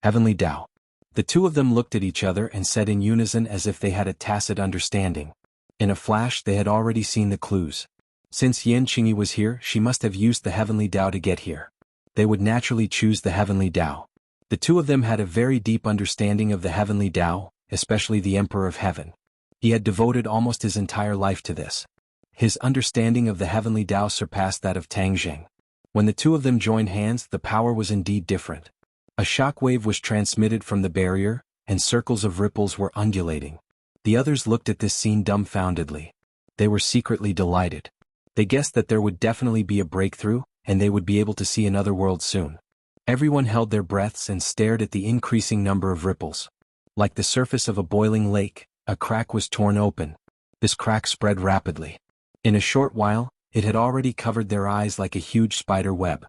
Heavenly Tao. The two of them looked at each other and said in unison as if they had a tacit understanding. In a flash, they had already seen the clues. Since Yan Qingyi was here, she must have used the Heavenly Tao to get here. They would naturally choose the Heavenly Tao. The two of them had a very deep understanding of the Heavenly Tao, especially the Emperor of Heaven. He had devoted almost his entire life to this. His understanding of the Heavenly Tao surpassed that of Tang Jing. When the two of them joined hands, the power was indeed different. A shock wave was transmitted from the barrier, and circles of ripples were undulating. The others looked at this scene dumbfoundedly. They were secretly delighted. They guessed that there would definitely be a breakthrough, and they would be able to see another world soon. Everyone held their breaths and stared at the increasing number of ripples. Like the surface of a boiling lake, a crack was torn open. This crack spread rapidly. In a short while, it had already covered their eyes like a huge spider web.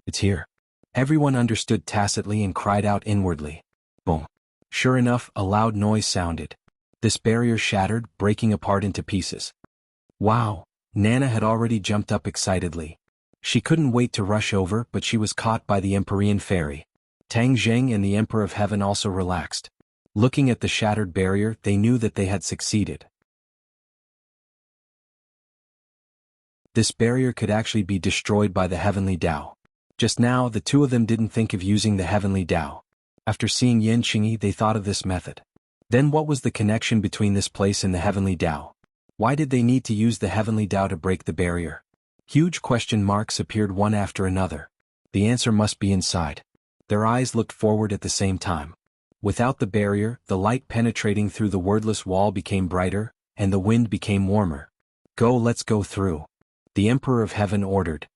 "It's here." Everyone understood tacitly and cried out inwardly. Boom. Sure enough, a loud noise sounded. This barrier shattered, breaking apart into pieces. Wow! Nana had already jumped up excitedly. She couldn't wait to rush over, but she was caught by the Empyrean fairy. Tang Jing and the Emperor of Heaven also relaxed. Looking at the shattered barrier, they knew that they had succeeded. This barrier could actually be destroyed by the Heavenly Tao. Just now, the two of them didn't think of using the Heavenly Tao. After seeing Yan Qingyi, they thought of this method. Then what was the connection between this place and the Heavenly Tao? Why did they need to use the Heavenly Tao to break the barrier? Huge question marks appeared one after another. The answer must be inside. Their eyes looked forward at the same time. Without the barrier, the light penetrating through the wordless wall became brighter, and the wind became warmer. Let's go through." The Emperor of Heaven ordered.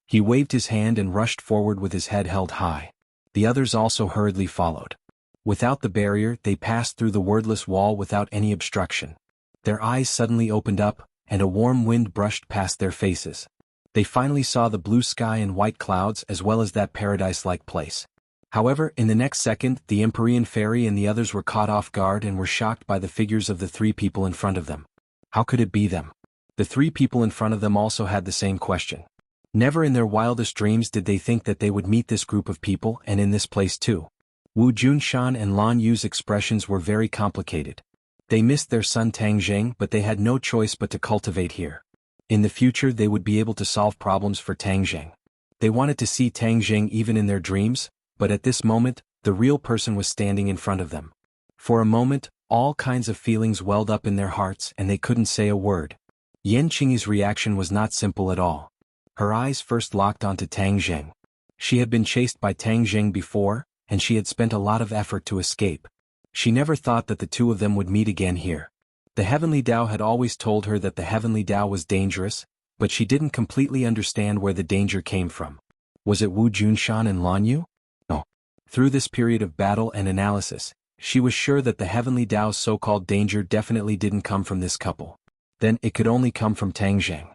He waved his hand and rushed forward with his head held high. The others also hurriedly followed. Without the barrier, they passed through the wordless wall without any obstruction. Their eyes suddenly opened up, and a warm wind brushed past their faces. They finally saw the blue sky and white clouds as well as that paradise-like place. However, in the next second, the Empyrean fairy and the others were caught off guard and were shocked by the figures of the three people in front of them. How could it be them? The three people in front of them also had the same question. Never in their wildest dreams did they think that they would meet this group of people and in this place too. Wu Junshan and Lan Yu's expressions were very complicated. They missed their son Tang Zheng, but they had no choice but to cultivate here. In the future they would be able to solve problems for Tang Zheng. They wanted to see Tang Zheng even in their dreams, but at this moment, the real person was standing in front of them. For a moment, all kinds of feelings welled up in their hearts and they couldn't say a word. Yan Qingyi's reaction was not simple at all. Her eyes first locked onto Tang Zheng. She had been chased by Tang Zheng before, and she had spent a lot of effort to escape. She never thought that the two of them would meet again here. The Heavenly Tao had always told her that the Heavenly Tao was dangerous, but she didn't completely understand where the danger came from. Was it Wu Junshan and Lan Yu? No. Through this period of battle and analysis, she was sure that the Heavenly Tao's so-called danger definitely didn't come from this couple. Then it could only come from Tang Zheng.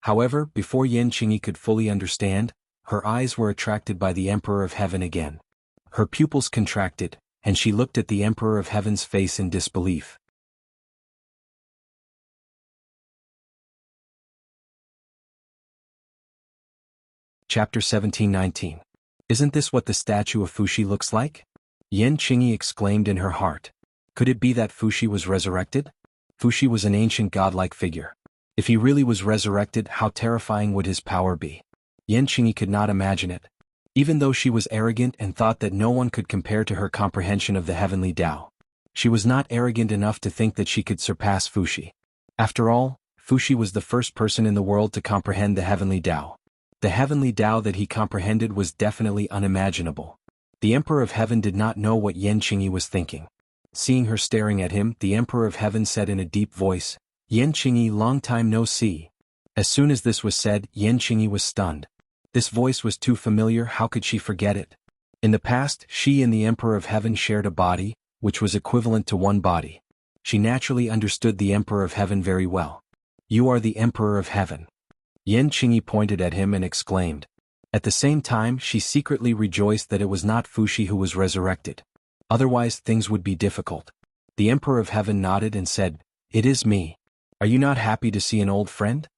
However, before Yan Qingyi could fully understand, her eyes were attracted by the Emperor of Heaven again. Her pupils contracted, and she looked at the Emperor of Heaven's face in disbelief. Chapter 17-19. Isn't this what the statue of Fuxi looks like? Yan Qingyi exclaimed in her heart. Could it be that Fuxi was resurrected? Fuxi was an ancient godlike figure. If he really was resurrected, how terrifying would his power be? Yan Qingyi could not imagine it. Even though she was arrogant and thought that no one could compare to her comprehension of the Heavenly Tao, she was not arrogant enough to think that she could surpass Fuxi. After all, Fuxi was the first person in the world to comprehend the Heavenly Tao. The Heavenly Tao that he comprehended was definitely unimaginable. The Emperor of Heaven did not know what Yan Qingyi was thinking. Seeing her staring at him, the Emperor of Heaven said in a deep voice, "Yan Qingyi, long time no see." As soon as this was said, Yan Qingyi was stunned. This voice was too familiar, how could she forget it? In the past, she and the Emperor of Heaven shared a body, which was equivalent to one body. She naturally understood the Emperor of Heaven very well. "You are the Emperor of Heaven." Yan Qingyi pointed at him and exclaimed. At the same time, she secretly rejoiced that it was not Fuxi who was resurrected. Otherwise things would be difficult. The Emperor of Heaven nodded and said, "It is me. Are you not happy to see an old friend?"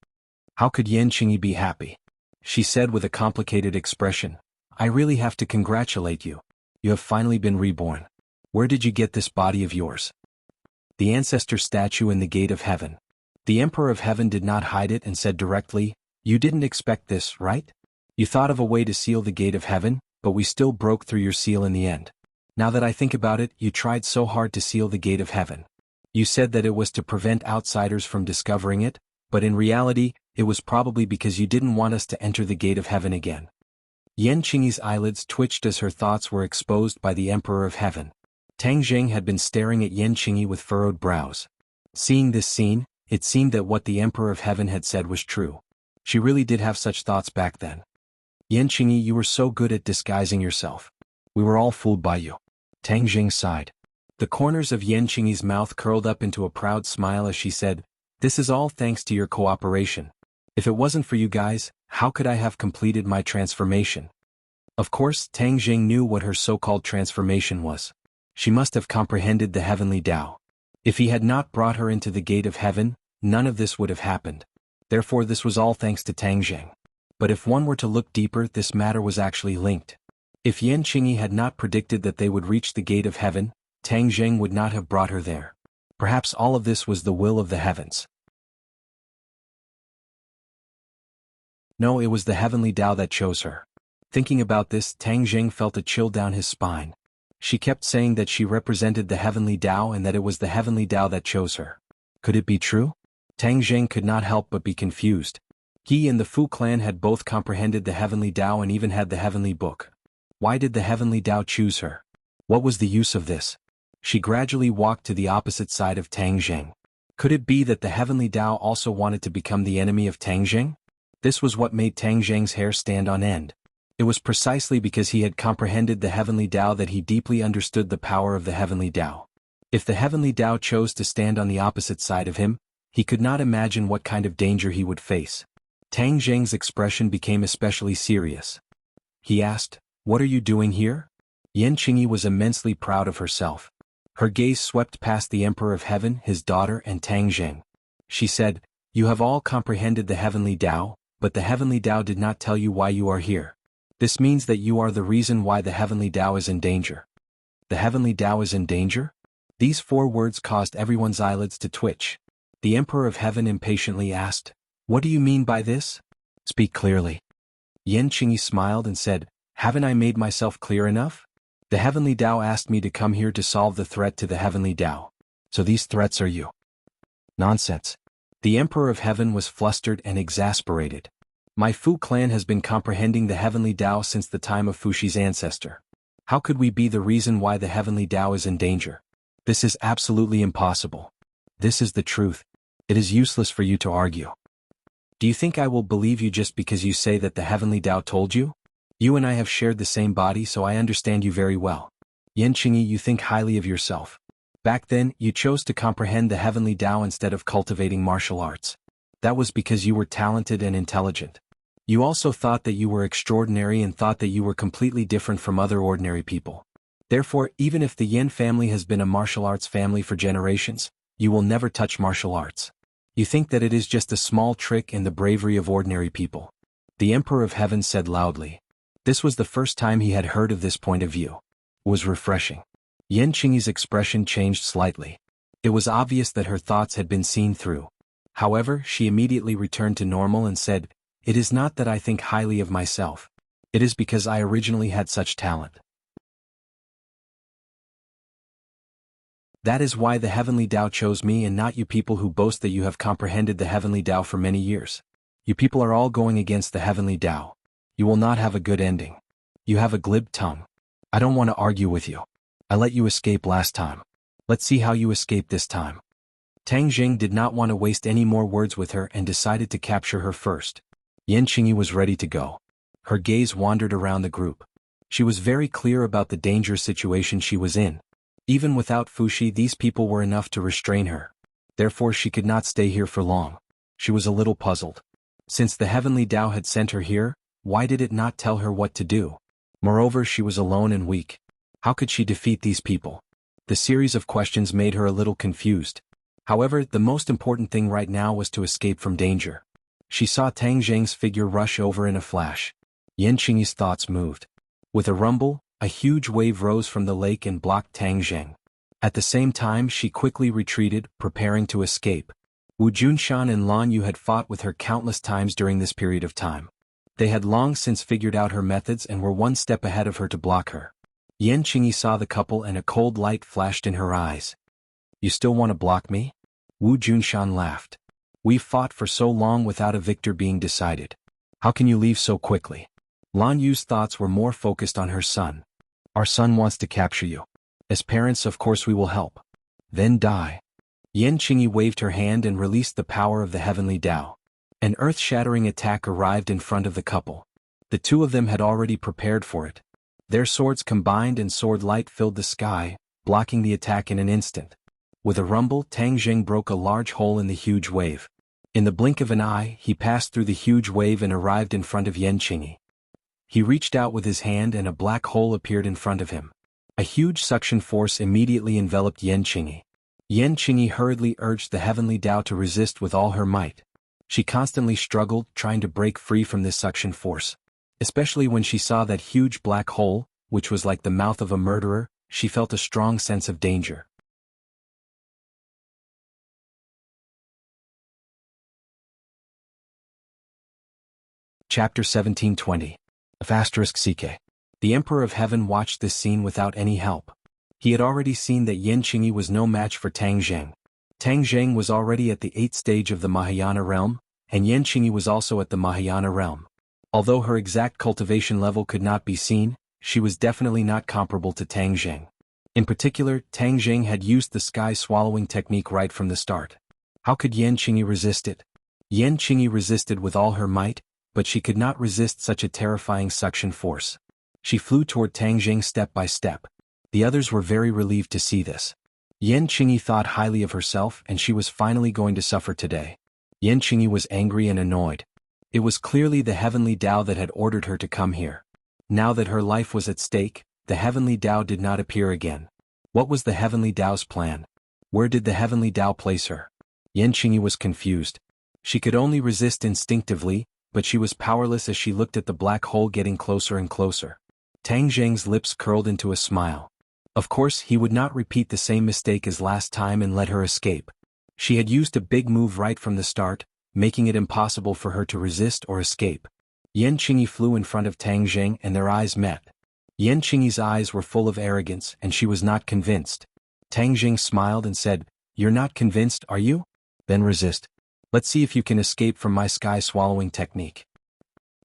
How could Yan Qingyi be happy? She said with a complicated expression, "I really have to congratulate you. You have finally been reborn. Where did you get this body of yours?" "The ancestor statue in the gate of heaven." The Emperor of Heaven did not hide it and said directly, "You didn't expect this, right? You thought of a way to seal the gate of heaven, but we still broke through your seal in the end. Now that I think about it, you tried so hard to seal the gate of heaven. You said that it was to prevent outsiders from discovering it, but in reality, it was probably because you didn't want us to enter the gate of heaven again." Yan Qingyi's eyelids twitched as her thoughts were exposed by the Emperor of Heaven. Tang Zheng had been staring at Yan Qingyi with furrowed brows. Seeing this scene, it seemed that what the Emperor of Heaven had said was true. She really did have such thoughts back then. "Yan Qingyi, you were so good at disguising yourself. We were all fooled by you." Tang Zheng sighed. The corners of Yan Qingyi's mouth curled up into a proud smile as she said, "This is all thanks to your cooperation. If it wasn't for you guys, how could I have completed my transformation?" Of course, Tang Zheng knew what her so-called transformation was. She must have comprehended the Heavenly Tao. If he had not brought her into the gate of heaven, none of this would have happened. Therefore this was all thanks to Tang Zheng. But if one were to look deeper, this matter was actually linked. If Yan Qingyi had not predicted that they would reach the gate of heaven, Tang Zheng would not have brought her there. Perhaps all of this was the will of the heavens. No, it was the Heavenly Tao that chose her. Thinking about this, Tang Zheng felt a chill down his spine. She kept saying that she represented the Heavenly Tao and that it was the Heavenly Tao that chose her. Could it be true? Tang Zheng could not help but be confused. He and the Fu clan had both comprehended the Heavenly Tao and even had the Heavenly Book. Why did the Heavenly Tao choose her? What was the use of this? She gradually walked to the opposite side of Tang Zheng. Could it be that the Heavenly Tao also wanted to become the enemy of Tang Zheng? This was what made Tang Zheng's hair stand on end. It was precisely because he had comprehended the heavenly Tao that he deeply understood the power of the heavenly Tao. If the heavenly Tao chose to stand on the opposite side of him, he could not imagine what kind of danger he would face. Tang Zheng's expression became especially serious. He asked, "What are you doing here?" Yan Qingyi was immensely proud of herself. Her gaze swept past the Emperor of Heaven, his daughter, and Tang Zheng. She said, "You have all comprehended the heavenly Tao, but the heavenly Tao did not tell you why you are here. This means that you are the reason why the heavenly Tao is in danger." The heavenly Tao is in danger? These 4 words caused everyone's eyelids to twitch. The Emperor of Heaven impatiently asked, "What do you mean by this? Speak clearly." Yan Qingyi smiled and said, "Haven't I made myself clear enough? The heavenly Tao asked me to come here to solve the threat to the heavenly Tao. So these threats are you." Nonsense. The Emperor of Heaven was flustered and exasperated. My Fu clan has been comprehending the heavenly Tao since the time of Fuxi's ancestor. How could we be the reason why the heavenly Tao is in danger? This is absolutely impossible. This is the truth. It is useless for you to argue. Do you think I will believe you just because you say that the heavenly Tao told you? You and I have shared the same body, so I understand you very well. Yan Qingyi, you think highly of yourself. Back then, you chose to comprehend the heavenly Tao instead of cultivating martial arts. That was because you were talented and intelligent. You also thought that you were extraordinary and thought that you were completely different from other ordinary people. Therefore, even if the Yan family has been a martial arts family for generations, you will never touch martial arts. You think that it is just a small trick in the bravery of ordinary people. The Emperor of Heaven said loudly. This was the first time he had heard of this point of view. It was refreshing. Yan Qingyi's expression changed slightly. It was obvious that her thoughts had been seen through. However, she immediately returned to normal and said, "It is not that I think highly of myself. It is because I originally had such talent. That is why the heavenly Tao chose me and not you people who boast that you have comprehended the heavenly Tao for many years. You people are all going against the heavenly Tao. You will not have a good ending. You have a glib tongue. I don't want to argue with you. I let you escape last time. Let's see how you escape this time." Tang Zheng did not want to waste any more words with her and decided to capture her first. Yan Qingyi was ready to go. Her gaze wandered around the group. She was very clear about the dangerous situation she was in. Even without Fuxi, these people were enough to restrain her. Therefore she could not stay here for long. She was a little puzzled. Since the heavenly Tao had sent her here, why did it not tell her what to do? Moreover, she was alone and weak. How could she defeat these people? The series of questions made her a little confused. However, the most important thing right now was to escape from danger. She saw Tang Zheng's figure rush over in a flash. Yan Qingyi's thoughts moved. With a rumble, a huge wave rose from the lake and blocked Tang Zheng. At the same time, she quickly retreated, preparing to escape. Wu Junshan and Lan Yu had fought with her countless times during this period of time. They had long since figured out her methods and were one step ahead of her to block her. Yan Qingyi saw the couple and a cold light flashed in her eyes. "You still want to block me?" Wu Junshan laughed. "We've fought for so long without a victor being decided. How can you leave so quickly?" Lan Yu's thoughts were more focused on her son. "Our son wants to capture you. As parents, of course we will help. Then die." Yan Qingyi waved her hand and released the power of the heavenly Tao. An earth-shattering attack arrived in front of the couple. The two of them had already prepared for it. Their swords combined and sword light filled the sky, blocking the attack in an instant. With a rumble, Tang Zheng broke a large hole in the huge wave. In the blink of an eye, he passed through the huge wave and arrived in front of Yan Qingyi. He reached out with his hand and a black hole appeared in front of him. A huge suction force immediately enveloped Yan Qingyi. Yan Qingyi hurriedly urged the heavenly Tao to resist with all her might. She constantly struggled, trying to break free from this suction force. Especially when she saw that huge black hole, which was like the mouth of a murderer, she felt a strong sense of danger. Chapter 1720. *CK. The Emperor of Heaven watched this scene without any help. He had already seen that Yan Qingyi was no match for Tang Zheng. Tang Zheng was already at the 8th stage of the Mahayana realm, and Yan Qingyi was also at the Mahayana realm. Although her exact cultivation level could not be seen, she was definitely not comparable to Tang Zheng. In particular, Tang Zheng had used the sky-swallowing technique right from the start. How could Yan Qingyi resist it? Yan Qingyi resisted with all her might, but she could not resist such a terrifying suction force. She flew toward Tang Jing step by step. The others were very relieved to see this. Yan Qingyi thought highly of herself and she was finally going to suffer today. Yan Qingyi was angry and annoyed. It was clearly the heavenly Tao that had ordered her to come here. Now that her life was at stake, the heavenly Tao did not appear again. What was the heavenly Tao's plan? Where did the heavenly Tao place her? Yan Qingyi was confused. She could only resist instinctively, but she was powerless as she looked at the black hole getting closer and closer. Tang Zheng's lips curled into a smile. Of course, he would not repeat the same mistake as last time and let her escape. She had used a big move right from the start, making it impossible for her to resist or escape. Yan Qingyi flew in front of Tang Zheng and their eyes met. Yan Qingyi's eyes were full of arrogance and she was not convinced. Tang Zheng smiled and said, "You're not convinced, are you? Then resist. Let's see if you can escape from my sky-swallowing technique."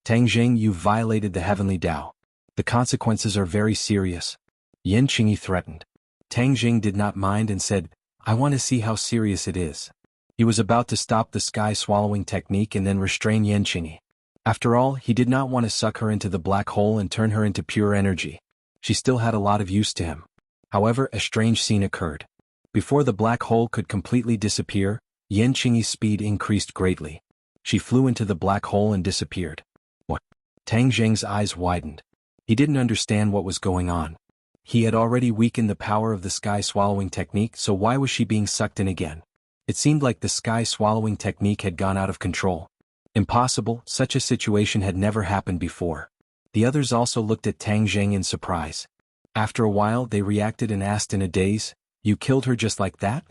Tang Zheng, you violated the heavenly Tao. The consequences are very serious. Yan Qingyi threatened. Tang Zheng did not mind and said, "I want to see how serious it is." He was about to stop the sky-swallowing technique and then restrain Yan Qingyi. After all, he did not want to suck her into the black hole and turn her into pure energy. She still had a lot of use to him. However, a strange scene occurred. Before the black hole could completely disappear, Yan Qingyi's speed increased greatly. She flew into the black hole and disappeared. What? Tang Zheng's eyes widened. He didn't understand what was going on. He had already weakened the power of the sky-swallowing technique, so why was she being sucked in again? It seemed like the sky-swallowing technique had gone out of control. Impossible, such a situation had never happened before. The others also looked at Tang Zheng in surprise. After a while they reacted and asked in a daze, "You killed her just like that?"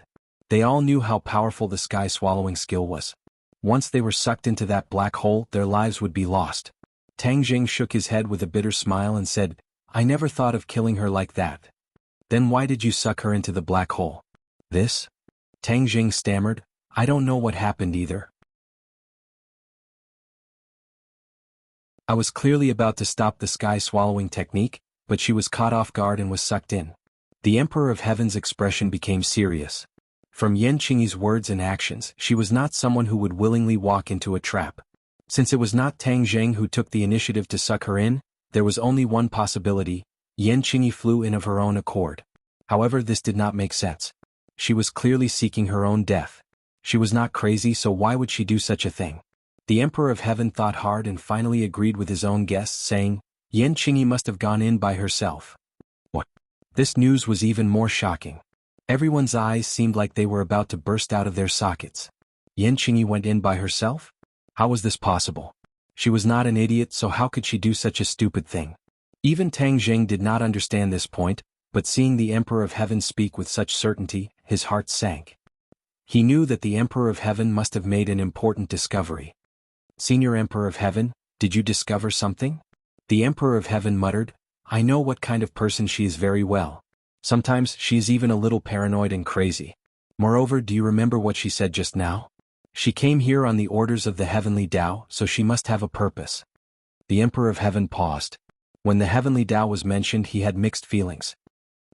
They all knew how powerful the sky-swallowing skill was. Once they were sucked into that black hole, their lives would be lost. Tang Zheng shook his head with a bitter smile and said, "I never thought of killing her like that." "Then why did you suck her into the black hole?" "This?" Tang Zheng stammered, "I don't know what happened either. I was clearly about to stop the sky-swallowing technique, but she was caught off guard and was sucked in." The Emperor of Heaven's expression became serious. From Yan Qingyi's words and actions, she was not someone who would willingly walk into a trap. Since it was not Tang Zheng who took the initiative to suck her in, there was only one possibility: Yan Qingyi flew in of her own accord. However, this did not make sense. She was clearly seeking her own death. She was not crazy, so why would she do such a thing? The Emperor of Heaven thought hard and finally agreed with his own guess, saying, "Yan Qingyi must have gone in by herself." What? This news was even more shocking. Everyone's eyes seemed like they were about to burst out of their sockets. Yan Qingyi went in by herself? How was this possible? She was not an idiot, so how could she do such a stupid thing? Even Tang Zheng did not understand this point, but seeing the Emperor of Heaven speak with such certainty, his heart sank. He knew that the Emperor of Heaven must have made an important discovery. "Senior Emperor of Heaven, did you discover something?" The Emperor of Heaven muttered, "I know what kind of person she is very well. Sometimes she is even a little paranoid and crazy. Moreover, do you remember what she said just now? She came here on the orders of the heavenly Tao, so she must have a purpose." The Emperor of Heaven paused. When the heavenly Tao was mentioned, he had mixed feelings.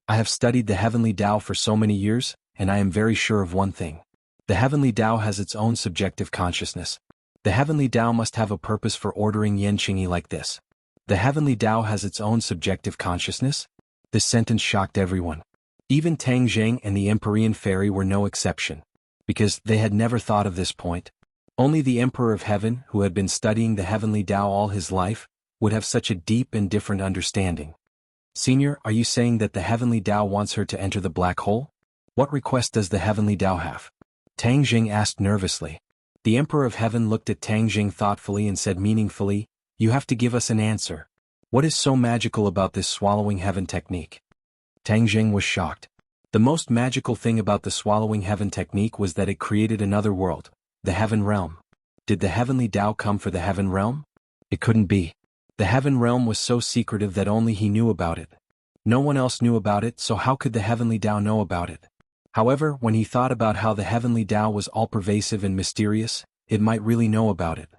"I have studied the heavenly Tao for so many years, and I am very sure of one thing. The heavenly Tao has its own subjective consciousness. The heavenly Tao must have a purpose for ordering Yan Qingyi like this." The heavenly Tao has its own subjective consciousness? This sentence shocked everyone. Even Tang Zheng and the Empyrean Fairy were no exception. Because they had never thought of this point. Only the Emperor of Heaven, who had been studying the heavenly Tao all his life, would have such a deep and different understanding. "Senior, are you saying that the heavenly Tao wants her to enter the black hole? What request does the heavenly Tao have?" Tang Zheng asked nervously. The Emperor of Heaven looked at Tang Zheng thoughtfully and said meaningfully, "You have to give us an answer. What is so magical about this swallowing heaven technique?" Tang Zheng was shocked. The most magical thing about the swallowing heaven technique was that it created another world, the heaven realm. Did the heavenly Tao come for the heaven realm? It couldn't be. The heaven realm was so secretive that only he knew about it. No one else knew about it, so how could the heavenly Tao know about it? However, when he thought about how the heavenly Tao was all-pervasive and mysterious, it might really know about it.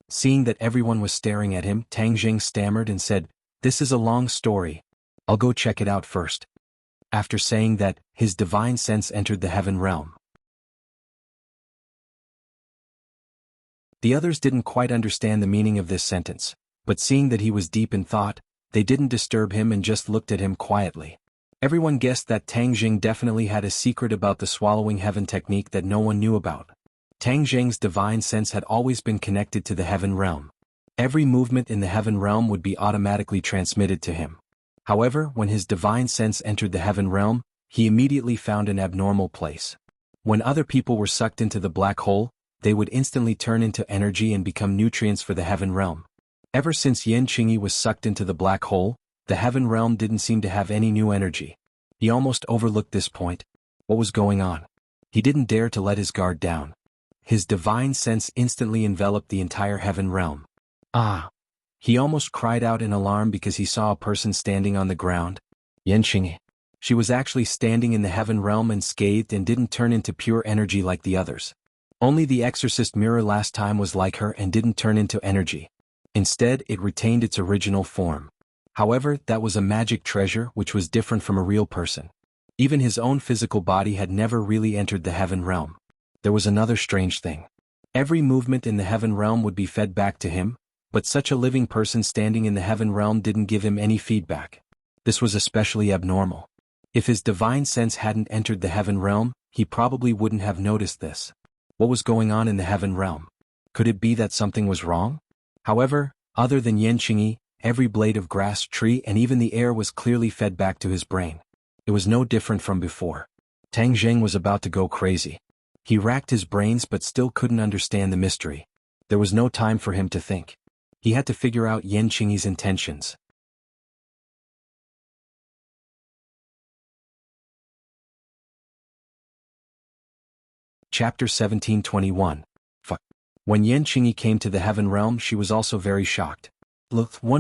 Seeing that everyone was staring at him, Tang Zheng stammered and said, "This is a long story. I'll go check it out first." After saying that, his divine sense entered the heaven realm. The others didn't quite understand the meaning of this sentence, but seeing that he was deep in thought, they didn't disturb him and just looked at him quietly. Everyone guessed that Tang Jing definitely had a secret about the swallowing heaven technique that no one knew about. Tang Jing's divine sense had always been connected to the heaven realm. Every movement in the heaven realm would be automatically transmitted to him. However, when his divine sense entered the heaven realm, he immediately found an abnormal place. When other people were sucked into the black hole, they would instantly turn into energy and become nutrients for the heaven realm. Ever since Yan Qingyi was sucked into the black hole, the heaven realm didn't seem to have any new energy. He almost overlooked this point. What was going on? He didn't dare to let his guard down. His divine sense instantly enveloped the entire heaven realm. Ah! He almost cried out in alarm because he saw a person standing on the ground. Yan Qingyi. She was actually standing in the heaven realm unscathed and didn't turn into pure energy like the others. Only the exorcist mirror last time was like her and didn't turn into energy. Instead, it retained its original form. However, that was a magic treasure which was different from a real person. Even his own physical body had never really entered the heaven realm. There was another strange thing. Every movement in the heaven realm would be fed back to him, but such a living person standing in the heaven realm didn't give him any feedback. This was especially abnormal. If his divine sense hadn't entered the heaven realm, he probably wouldn't have noticed this. What was going on in the heaven realm? Could it be that something was wrong? However, other than Yan Qingyi, every blade of grass, tree and even the air was clearly fed back to his brain. It was no different from before. Tang Jing was about to go crazy. He racked his brains but still couldn't understand the mystery. There was no time for him to think. He had to figure out Yan Qingyi's intentions. Chapter 1721. When Yan Qingyi came to the heaven realm, she was also very shocked.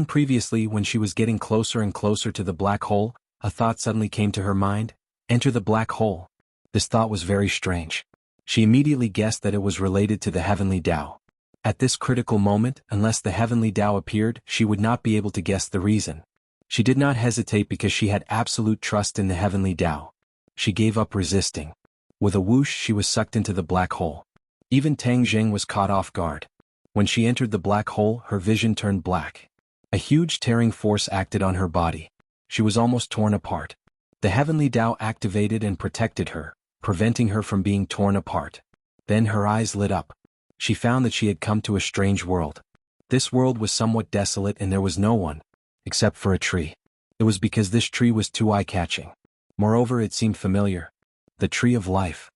Previously, when she was getting closer and closer to the black hole, a thought suddenly came to her mind: enter the black hole. This thought was very strange. She immediately guessed that it was related to the heavenly Tao. At this critical moment, unless the heavenly Tao appeared, she would not be able to guess the reason. She did not hesitate because she had absolute trust in the heavenly Tao. She gave up resisting. With a whoosh, she was sucked into the black hole. Even Tang Jing was caught off guard. When she entered the black hole, her vision turned black. A huge tearing force acted on her body. She was almost torn apart. The heavenly Tao activated and protected her, preventing her from being torn apart. Then her eyes lit up. She found that she had come to a strange world. This world was somewhat desolate and there was no one, except for a tree. It was because this tree was too eye-catching. Moreover, it seemed familiar. The tree of life.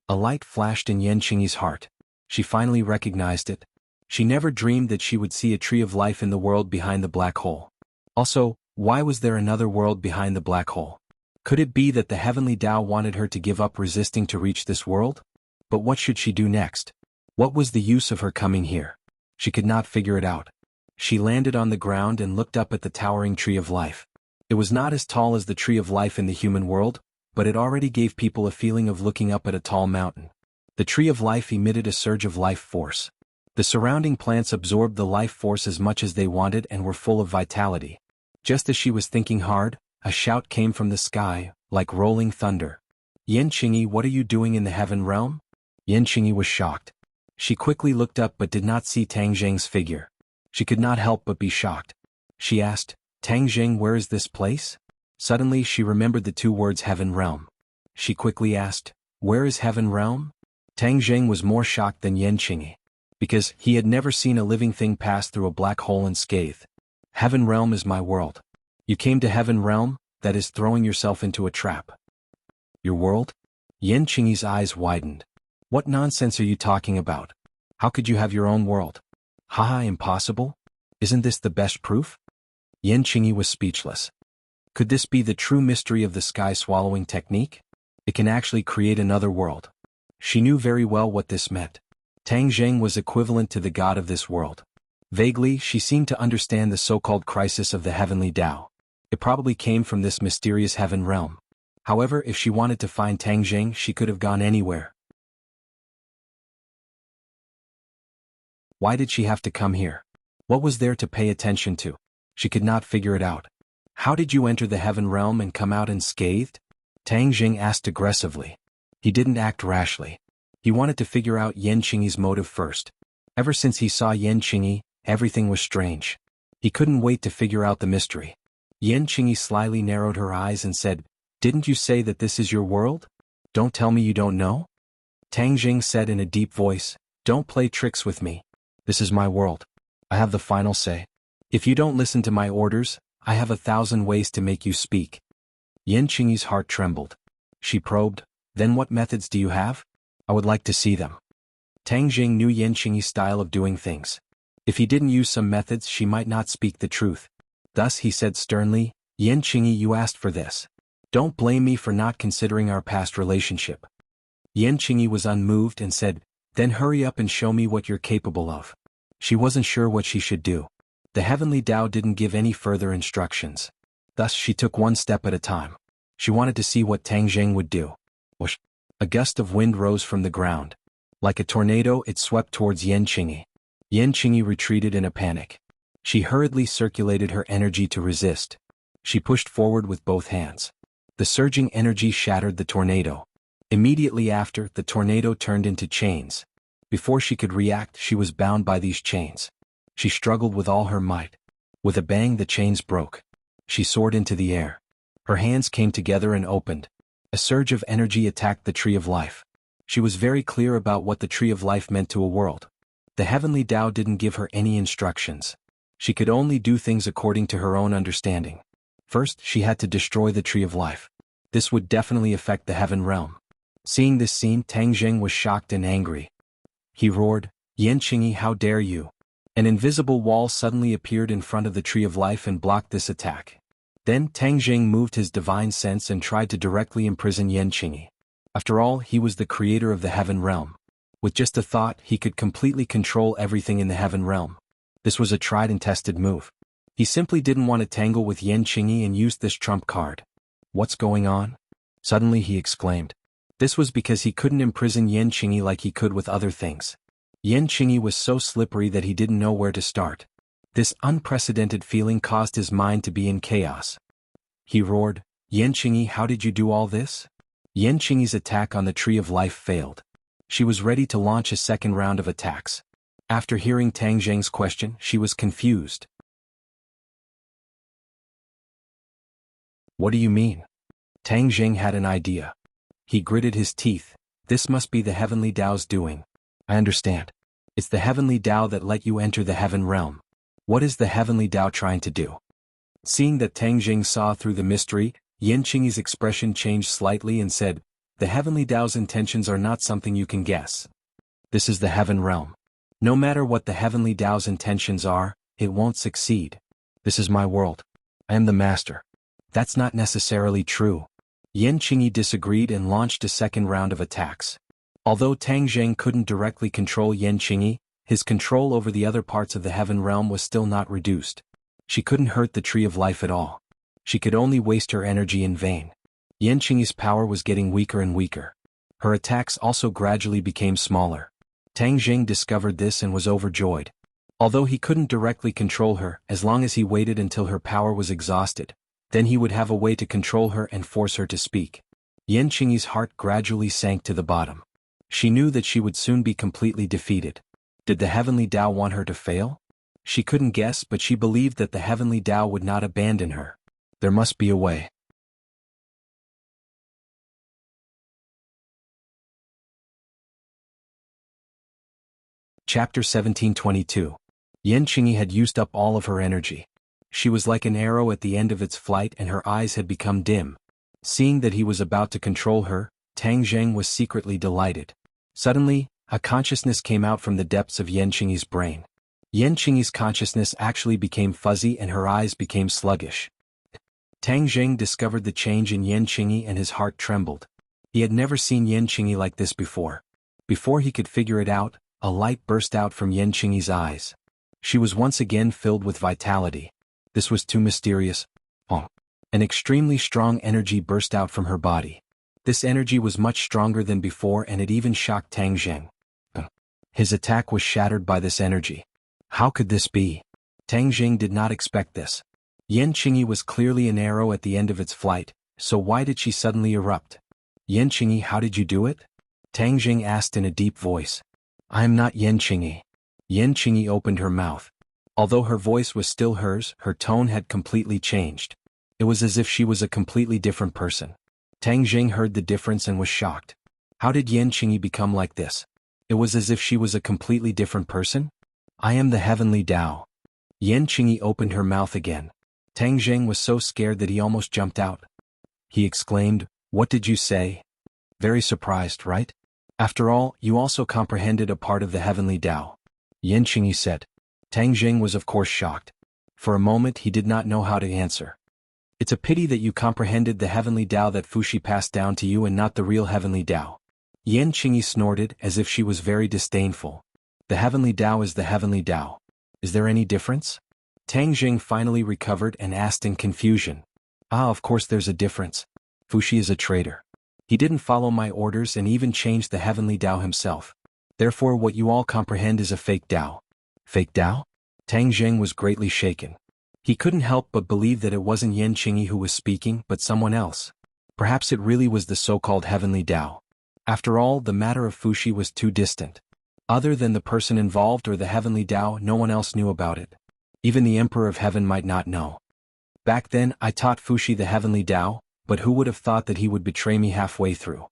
A light flashed in Yan Qingyi's heart. She finally recognized it. She never dreamed that she would see a tree of life in the world behind the black hole. Also, why was there another world behind the black hole? Could it be that the heavenly Tao wanted her to give up resisting to reach this world? But what should she do next? What was the use of her coming here? She could not figure it out. She landed on the ground and looked up at the towering tree of life. It was not as tall as the tree of life in the human world, but it already gave people a feeling of looking up at a tall mountain. The tree of life emitted a surge of life force. The surrounding plants absorbed the life force as much as they wanted and were full of vitality. Just as she was thinking hard, a shout came from the sky, like rolling thunder. Yan Qingyi, what are you doing in the heaven realm? Yan Qingyi was shocked. She quickly looked up but did not see Tang Jing's figure. She could not help but be shocked. She asked, Tang Jing, where is this place? Suddenly she remembered the two words heaven realm. She quickly asked, where is heaven realm? Tang Jing was more shocked than Yan Qingyi, because he had never seen a living thing pass through a black hole unscathed. Heaven realm is my world. You came to heaven realm, that is throwing yourself into a trap. Your world? Yan Qingyi's eyes widened. What nonsense are you talking about? How could you have your own world? Haha, impossible? Isn't this the best proof? Yan Qingyi was speechless. Could this be the true mystery of the sky-swallowing technique? It can actually create another world. She knew very well what this meant. Tang Jing was equivalent to the god of this world. Vaguely, she seemed to understand the so-called crisis of the heavenly Tao. It probably came from this mysterious heaven realm. However, if she wanted to find Tang Jing, she could have gone anywhere. Why did she have to come here? What was there to pay attention to? She could not figure it out. How did you enter the heaven realm and come out unscathed? Tang Jing asked aggressively. He didn't act rashly. He wanted to figure out Yan Qingyi's motive first. Ever since he saw Yan Qingyi, everything was strange. He couldn't wait to figure out the mystery. Yan Qingyi slyly narrowed her eyes and said, "Didn't you say that this is your world? Don't tell me you don't know?" Tang Jing said in a deep voice, "Don't play tricks with me. This is my world. I have the final say. If you don't listen to my orders, I have 1,000 ways to make you speak." Yan Qingyi's heart trembled. She probed, "Then what methods do you have? I would like to see them." Tang Jing knew Yan Qingyi's style of doing things. If he didn't use some methods, she might not speak the truth. Thus he said sternly, "Yan Qingyi, you asked for this. Don't blame me for not considering our past relationship." Yan Qingyi was unmoved and said, "Then hurry up and show me what you're capable of." She wasn't sure what she should do. The heavenly Tao didn't give any further instructions. Thus she took one step at a time. She wanted to see what Tang Jing would do. Whoosh! A gust of wind rose from the ground. Like a tornado, it swept towards Yan Qingyi. Yan Qingyi retreated in a panic. She hurriedly circulated her energy to resist. She pushed forward with both hands. The surging energy shattered the tornado. Immediately after, the tornado turned into chains. Before she could react, she was bound by these chains. She struggled with all her might. With a bang, the chains broke. She soared into the air. Her hands came together and opened. A surge of energy attacked the Tree of Life. She was very clear about what the Tree of Life meant to a world. The heavenly Tao didn't give her any instructions. She could only do things according to her own understanding. First, she had to destroy the Tree of Life. This would definitely affect the heaven realm. Seeing this scene, Tang Jing was shocked and angry. He roared, "Yan Qingyi, how dare you!" An invisible wall suddenly appeared in front of the Tree of Life and blocked this attack. Then Tang Jing moved his divine sense and tried to directly imprison Yan Qingyi. After all, he was the creator of the heaven realm. With just a thought, he could completely control everything in the heaven realm. This was a tried and tested move. He simply didn't want to tangle with Yan Qingyi and used this trump card. "What's going on?" Suddenly he exclaimed. This was because he couldn't imprison Yan Qingyi like he could with other things. Yan Qingyi was so slippery that he didn't know where to start. This unprecedented feeling caused his mind to be in chaos. He roared, "Yan Qingyi, how did you do all this?" Yan Qingyi's attack on the Tree of Life failed. She was ready to launch a second round of attacks. After hearing Tang Jing's question, she was confused. "What do you mean?" Tang Jing had an idea. He gritted his teeth. "This must be the heavenly Tao's doing. I understand. It's the heavenly Tao that let you enter the heaven realm. What is the heavenly Tao trying to do?" Seeing that Tang Jing saw through the mystery, Yan Qingyi's expression changed slightly and said, "The heavenly Tao's intentions are not something you can guess. This is the heaven realm. No matter what the heavenly Tao's intentions are, it won't succeed. This is my world. I am the master." "That's not necessarily true." Yan Qingyi disagreed and launched a second round of attacks. Although Tang Jing couldn't directly control Yan Qingyi, his control over the other parts of the heaven realm was still not reduced. She couldn't hurt the Tree of Life at all. She could only waste her energy in vain. Yan Qingyi's power was getting weaker and weaker. Her attacks also gradually became smaller. Tang Jing discovered this and was overjoyed. Although he couldn't directly control her, as long as he waited until her power was exhausted, then he would have a way to control her and force her to speak. Yan Qingyi's heart gradually sank to the bottom. She knew that she would soon be completely defeated. Did the heavenly Tao want her to fail? She couldn't guess, but she believed that the heavenly Tao would not abandon her. There must be a way. Chapter 1722. Yan Qingyi had used up all of her energy. She was like an arrow at the end of its flight and her eyes had become dim. Seeing that he was about to control her, Tang Jing was secretly delighted. Suddenly, a consciousness came out from the depths of Yan Qingyi's brain. Yan Qingyi's consciousness actually became fuzzy and her eyes became sluggish. Tang Jing discovered the change in Yan Qingyi and his heart trembled. He had never seen Yan Qingyi like this before. Before he could figure it out, a light burst out from Yan Qingyi's eyes. She was once again filled with vitality. This was too mysterious. An extremely strong energy burst out from her body. This energy was much stronger than before and it even shocked Tang Jing. His attack was shattered by this energy. How could this be? Tang Jing did not expect this. Yan Qingyi was clearly an arrow at the end of its flight, so why did she suddenly erupt? "Yan Qingyi, how did you do it?" Tang Jing asked in a deep voice. "I am not Yan Qingyi." Yan Qingyi opened her mouth. Although her voice was still hers, her tone had completely changed. It was as if she was a completely different person. Tang Jing heard the difference and was shocked. How did Yan Qingyi become like this? It was as if she was a completely different person? I am the heavenly Tao. Yan Qingyi opened her mouth again. Tang Jing was so scared that he almost jumped out. He exclaimed, "What did you say?" Very surprised, right? After all, you also comprehended a part of the heavenly Tao. Yan Qingyi said. Tang Jing was of course shocked. For a moment he did not know how to answer. It's a pity that you comprehended the heavenly Tao that Fuxi passed down to you and not the real heavenly Tao. Yan Qingyi snorted as if she was very disdainful. The heavenly Tao is the heavenly Tao. Is there any difference? Tang Jing finally recovered and asked in confusion. Of course there's a difference. Fuxi is a traitor. He didn't follow my orders and even changed the heavenly Tao himself. Therefore what you all comprehend is a fake Tao. Fake Tao? Tang Jing was greatly shaken. He couldn't help but believe that it wasn't Yan Qingyi who was speaking, but someone else. Perhaps it really was the so-called heavenly Tao. After all, the matter of Fuxi was too distant. Other than the person involved or the heavenly Tao, no one else knew about it. Even the Emperor of Heaven might not know. Back then, I taught Fuxi the heavenly Tao, but who would have thought that he would betray me halfway through?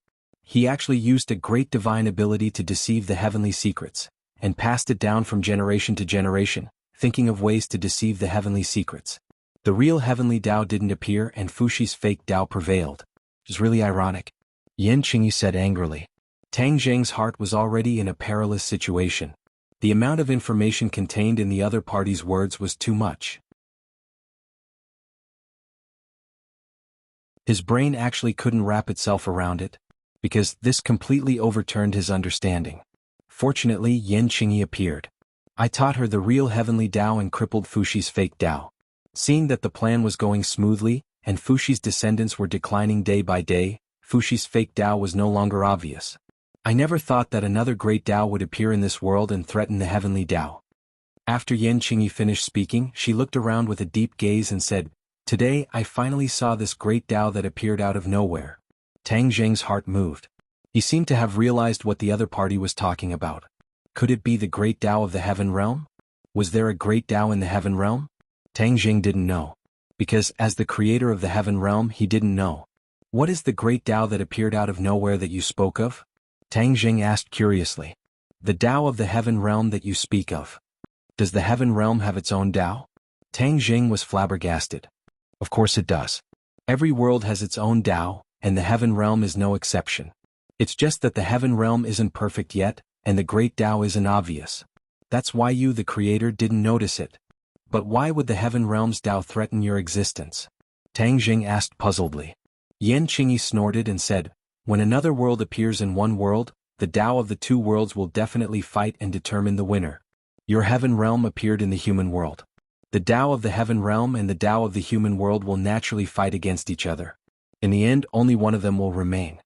He actually used a great divine ability to deceive the heavenly secrets, and passed it down from generation to generation, thinking of ways to deceive the heavenly secrets. The real heavenly Tao didn't appear and Fuxi's fake Tao prevailed. It was really ironic. Yan Qingyi said angrily. Tang Jing's heart was already in a perilous situation. The amount of information contained in the other party's words was too much. His brain actually couldn't wrap itself around it, because this completely overturned his understanding. Fortunately, Yan Qingyi appeared. I taught her the real heavenly Tao and crippled Fuxi's fake Tao. Seeing that the plan was going smoothly, and Fuxi's descendants were declining day by day, Fuxi's fake Tao was no longer obvious. I never thought that another great Tao would appear in this world and threaten the heavenly Tao. After Yan Qingyi finished speaking, she looked around with a deep gaze and said, "Today I finally saw this great Tao that appeared out of nowhere." Tang Jing's heart moved. He seemed to have realized what the other party was talking about. Could it be the great Tao of the heaven realm? Was there a great Tao in the heaven realm? Tang Jing didn't know. Because, as the creator of the heaven realm, he didn't know. What is the great Tao that appeared out of nowhere that you spoke of? Tang Jing asked curiously. The Tao of the heaven realm that you speak of. Does the heaven realm have its own Tao? Tang Jing was flabbergasted. Of course it does. Every world has its own Tao, and the heaven realm is no exception. It's just that the heaven realm isn't perfect yet, and the great Tao isn't obvious. That's why you, the creator, didn't notice it. But why would the heaven realm's Tao threaten your existence? Tang Jing asked puzzledly. Yan Qingyi snorted and said, when another world appears in one world, the Tao of the two worlds will definitely fight and determine the winner. Your heaven realm appeared in the human world. The Tao of the heaven realm and the Tao of the human world will naturally fight against each other. In the end, only one of them will remain.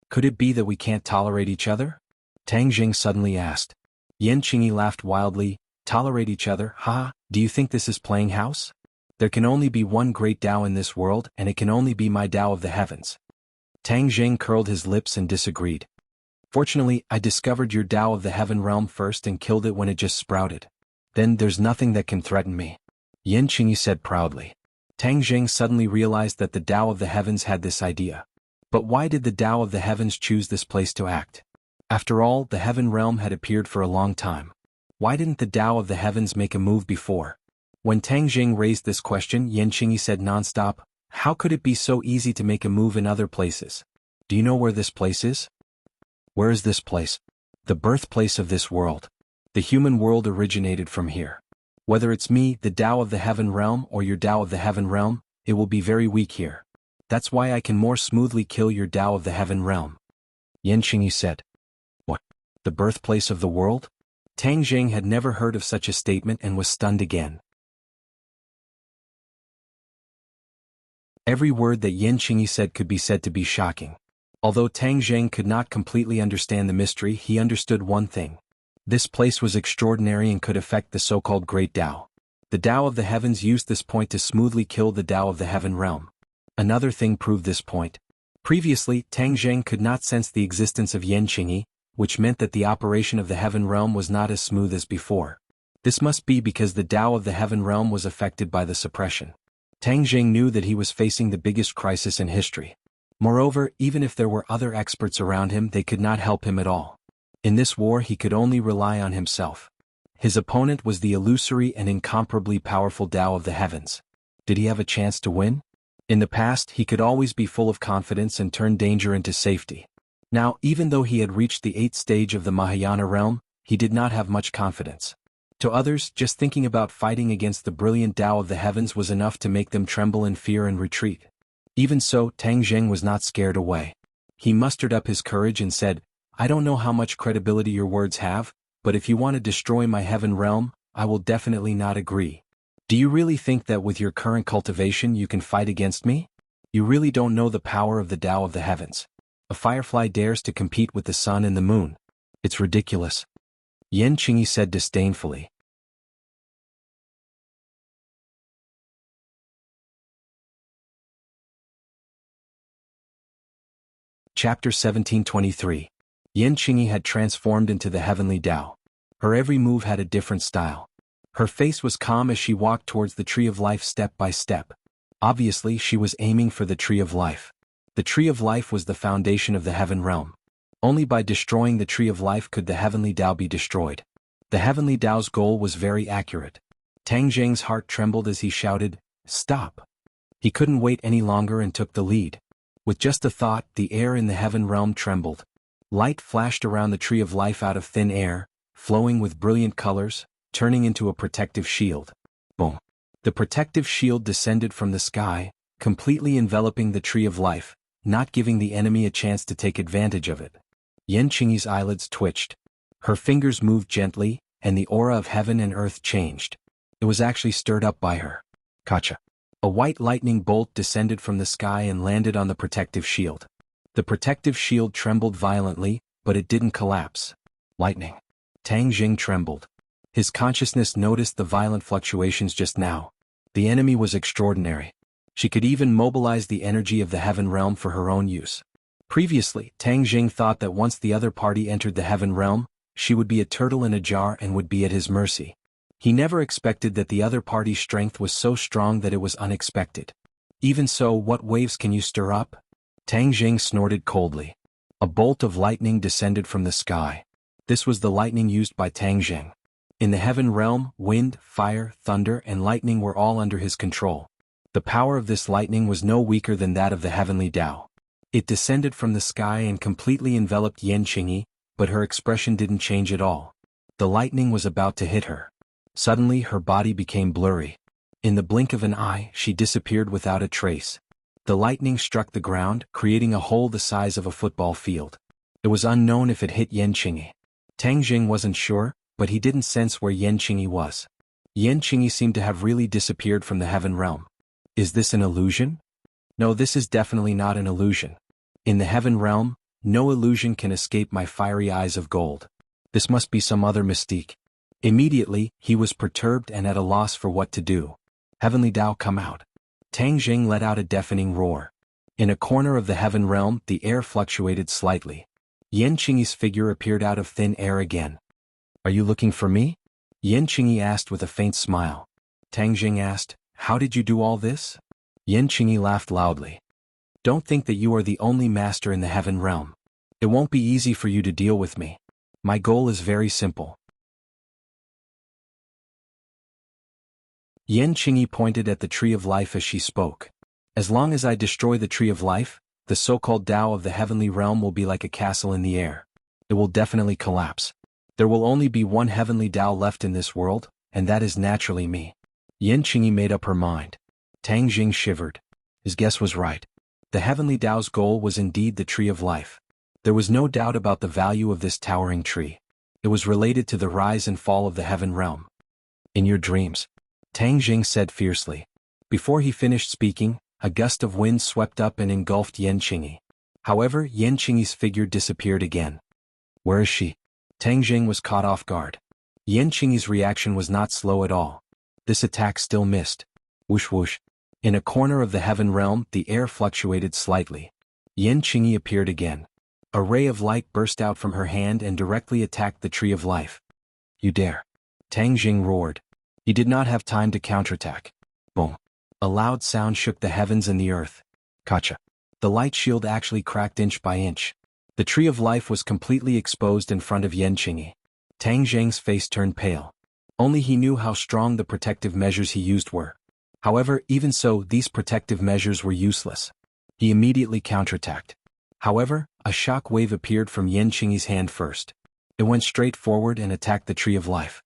Could it be that we can't tolerate each other? Tang Jing suddenly asked. Yan Qingyi laughed wildly. Tolerate each other, ha? Do you think this is playing house? There can only be one great Tao in this world, and it can only be my Tao of the heavens. Tang Jing curled his lips and disagreed. Fortunately, I discovered your Tao of the heaven realm first and killed it when it just sprouted. Then there's nothing that can threaten me. Yan Qingyi said proudly. Tang Jing suddenly realized that the Tao of the heavens had this idea. But why did the Tao of the heavens choose this place to act? After all, the heaven realm had appeared for a long time. Why didn't the Tao of the heavens make a move before? When Tang Jing raised this question, Yan Qingyi said nonstop, how could it be so easy to make a move in other places? Do you know where this place is? Where is this place? The birthplace of this world. The human world originated from here. Whether it's me, the Tao of the heaven realm, or your Tao of the heaven realm, it will be very weak here. That's why I can more smoothly kill your Tao of the heaven realm. Yan Qingyi said. What? The birthplace of the world? Tang Jing had never heard of such a statement and was stunned again. Every word that Yan Qingyi said could be said to be shocking. Although Tang Jing could not completely understand the mystery, he understood one thing. This place was extraordinary and could affect the so-called Great Tao. The Tao of the heavens used this point to smoothly kill the Tao of the heaven realm. Another thing proved this point. Previously, Tang Jing could not sense the existence of Yan Qingyi, which meant that the operation of the heaven realm was not as smooth as before. This must be because the Tao of the heaven realm was affected by the suppression. Tang Jing knew that he was facing the biggest crisis in history. Moreover, even if there were other experts around him, they could not help him at all. In this war he could only rely on himself. His opponent was the illusory and incomparably powerful Tao of the heavens. Did he have a chance to win? In the past, he could always be full of confidence and turn danger into safety. Now, even though he had reached the 8th stage of the Mahayana realm, he did not have much confidence. To others, just thinking about fighting against the brilliant Tao of the heavens was enough to make them tremble in fear and retreat. Even so, Tang Jing was not scared away. He mustered up his courage and said, "I don't know how much credibility your words have, but if you want to destroy my heaven realm, I will definitely not agree. Do you really think that with your current cultivation you can fight against me? You really don't know the power of the Tao of the heavens. A firefly dares to compete with the sun and the moon. It's ridiculous." Yan Qingyi said disdainfully. Chapter 1723. Yan Qingyi had transformed into the heavenly Tao. Her every move had a different style. Her face was calm as she walked towards the tree of life step by step. Obviously, she was aiming for the tree of life. The tree of life was the foundation of the heaven realm. Only by destroying the tree of life could the heavenly Tao be destroyed. The heavenly Tao's goal was very accurate. Tang Jing's heart trembled as he shouted, "Stop!" He couldn't wait any longer and took the lead. With just a thought, the air in the heaven realm trembled. Light flashed around the tree of life out of thin air, flowing with brilliant colors, turning into a protective shield. Boom! The protective shield descended from the sky, completely enveloping the tree of life, not giving the enemy a chance to take advantage of it. Yan Qingyi's eyelids twitched. Her fingers moved gently, and the aura of heaven and earth changed. It was actually stirred up by her. Kacha! A white lightning bolt descended from the sky and landed on the protective shield. The protective shield trembled violently, but it didn't collapse. Lightning. Tang Jing trembled. His consciousness noticed the violent fluctuations just now. The enemy was extraordinary. She could even mobilize the energy of the heaven realm for her own use. Previously, Tang Jing thought that once the other party entered the heaven realm, she would be a turtle in a jar and would be at his mercy. He never expected that the other party's strength was so strong that it was unexpected. Even so, what waves can you stir up? Tang Jing snorted coldly. A bolt of lightning descended from the sky. This was the lightning used by Tang Jing. In the heaven realm, wind, fire, thunder, and lightning were all under his control. The power of this lightning was no weaker than that of the heavenly Tao. It descended from the sky and completely enveloped Yan Qingyi, but her expression didn't change at all. The lightning was about to hit her. Suddenly her body became blurry. In the blink of an eye, she disappeared without a trace. The lightning struck the ground, creating a hole the size of a football field. It was unknown if it hit Yan Qingyi. Tang Jing wasn't sure, but he didn't sense where Yan Qingyi was. Yan Qingyi seemed to have really disappeared from the heaven realm. Is this an illusion? No, this is definitely not an illusion. In the heaven realm, no illusion can escape my fiery eyes of gold. This must be some other mystique. Immediately, he was perturbed and at a loss for what to do. Heavenly Tao, come out. Tang Jing let out a deafening roar. In a corner of the heaven realm, the air fluctuated slightly. Yan Qingyi's figure appeared out of thin air again. Are you looking for me? Yan Qingyi asked with a faint smile. Tang Jing asked, how did you do all this? Yan Qingyi laughed loudly. Don't think that you are the only master in the heaven realm. It won't be easy for you to deal with me. My goal is very simple. Yan Qingyi pointed at the tree of life as she spoke. As long as I destroy the tree of life, the so-called Tao of the heavenly realm will be like a castle in the air. It will definitely collapse. There will only be one heavenly Tao left in this world, and that is naturally me. Yan Qingyi made up her mind. Tang Jing shivered. His guess was right. The heavenly Tao's goal was indeed the tree of life. There was no doubt about the value of this towering tree. It was related to the rise and fall of the heaven realm. In your dreams, Tang Jing said fiercely. Before he finished speaking, a gust of wind swept up and engulfed Yan Qingyi. However, Yan Qingyi's figure disappeared again. Where is she? Tang Jing was caught off guard. Yan Qingyi's reaction was not slow at all. This attack still missed. Whoosh whoosh. In a corner of the heaven realm, the air fluctuated slightly. Yan Qingyi appeared again. A ray of light burst out from her hand and directly attacked the tree of life. You dare! Tang Jing roared. He did not have time to counterattack. Boom! A loud sound shook the heavens and the earth. Gotcha! The light shield actually cracked inch by inch. The tree of life was completely exposed in front of Yan Qingyi. Tang Zheng's face turned pale. Only he knew how strong the protective measures he used were. However, even so, these protective measures were useless. He immediately counterattacked. However, a shock wave appeared from Yan Qingyi's hand first. It went straight forward and attacked the tree of life.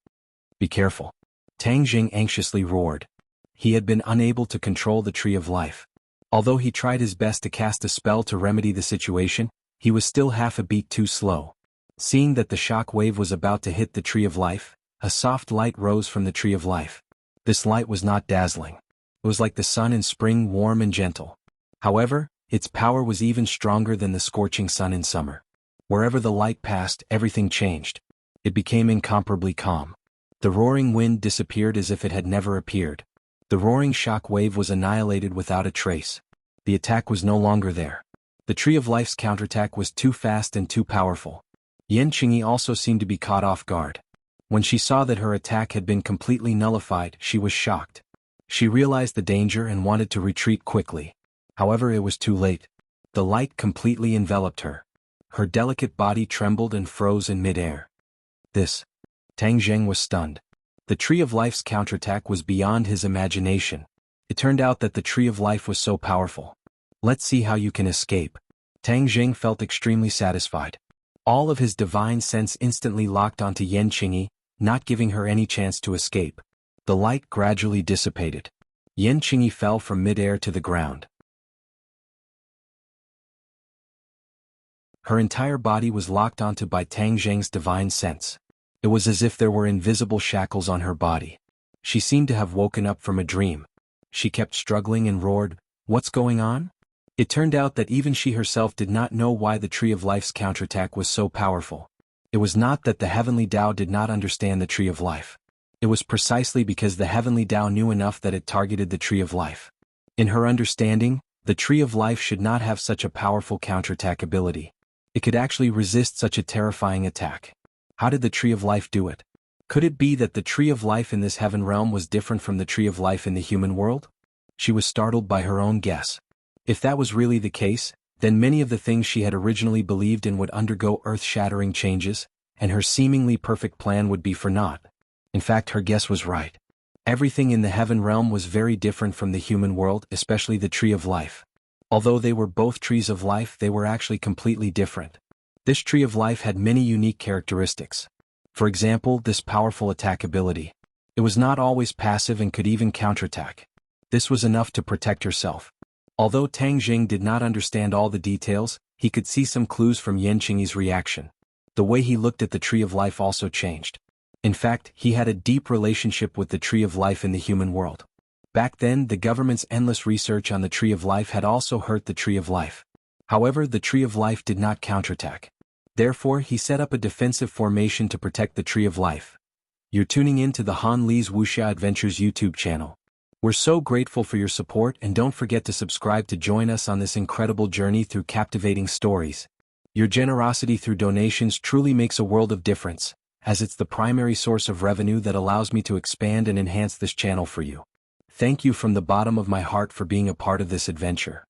Be careful! Tang Jing anxiously roared. He had been unable to control the tree of life. Although he tried his best to cast a spell to remedy the situation, he was still half a beat too slow. Seeing that the shock wave was about to hit the tree of life, a soft light rose from the tree of life. This light was not dazzling. It was like the sun in spring, warm and gentle. However, its power was even stronger than the scorching sun in summer. Wherever the light passed, everything changed. It became incomparably calm. The roaring wind disappeared as if it had never appeared. The roaring shock wave was annihilated without a trace. The attack was no longer there. The tree of life's counterattack was too fast and too powerful. Yan Qingyi also seemed to be caught off guard. When she saw that her attack had been completely nullified, she was shocked. She realized the danger and wanted to retreat quickly. However, it was too late. The light completely enveloped her. Her delicate body trembled and froze in mid-air. Tang Zheng was stunned. The tree of life's counterattack was beyond his imagination. It turned out that the tree of life was so powerful. Let's see how you can escape. Tang Zheng felt extremely satisfied. All of his divine sense instantly locked onto Yan Qingyi, not giving her any chance to escape. The light gradually dissipated. Yan Qingyi fell from mid-air to the ground. Her entire body was locked onto by Tang Zheng's divine sense. It was as if there were invisible shackles on her body. She seemed to have woken up from a dream. She kept struggling and roared, "What's going on?" It turned out that even she herself did not know why the Tree of Life's counterattack was so powerful. It was not that the Heavenly Tao did not understand the Tree of Life. It was precisely because the Heavenly Tao knew enough that it targeted the Tree of Life. In her understanding, the Tree of Life should not have such a powerful counterattack ability. It could actually resist such a terrifying attack. How did the Tree of Life do it? Could it be that the Tree of Life in this heaven realm was different from the Tree of Life in the human world? She was startled by her own guess. If that was really the case, then many of the things she had originally believed in would undergo earth-shattering changes, and her seemingly perfect plan would be for naught. In fact, her guess was right. Everything in the heaven realm was very different from the human world, especially the Tree of Life. Although they were both trees of life, they were actually completely different. This Tree of Life had many unique characteristics. For example, this powerful attack ability. It was not always passive and could even counterattack. This was enough to protect herself. Although Tang Jing did not understand all the details, he could see some clues from Yan Qingyi's reaction. The way he looked at the Tree of Life also changed. In fact, he had a deep relationship with the Tree of Life in the human world. Back then, the government's endless research on the Tree of Life had also hurt the Tree of Life. However, the Tree of Life did not counterattack. Therefore, he set up a defensive formation to protect the Tree of Life. You're tuning in to the Han Li's Wuxia Adventures YouTube channel. We're so grateful for your support, and don't forget to subscribe to join us on this incredible journey through captivating stories. Your generosity through donations truly makes a world of difference, as it's the primary source of revenue that allows me to expand and enhance this channel for you. Thank you from the bottom of my heart for being a part of this adventure.